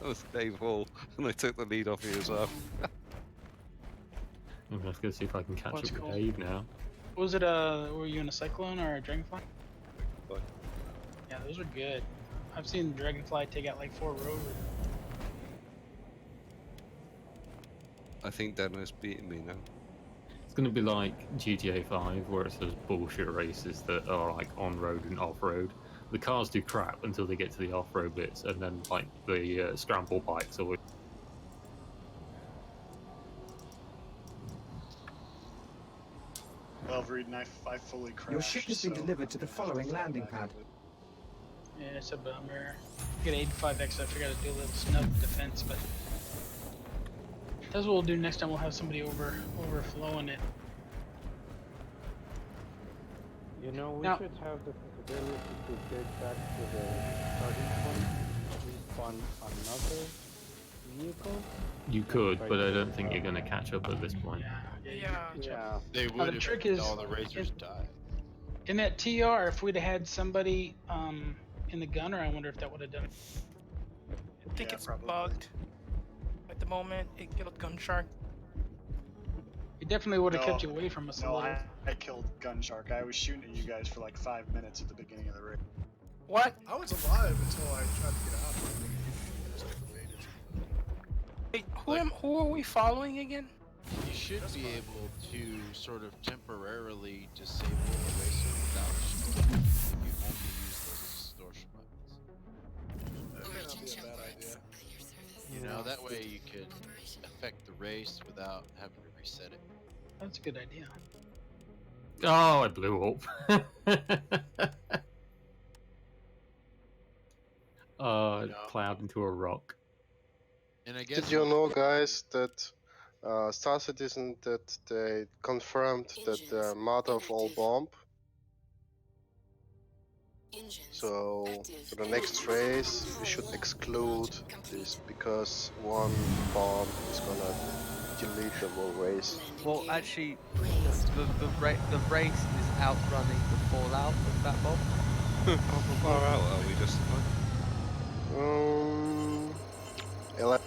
Speaker 1: That was Dave Hall, and I took the lead off you as well.
Speaker 14: I'm gonna have to go see if I can catch
Speaker 17: What's
Speaker 14: up
Speaker 17: cool?
Speaker 14: with Dave now.
Speaker 17: Was it were you in a Cyclone or a Dragonfly?
Speaker 1: But
Speaker 17: Yeah, those are good. I've seen Dragonfly take out like 4 rovers.
Speaker 1: I think Dennis beating me now.
Speaker 14: It's going to be like GTA 5, where it's those bullshit races that are like on road and off road. The cars do crap until they get to the off road bits, and then like the scramble bikes always.
Speaker 16: Well, Reed, and I fully crashed.
Speaker 10: Your ship has been
Speaker 16: so
Speaker 10: delivered to the
Speaker 16: I'm gonna have
Speaker 10: following
Speaker 16: fly
Speaker 10: landing
Speaker 16: back
Speaker 10: pad.
Speaker 16: and loop.
Speaker 17: Yeah, it's a bummer. I got 85X, I forgot to do a little snub defense, but that's what we'll do next time. We'll have somebody overflowing it.
Speaker 5: You know, we
Speaker 17: Now-
Speaker 5: should have the possibility to get back to the starting point, respawn another vehicle.
Speaker 14: You could, but I don't think you're going to catch up at this point.
Speaker 5: Yeah.
Speaker 7: They
Speaker 17: Now,
Speaker 7: would
Speaker 17: the
Speaker 7: if
Speaker 17: trick is
Speaker 7: all the racers died.
Speaker 17: in that TR, if we'd have had somebody in the gunner, I wonder if that would have done it.
Speaker 2: I think it's bugged. At the moment, it killed Gunshark.
Speaker 17: It definitely would have
Speaker 16: No,
Speaker 17: kept you away from us a
Speaker 16: No,
Speaker 17: little.
Speaker 16: I killed Gunshark. I was shooting at you guys for like 5 minutes at the beginning of the race.
Speaker 2: What?
Speaker 4: I was alive until I tried to get out. It took ages.
Speaker 2: Wait, who are we following again?
Speaker 7: You should be able to sort of temporarily disable a racer without destroying it if you only use those distortion weapons.
Speaker 4: That may not be a bad idea.
Speaker 7: You know, that way you could affect the race without having to reset it.
Speaker 17: That's a good idea.
Speaker 14: Oh, I blew up. Plowed into a rock.
Speaker 7: And I guess
Speaker 20: Did you know, guys, that Star Citizen that they confirmed that the mother of all bomb? So for the next race, we should exclude this because one bomb is gonna delete the whole race.
Speaker 15: Well, actually, the race is outrunning the fallout of that mob.
Speaker 1: How far out are we just?
Speaker 20: 11.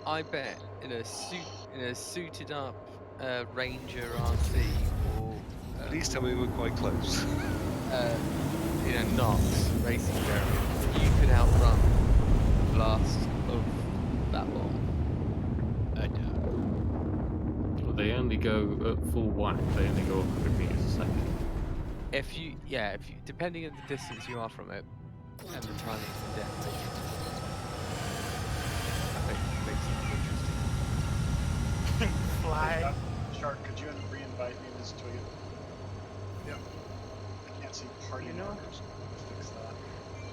Speaker 15: I bet in a suited up Ranger RC or
Speaker 1: Please tell me we're quite close.
Speaker 15: in a Knox racing variant, you could outrun the blast of that bomb.
Speaker 7: I doubt.
Speaker 14: Well, they only go at full whack. They only go 100 meters a second.
Speaker 15: If you depending on the distance you are from it and the timing of the death, I think it makes it interesting.
Speaker 2: Fly.
Speaker 16: Shark, could you re-invite me in this twig?
Speaker 4: Yeah.
Speaker 16: I can't see party markers. Fix that.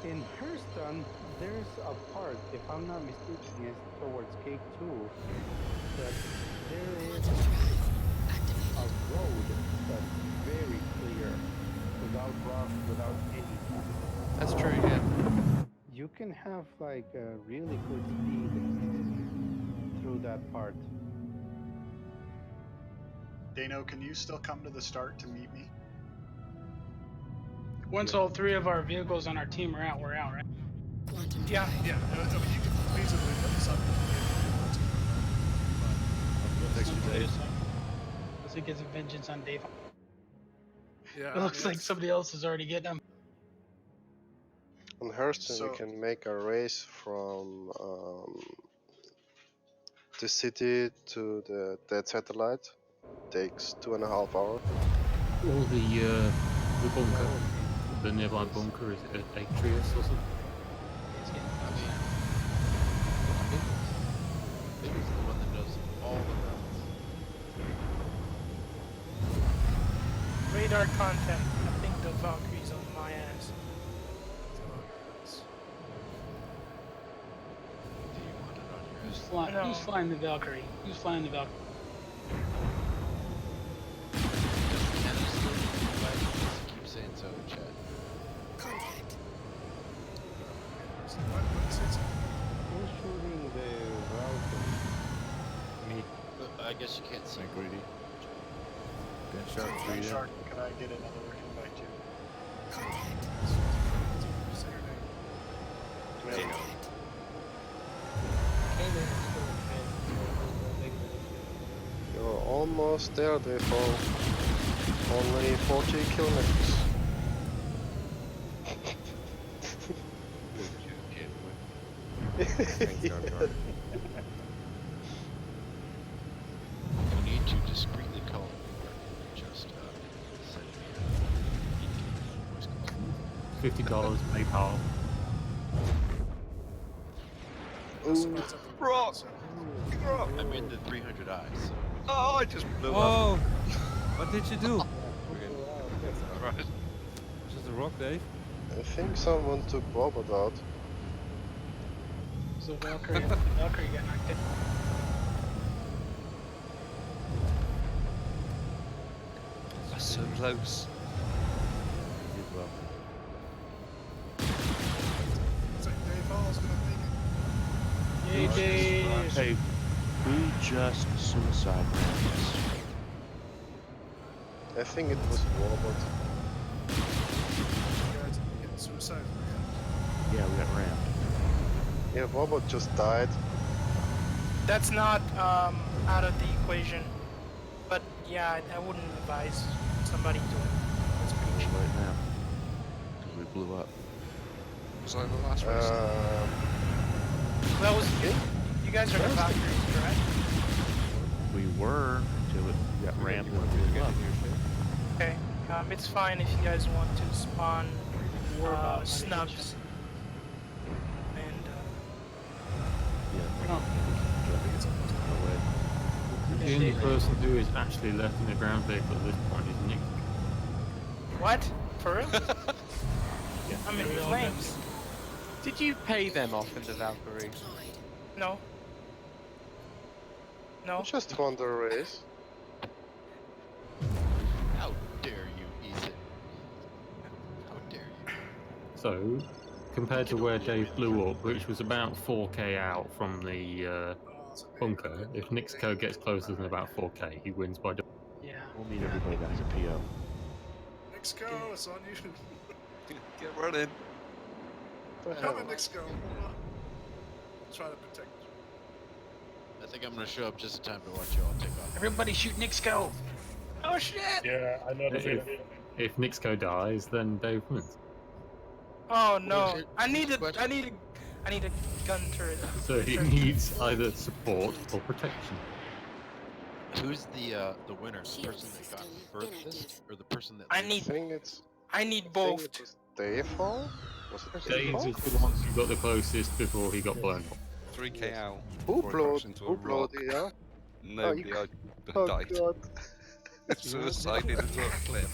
Speaker 5: In Hurston, there's a part, if I'm not mistaken, it's towards Gate 2, that there is a road that's very clear, without rocks, without anything.
Speaker 15: That's true, yeah.
Speaker 5: You can have like a really good speed through that part.
Speaker 16: Dano, can you still come to the start to meet me?
Speaker 17: Once all three of our vehicles on our team are out, we're out, right?
Speaker 2: Yeah.
Speaker 4: Yeah, I mean, you can feasibly put this up
Speaker 1: Next few days.
Speaker 17: Looks like it's a vengeance on Dave.
Speaker 4: Yeah,
Speaker 17: It looks like somebody else is already getting them.
Speaker 20: On Hurston,
Speaker 16: So-
Speaker 20: we can make a race from the city to the dead satellite. Takes 2.5 hours.
Speaker 14: Or the bunker, the nearby bunker is at Atreus or something.
Speaker 7: Maybe it's the one that knows all the routes.
Speaker 2: Radar content. I think the Valkyrie's on my ass.
Speaker 17: Who's flying the Valkyrie? Who's flying the Valkyrie?
Speaker 7: And there's still keep saying so in chat.
Speaker 5: Who's shooting the Valkyrie?
Speaker 21: Me.
Speaker 7: I guess you can't see.
Speaker 18: Greedy. Shark, greedy.
Speaker 16: Shark, could I get another invite too?
Speaker 1: Dano.
Speaker 20: You're almost there, Default. Only 40 kilometers.
Speaker 18: Thanks, Jar Jar.
Speaker 14: $50 PayPal.
Speaker 1: Rock!
Speaker 19: I made the 300 eyes. So.
Speaker 1: Oh, I just blew
Speaker 21: Oh!
Speaker 1: up.
Speaker 21: What did you do?
Speaker 1: Right.
Speaker 21: Just a rock, Dave?
Speaker 20: I think someone took Bobot out.
Speaker 17: So Valkyrie got knocked in.
Speaker 1: That's so close.
Speaker 21: You did well.
Speaker 4: It's like Dave Hall's gonna make it.
Speaker 17: Yay, Dave!
Speaker 22: Hey, who just suicide rammed
Speaker 20: I think it was Bobot.
Speaker 4: Guys, getting suicide.
Speaker 22: Yeah, we got rammed.
Speaker 20: Yeah, Bobot just died.
Speaker 2: That's not out of the equation. But yeah, I wouldn't advise somebody to it. That's pretty cheap.
Speaker 22: Right now. Because we blew up.
Speaker 1: Was I the last race?
Speaker 2: That was good. You guys are the Valkyries, correct?
Speaker 22: We were until it got rammed and we blew up.
Speaker 2: Okay. It's fine if you guys want to spawn snubs. And
Speaker 14: The only person who is actually left in the ground vehicle at this point is Nick.
Speaker 2: what? For real?
Speaker 22: Yeah.
Speaker 2: I'm in flames.
Speaker 15: Did you pay them off in the Valkyrie?
Speaker 2: No. No.
Speaker 20: Just won the race.
Speaker 7: How dare you, Ethan? How dare you?
Speaker 14: So, compared to where Dave blew up, which was about 4k out from the bunker, if Nixco gets closer than about 4k, he wins by.
Speaker 17: Yeah.
Speaker 22: We'll meet everybody back at PO.
Speaker 4: Next go, it's on you.
Speaker 1: Get running.
Speaker 4: Come on, next go. Try to protect you.
Speaker 7: I think I'm gonna show up just in time to watch you all take off.
Speaker 17: Everybody shoot Nixco!
Speaker 2: Oh shit!
Speaker 9: Yeah, I know the
Speaker 14: If,
Speaker 9: feeling.
Speaker 14: if Nixco dies, then Dave wins.
Speaker 2: Oh no! I need a gun turret.
Speaker 14: So he needs either support or protection.
Speaker 7: Who's the winner? The person that got furthest, or the person that?
Speaker 2: I need
Speaker 20: it's.
Speaker 2: I need both.
Speaker 20: It was Dave Hall? Was it
Speaker 14: Dave
Speaker 20: Hall?
Speaker 14: is the one who got the closest before he got blown up.
Speaker 1: 3k out.
Speaker 20: Who
Speaker 1: before it crashed
Speaker 20: blowed?
Speaker 1: into a
Speaker 20: Who blowed
Speaker 1: rock.
Speaker 20: it out?
Speaker 1: Nobody, I
Speaker 20: Oh
Speaker 1: died.
Speaker 20: god.
Speaker 1: Suicided into a cliff.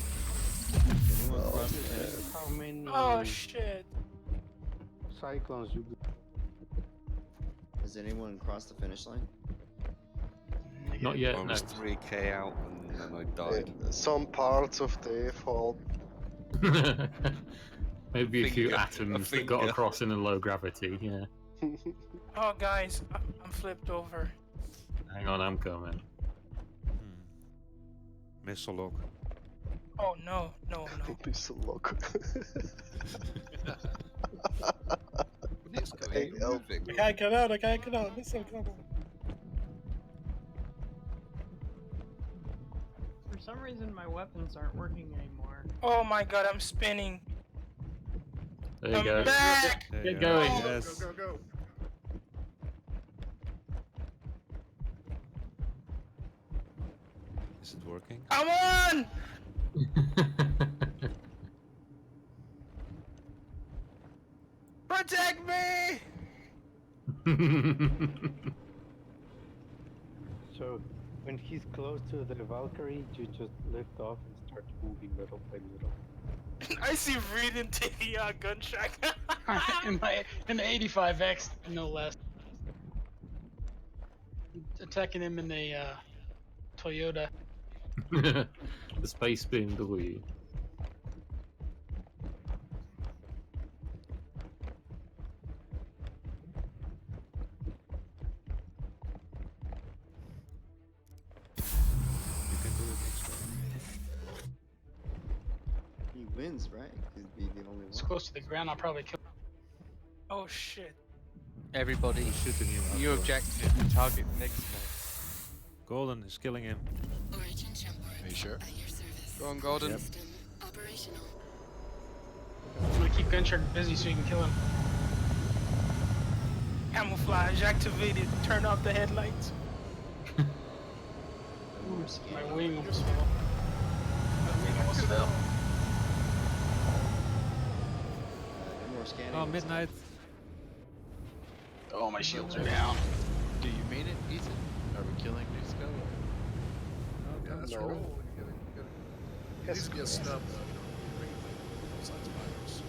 Speaker 5: How many
Speaker 2: Oh shit!
Speaker 5: cyclones you do?
Speaker 3: Has anyone crossed the finish line?
Speaker 14: Not yet,
Speaker 1: I
Speaker 14: no.
Speaker 1: was 3k out and then I died.
Speaker 20: Some parts of Dave Hall.
Speaker 14: Maybe a few
Speaker 1: Finger.
Speaker 14: atoms
Speaker 1: A
Speaker 14: that got
Speaker 1: finger.
Speaker 14: across in a low gravity, yeah.
Speaker 2: Oh guys, I'm flipped over.
Speaker 14: Hang on, I'm coming.
Speaker 21: Missile lock.
Speaker 2: Oh no, no, no.
Speaker 20: Missile lock.
Speaker 1: Hey, moving.
Speaker 9: I can't get out, I can't get out. Listen, come on.
Speaker 11: For some reason, my weapons aren't working anymore.
Speaker 2: Oh my god, I'm spinning.
Speaker 14: There you
Speaker 2: I'm
Speaker 14: go.
Speaker 2: back!
Speaker 21: There
Speaker 14: Get
Speaker 21: you
Speaker 14: going.
Speaker 21: go. Yes.
Speaker 4: Go, go, go.
Speaker 21: Is it working?
Speaker 2: Come on! Protect me!
Speaker 5: So when he's close to the Valkyrie, you just lift off and start moving little by little.
Speaker 2: I see Reed taking a gunshot.
Speaker 17: in the 85X, no less. Attacking him in the Toyota.
Speaker 14: The space BMW.
Speaker 21: You can do it next time.
Speaker 3: He wins, right? He'd be the only
Speaker 17: It's
Speaker 3: one.
Speaker 17: close to the ground, I'll probably kill him.
Speaker 2: Oh shit.
Speaker 15: Everybody,
Speaker 21: Shooting him
Speaker 15: new
Speaker 21: outdoors.
Speaker 15: objective: target next guy.
Speaker 21: Golden is killing him.
Speaker 7: Are you sure?
Speaker 15: Go on, Golden.
Speaker 21: Yep.
Speaker 17: I'm gonna keep Gunshot busy so you can kill him.
Speaker 2: Camouflage activated. Turn off the headlights.
Speaker 17: My wing almost fell. My wing almost fell.
Speaker 16: scanning.
Speaker 21: Oh, midnight.
Speaker 17: Oh, my shields are down.
Speaker 7: Do you mean it, Ethan? Are we killing Nixco?
Speaker 4: Yeah, that's
Speaker 20: No.
Speaker 4: right. It needs to be a snub, though. You know, bring both sides fighters.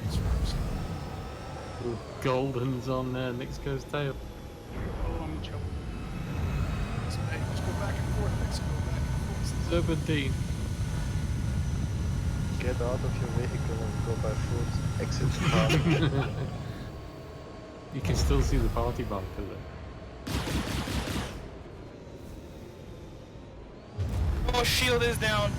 Speaker 4: Race for a snub.
Speaker 14: Ooh, Golden's on Nixco's tail.
Speaker 17: Oh, I'm in trouble.
Speaker 4: So, hey, just go back and forth, Nix. Go back and forth.
Speaker 14: 17.
Speaker 20: Get out of your vehicle and go by foot. Exit the car.
Speaker 14: You can still see the party bunker there.
Speaker 2: Oh, shield is down.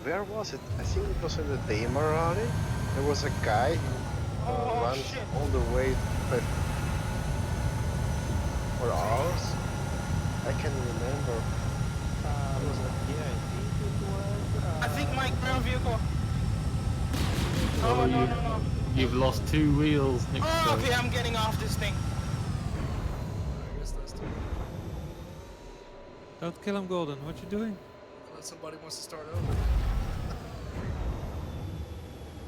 Speaker 20: Where was it? I think it was in the Daimler rally. There was a guy who runs all the way for hours. I can remember.
Speaker 2: I think my ground vehicle.
Speaker 14: Oh, no. You've lost 2 wheels, Nixco.
Speaker 2: Oh, okay, I'm getting off this thing.
Speaker 4: I guess that's the
Speaker 21: Don't kill him, Golden. What you doing?
Speaker 4: unless somebody wants to start over.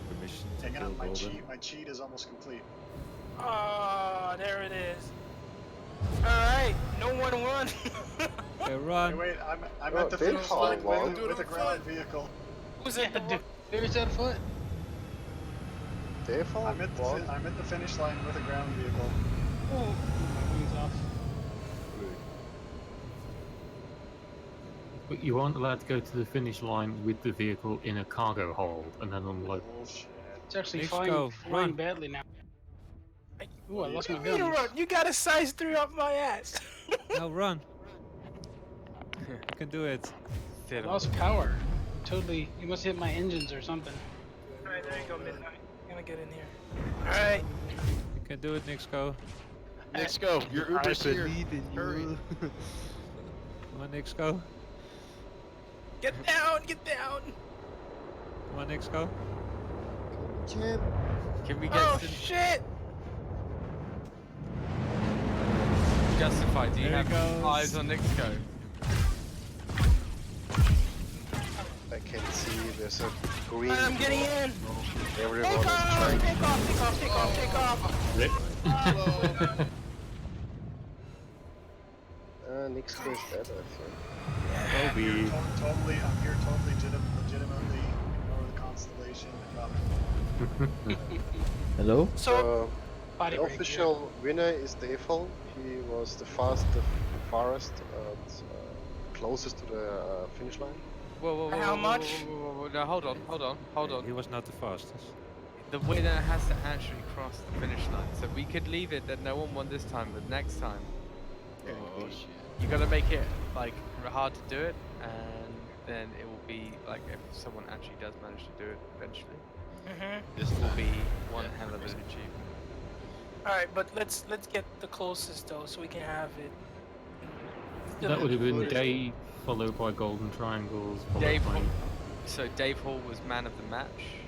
Speaker 21: Permission to
Speaker 16: Hang
Speaker 21: kill
Speaker 16: on, my
Speaker 21: Golden.
Speaker 16: cheat is almost complete.
Speaker 2: Oh, there it is. Alright, no one won.
Speaker 21: Okay, run.
Speaker 16: Hey, wait, I'm
Speaker 20: Oh,
Speaker 16: at the
Speaker 20: they
Speaker 16: finish line
Speaker 20: found
Speaker 16: with a ground vehicle.
Speaker 2: Who's at the
Speaker 17: There's that foot.
Speaker 20: They found
Speaker 16: I'm at the finish line with a ground vehicle.
Speaker 17: Oh, my wings off.
Speaker 14: But you aren't allowed to go to the finish line with the vehicle in a cargo hold and then unload.
Speaker 16: Bullshit.
Speaker 17: It's actually
Speaker 21: Let's
Speaker 17: flying,
Speaker 21: go,
Speaker 17: flying
Speaker 21: run.
Speaker 17: badly now. Ooh, I lost my
Speaker 2: You
Speaker 17: gun.
Speaker 2: You got a size 3 up my ass.
Speaker 21: Now run. You can do it.
Speaker 17: I lost power. Totally. You must hit my engines or something.
Speaker 2: Alright, there you go, Midnight. I'm gonna get in here. Alright.
Speaker 21: You can do it, Nixco.
Speaker 7: Nixco, your Uber's here. Hurry.
Speaker 21: Come on, Nixco.
Speaker 2: Get down, get down.
Speaker 21: Come on, Nixco.
Speaker 15: Can we get
Speaker 2: Oh,
Speaker 15: some
Speaker 2: shit.
Speaker 15: Justified? Do you
Speaker 21: There
Speaker 15: have
Speaker 21: he goes.
Speaker 15: eyes on Nixco?
Speaker 20: I can see there's a green.
Speaker 2: I'm getting in.
Speaker 20: Everyone
Speaker 2: Take
Speaker 20: is
Speaker 2: off,
Speaker 20: trying.
Speaker 2: take off, take off, take off, take off.
Speaker 14: Rip.
Speaker 20: Nixco is dead, I think.
Speaker 16: I'm here totally legitimately ignore the constellation.
Speaker 6: Hello?
Speaker 2: So,
Speaker 20: the official winner is Devil. He was the farthest, closest to the finish line.
Speaker 15: Whoa,
Speaker 2: How much?
Speaker 15: Whoa. No, hold on.
Speaker 21: He was not the fastest.
Speaker 15: The winner has to actually cross the finish line. So we could leave it that no one won this time, but next time,
Speaker 7: Oh shit.
Speaker 15: you gotta make it like hard to do it, and then it will be like if someone actually does manage to do it eventually, this will be one hell of an achievement.
Speaker 2: Alright, but let's get the closest though, so we can have it.
Speaker 14: That would have been Dave, followed by Golden Triangles, followed
Speaker 15: Dave
Speaker 14: by...
Speaker 15: Hall, so Dave Hall was man of the match.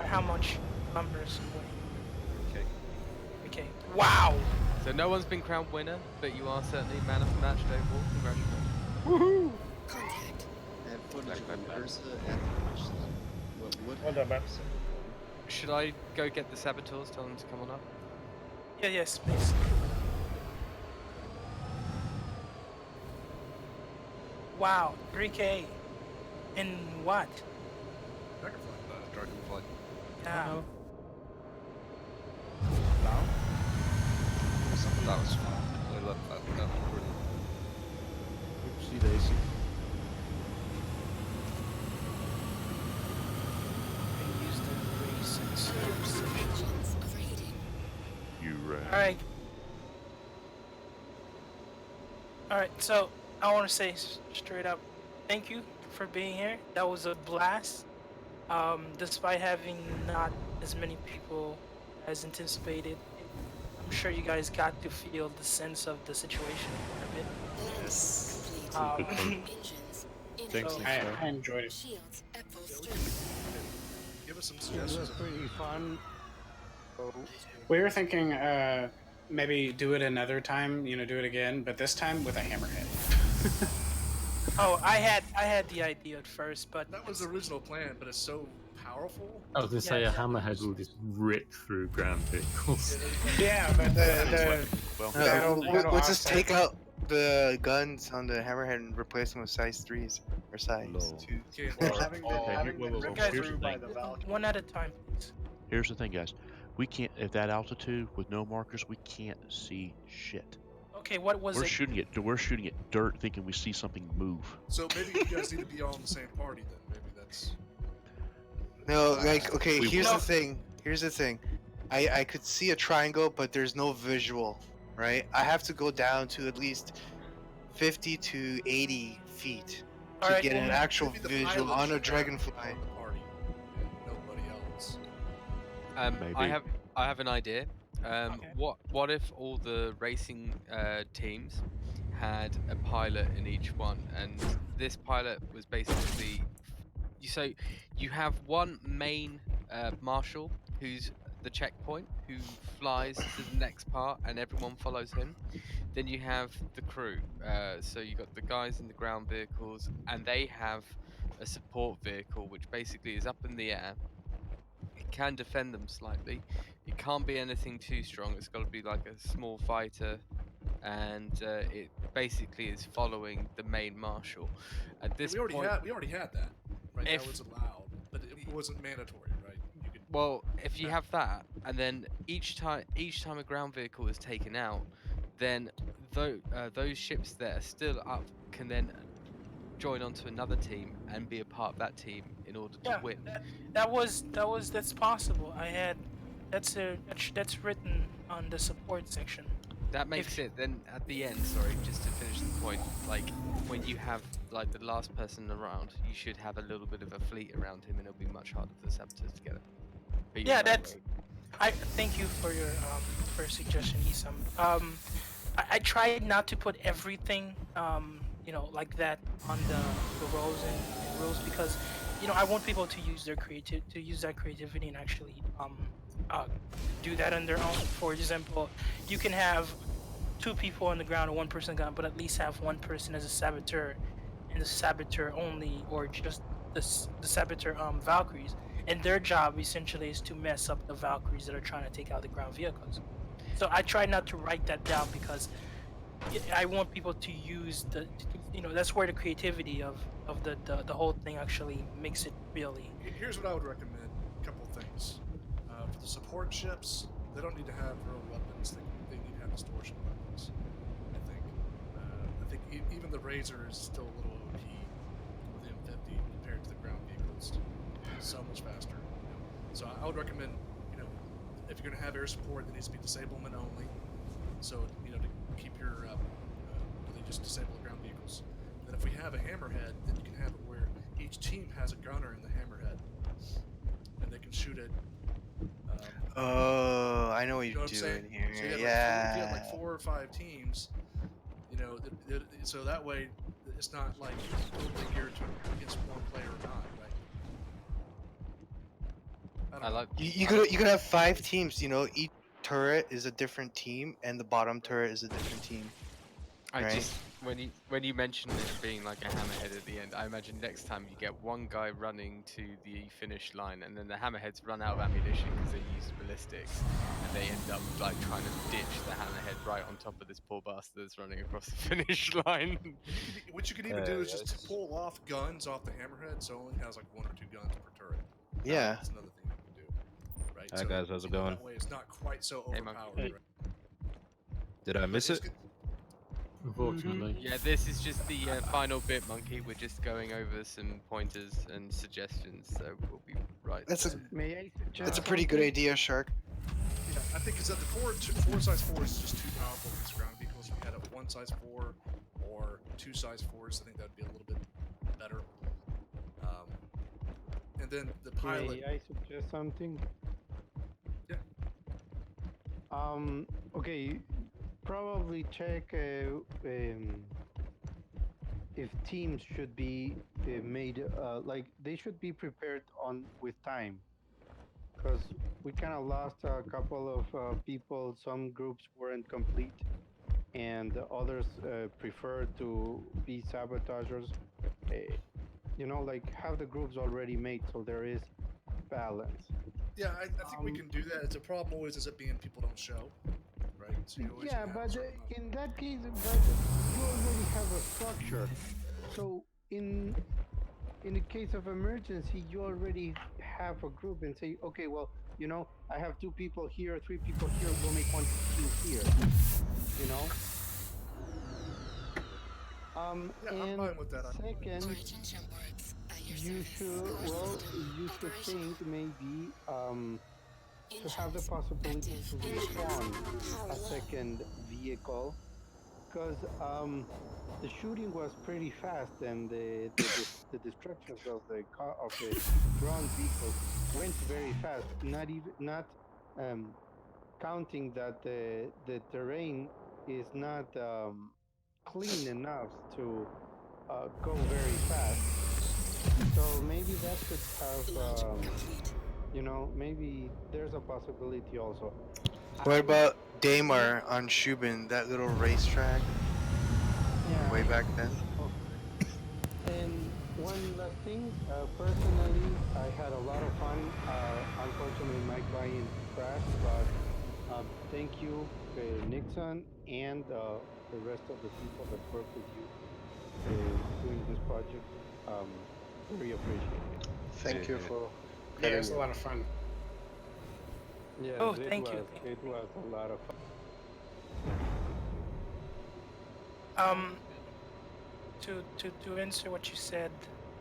Speaker 2: How much numbers?
Speaker 1: Okay.
Speaker 2: Okay. Wow.
Speaker 15: So no one's been crowned winner, but you are certainly man of the match, Dave Hall. Congratulations.
Speaker 2: Woohoo!
Speaker 3: I have footage of Ursa at the finish line. What
Speaker 9: Well done, man.
Speaker 15: Should I go get the saboteurs? Tell them to come on up.
Speaker 2: Yeah, yes, please. Wow, 3K. In what?
Speaker 1: Dragonfly.
Speaker 2: Yeah.
Speaker 1: That was fun. I love that. That was brilliant.
Speaker 21: Oopsie daisy.
Speaker 2: I used the race and
Speaker 19: You ran.
Speaker 2: Alright. Alright, so I want to say straight up, thank you for being here. That was a blast. Despite having not as many people as anticipated, I'm sure you guys got to feel the sense of the situation a bit.
Speaker 21: Yes.
Speaker 17: Thanks,
Speaker 2: so-
Speaker 17: I enjoyed it.
Speaker 4: Give us some
Speaker 5: It
Speaker 4: suggestions.
Speaker 5: was pretty fun.
Speaker 17: We were thinking
Speaker 10: maybe do it another time. You know, do it again, but this time with a hammerhead.
Speaker 2: Oh, I had the idea at first, but
Speaker 4: That was the original plan, but it's so powerful.
Speaker 14: I was gonna say a
Speaker 2: Yes.
Speaker 14: hammerhead will just rip through ground vehicles.
Speaker 10: Yeah, but
Speaker 8: we'll just take out the guns on the hammerhead and replace them with size 3s or size 2s.
Speaker 2: One at a time, please.
Speaker 22: Here's the thing, guys. We can't, at that altitude with no markers, we can't see shit.
Speaker 2: Okay, what was
Speaker 22: We're
Speaker 2: it?
Speaker 22: We're shooting at dirt, thinking we see something move.
Speaker 4: So maybe you guys need to be all in the same party then. Maybe that's.
Speaker 8: No, like, okay,
Speaker 22: We
Speaker 8: here's
Speaker 22: will.
Speaker 8: the thing. Here's the thing. I could see a triangle, but there's no visual, right? I have to go down to at least 50 to 80 feet to
Speaker 2: Alright,
Speaker 8: get an
Speaker 2: well,
Speaker 8: actual
Speaker 4: maybe the
Speaker 8: visual
Speaker 4: pilot
Speaker 8: on a
Speaker 4: should
Speaker 8: dragonfly.
Speaker 4: have the party, and nobody else.
Speaker 15: I have an idea. What if all the racing teams had a pilot in each one, and this pilot was basically you have one main marshal who's the checkpoint, who flies to the next part, and everyone follows him. Then you have the crew. So you got the guys in the ground vehicles, and they have a support vehicle, which basically is up in the air. It can defend them slightly. It can't be anything too strong. It's got to be like a small fighter, and it basically is following the main marshal. At this
Speaker 4: we already
Speaker 15: point,
Speaker 4: had that. Right,
Speaker 15: if
Speaker 4: that was allowed, but it wasn't mandatory, right? You could.
Speaker 15: well, if you have that, and then each time a ground vehicle is taken out, then those ships that are still up can then join onto another team and be a part of that team in order to win.
Speaker 2: That's possible. That's written on the support section.
Speaker 15: That makes it then at the end. Sorry, just to finish the point. Like when you have like the last person around, you should have a little bit of a fleet around him, and it'll be much harder for the saboteurs to get it. But
Speaker 2: Yeah,
Speaker 15: you're
Speaker 2: that's.
Speaker 15: right.
Speaker 2: I thank you for your suggestion, Isam. I tried not to put everything like that on the roles and rules because I want people to use their creativity and actually do that on their own. For example, you can have 2 people on the ground and 1 person gun, but at least have 1 person as a saboteur and the saboteur only, or just the saboteur Valkyries. And their job essentially is to mess up the Valkyries that are trying to take out the ground vehicles. So I try not to write that down because I want people to use that's where the creativity of the whole thing actually makes it really.
Speaker 4: Here's what I would recommend. A couple things. For the support ships, they don't need to have real weapons. They need to have distortion weapons. I think even the Razor is still a little OP with the M50 compared to the ground vehicles. It's so much faster. So I would recommend, if you're going to have air support, it needs to be disablement only. So to keep your they just disable the ground vehicles. Then if we have a hammerhead, then you can have it where each team has a gunner in the hammerhead, and they can shoot it.
Speaker 8: Oh, I know what
Speaker 4: You
Speaker 8: you're
Speaker 4: know what I'm
Speaker 8: doing
Speaker 4: saying?
Speaker 8: here.
Speaker 4: So if you have like 4 or 5 teams, so that way it's not like totally geared to against one player or not, right?
Speaker 8: You could have 5 teams. Each turret is a different team, and the bottom turret is a different team.
Speaker 15: I
Speaker 8: right?
Speaker 15: just when you mentioned it being like a hammerhead at the end, I imagine next time you get one guy running to the finish line, and then the hammerheads run out of ammunition because they used ballistics, and they end up like trying to ditch the hammerhead right on top of this poor bastard that's running across the finish line.
Speaker 4: What you could even do is just pull off guns off the hammerhead, so it only has like 1 or 2 guns per turret.
Speaker 8: Yeah.
Speaker 4: That's another thing you can do. Right.
Speaker 21: Hi guys, how's it going?
Speaker 4: That way it's not quite so overpowered.
Speaker 15: Hey.
Speaker 4: Right?
Speaker 21: Did I miss it?
Speaker 14: Unfortunately.
Speaker 15: Yeah, this is just the final bit, Monkey. We're just going over some pointers and suggestions, so we'll be right.
Speaker 8: That's
Speaker 15: there.
Speaker 8: That's a pretty good idea, Shark.
Speaker 4: Yeah, I think it's that the 4 size 4 is just too powerful against ground vehicles. If we had a 1 size 4 or 2 size 4s, I think that'd be a little bit better. And then the pilot.
Speaker 5: May I suggest something?
Speaker 4: Yeah.
Speaker 5: Okay, probably check if teams should be made like they should be prepared with time. because we kind of lost a couple of people. Some groups weren't complete, and others prefer to be sabotagers. Uh, you know, like have the groups already made so there is balance.
Speaker 4: Yeah, I think we can do that. It's a problem always ends up being people don't show, right? So you always
Speaker 5: Yeah,
Speaker 4: have
Speaker 5: but
Speaker 4: a certain amount.
Speaker 5: in that case, but you already have a structure. So in the case of emergency, you already have a group and say, okay, well, you know, I have 2 people here, 3 people here. We'll make one team here. You know.
Speaker 4: Yeah, I'm
Speaker 5: And
Speaker 4: fine with that.
Speaker 5: second, you should think maybe to have the possibility to respawn a second vehicle, because the shooting was pretty fast and the destructions of the ground vehicles went very fast. Not counting that the terrain is not clean enough to go very fast. So maybe that could have, you know, maybe there's a possibility also.
Speaker 8: What about Daymar on Shubin, that little racetrack?
Speaker 5: Yeah.
Speaker 8: Way back then.
Speaker 5: And one last thing, personally, I had a lot of fun. Unfortunately, my client crashed, but thank you, Nixon, and the rest of the people that work with you doing this project. Very appreciated.
Speaker 20: Thank you for
Speaker 10: Yeah, it
Speaker 20: having
Speaker 10: was a
Speaker 20: me.
Speaker 10: lot of fun.
Speaker 5: Yes,
Speaker 2: Oh,
Speaker 5: it
Speaker 2: thank you.
Speaker 5: was. It was a lot of fun.
Speaker 2: To answer what you said,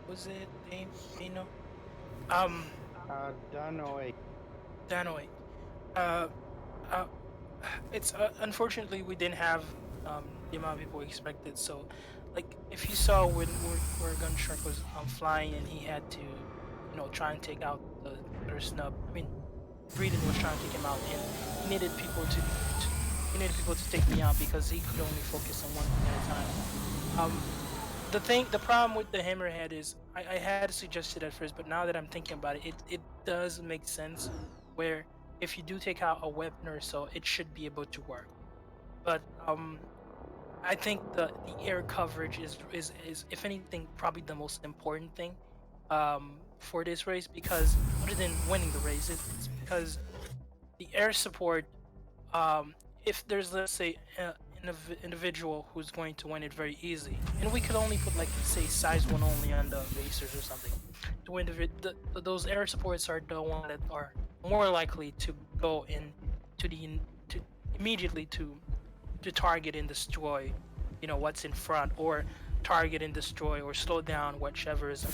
Speaker 2: was it Dano?
Speaker 5: Danoy.
Speaker 2: Danoy. Uh, it's unfortunately we didn't have the amount of people we expected. So, like, if you saw where Gun Shark was flying and he had to, you know, try and take out the other snub. I mean, Breeden was trying to take him out, and he needed people to take me out because he could only focus on one thing at a time. The problem with the hammerhead is I had suggested at first, but now that I'm thinking about it, it does make sense. Where if you do take out a weapon or so, it should be able to work. But I think the air coverage is if anything probably the most important thing for this race, because other than winning the race, it's because the air support. If there's, let's say, an individual who's going to win it very easy, and we could only put, like, say size 1 only on the racers or something, to win those air supports are the one that are more likely to go in to immediately to target and destroy, you know, what's in front, or target and destroy or slow down whichever is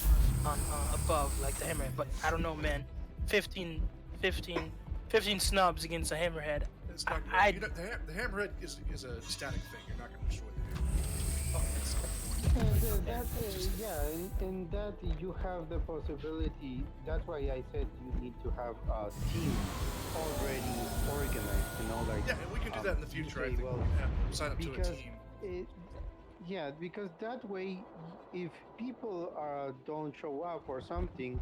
Speaker 2: on above, like the hammerhead. But I don't know, man. 15 snubs against a hammerhead.
Speaker 4: It's not good. You know, the hammerhead is a static thing. You're not going to destroy the hammerhead.
Speaker 5: In that you have the possibility. That's why I said you need to have a team already organized. You know, like
Speaker 4: yeah, and we can do that in the future. I think.
Speaker 5: Well,
Speaker 4: sign up to a team.
Speaker 5: Yeah, because that way, if people don't show up or something,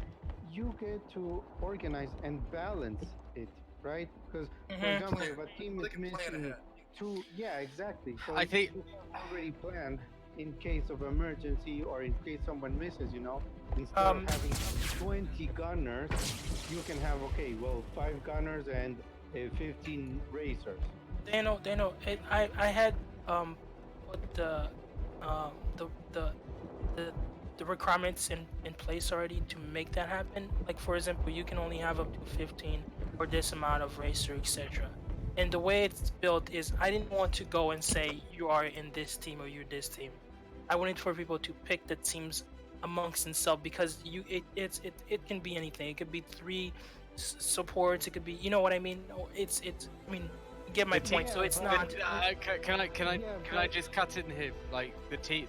Speaker 5: you get to organize and balance it, right? Because, for example, if a team is missing 2, yeah, exactly. So
Speaker 15: I think
Speaker 5: you have already planned in case of emergency or in case someone misses, you know, instead of having 20 gunners, you can have, okay, well, 5 gunners and 15 racers.
Speaker 2: Dano, I had put the requirements in place already to make that happen. Like, for example, you can only have up to 15 or this amount of racer, etc. And the way it's built is I didn't want to go and say you are in this team or you're this team. I wanted for people to pick the teams amongst themselves, because it can be anything. It could be 3 supports. It could be, you know what I mean. It's I mean, you get my point. So it's not.
Speaker 15: Can I just cut in here? Like the team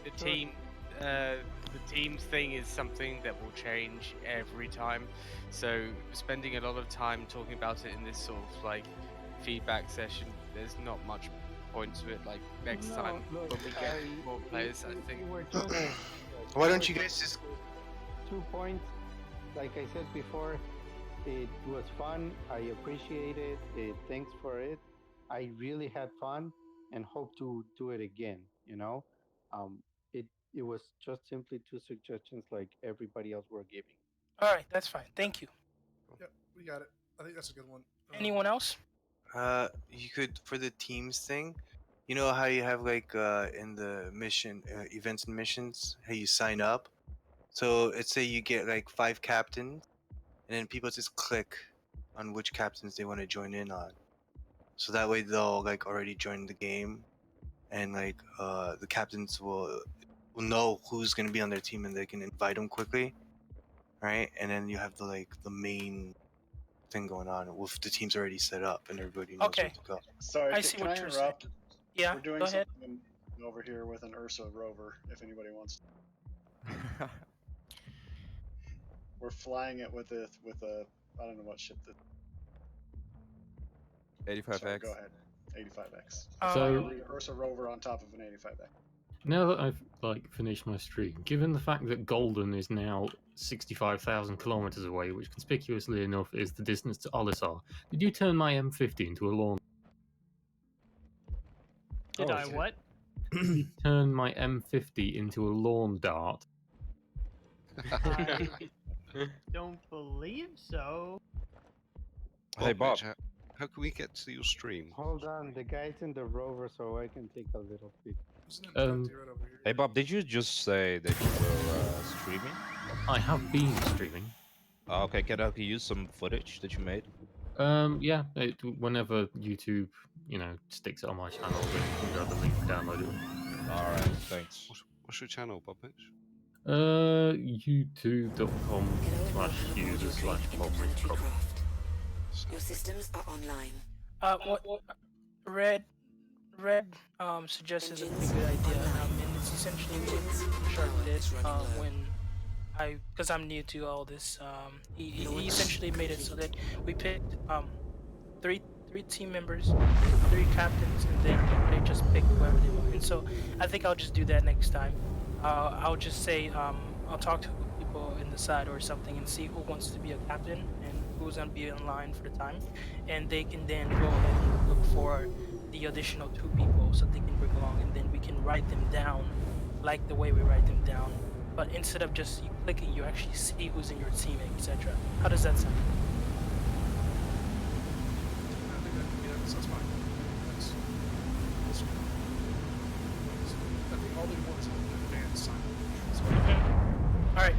Speaker 15: thing is something that will change every time. So spending a lot of time talking about it in this sort of like feedback session, there's not much point to it. Like next time when we get more players, I think.
Speaker 8: Why don't you guys just
Speaker 5: 2 points? Like I said before, it was fun. I appreciate it. Thanks for it. I really had fun and hope to do it again. Um, it it was just simply two suggestions like everybody else were giving.
Speaker 2: All right, that's fine. Thank you.
Speaker 4: Yep, we got it. I think that's a good one.
Speaker 2: Anyone else?
Speaker 8: You could for the teams thing. You know how you have like in the mission events and missions, how you sign up. So let's say you get like 5 captains, and then people just click on which captains they want to join in on. So that way they'll like already join the game, and like the captains will know who's gonna be on their team, and they can invite them quickly, right? And then you have the main thing going on with the teams already set up, and everybody knows where
Speaker 2: Okay.
Speaker 8: to go.
Speaker 16: Sorry,
Speaker 2: I see
Speaker 16: can
Speaker 2: what
Speaker 16: I
Speaker 2: you're saying.
Speaker 16: interrupt?
Speaker 2: Yeah,
Speaker 16: We're doing
Speaker 2: go ahead.
Speaker 16: something over here with an Ursa rover, if anybody wants. We're flying it with a I don't know what ship this.
Speaker 18: 85X.
Speaker 16: Sorry, go ahead. 85X.
Speaker 2: So-
Speaker 16: Flying an Ursa rover on top of an 85X.
Speaker 14: Now that I've finished my stream, given the fact that Golden is now 65,000 kilometers away, which conspicuously enough is the distance to Olisar, did you turn my M50 into a lawn?
Speaker 11: Did I what?
Speaker 14: Turn my M50 into a lawn dart.
Speaker 11: I don't believe so.
Speaker 1: Hey Bob, how can we get to your stream?
Speaker 5: Hold on, the guy's in the rover, so I can take a little peek.
Speaker 21: Hey Bob, did you just say that you were streaming?
Speaker 14: I have been streaming.
Speaker 21: Okay, can I use some footage that you made?
Speaker 14: Yeah, whenever YouTube, sticks it on my channel, then you can grab the link and download it.
Speaker 21: Alright, thanks.
Speaker 1: What's your channel, Bob?
Speaker 14: youtube.com/user/bob.
Speaker 12: Your systems are online.
Speaker 2: What Red suggested a pretty good idea, and it's essentially what Shark did because I'm new to all this. He essentially made it so that we picked three team members, 3 captains, and then they just pick whoever they want. And so I think I'll just do that next time. I'll just say I'll talk to people in the side or something and see who wants to be a captain and who's gonna be in line for the time, and they can then go ahead and look for the additional 2 people so they can bring along, and then we can write them down like the way we write them down. But instead of just you clicking, you actually see who's in your team, etc. How does that sound?
Speaker 4: That's fine. I think all they want is an advanced sign.
Speaker 2: All right.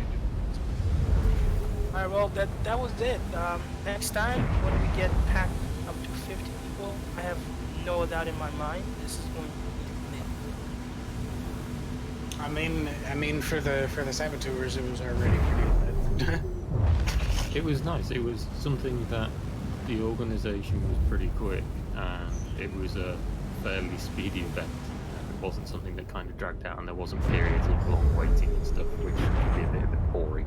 Speaker 2: All right. Well, that was it. Next time when we get packed up to 50 people, I have no doubt in my mind this is going to be lit.
Speaker 10: I mean, for the saboteurs, it was already pretty lit.
Speaker 14: It was nice. It was something that the organisation was pretty quick, and it was a fairly speedy event. It wasn't something that kind of dragged out, and there wasn't periods of long waiting and stuff, which could be a bit boring.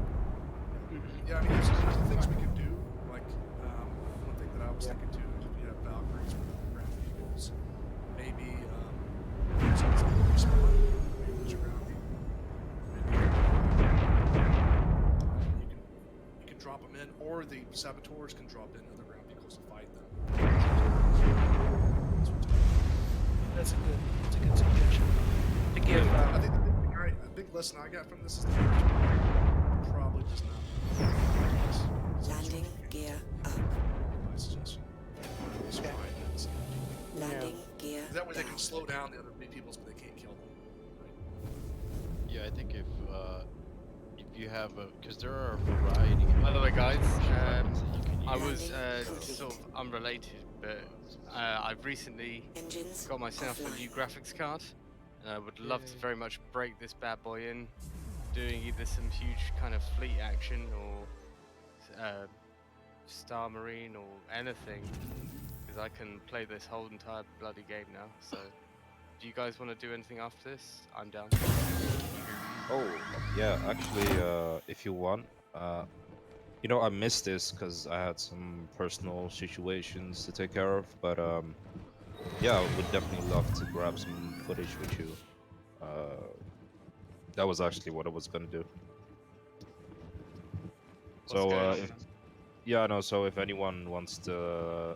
Speaker 4: Yeah, I mean, there's things we can do. Like, one thing that I was thinking too is if you have Valkyries with ground vehicles, maybe something like respawn, maybe use your ground vehicle. You can drop them in, or the saboteurs can drop in other ground vehicles to fight them.
Speaker 2: That's a good suggestion. To give.
Speaker 4: I think the big lesson I got from this is that probably does not.
Speaker 12: Landing gear up.
Speaker 4: My suggestion.
Speaker 12: Landing gear.
Speaker 4: That way they can slow down the other peoples, but they can't kill them.
Speaker 7: Yeah, I think if you have because there are a variety.
Speaker 15: By the way, guys, I was sort of unrelated, but I've recently got myself a new graphics card, and I would love to very much break this bad boy in, doing either some huge kind of fleet action or Star Marine or anything, because I can play this whole entire bloody game now. So, do you guys want to do anything after this? I'm down.
Speaker 21: Oh, yeah, actually, if you want, I missed this because I had some personal situations to take care of, but yeah, I would definitely love to grab some footage with you. That was actually what I was gonna do. So, Yeah, no. So if anyone wants to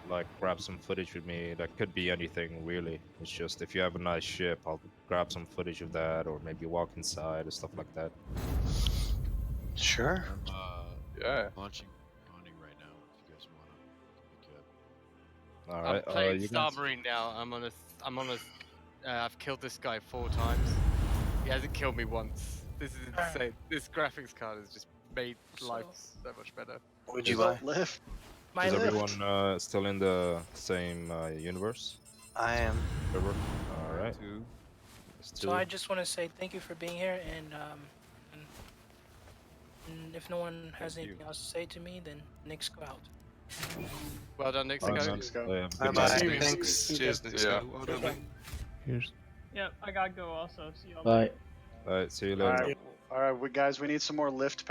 Speaker 21: like grab some footage with me, that could be anything really. It's just if you have a nice ship, I'll grab some footage of that, or maybe walk inside or stuff like that.
Speaker 8: Sure.
Speaker 7: I'm
Speaker 6: Yeah.
Speaker 7: launching hunting right now. If you guys wanna pick up.
Speaker 21: All
Speaker 15: I'm
Speaker 21: right.
Speaker 15: playing
Speaker 21: You
Speaker 15: Star
Speaker 21: guys.
Speaker 15: Marine now. I've killed this guy 4 times. He hasn't killed me once. This is insane. This graphics card has just made life so much better.
Speaker 8: What'd you
Speaker 21: Is-
Speaker 8: buy?
Speaker 16: Lift.
Speaker 21: Is everyone still in the same universe?
Speaker 8: I am.
Speaker 21: Server? All right.
Speaker 18: Two.
Speaker 2: So I just want to say thank you for being here, and if no one has
Speaker 18: Thank you.
Speaker 2: anything else to say to me, then Nick's go out.
Speaker 15: Well done, Nick.
Speaker 21: Thanks,
Speaker 15: Go.
Speaker 21: Nick.
Speaker 16: Go.
Speaker 21: Yeah, have a
Speaker 8: Bye
Speaker 21: good
Speaker 8: bye.
Speaker 21: night.
Speaker 8: Thanks.
Speaker 1: Cheers, Nick.
Speaker 6: Yeah.
Speaker 1: Well done, mate.
Speaker 22: Here's.
Speaker 11: Yep, I gotta go also. See y'all.
Speaker 13: Bye.
Speaker 21: All right. See you
Speaker 16: All
Speaker 21: later.
Speaker 16: right, all right, guys. We need some more lift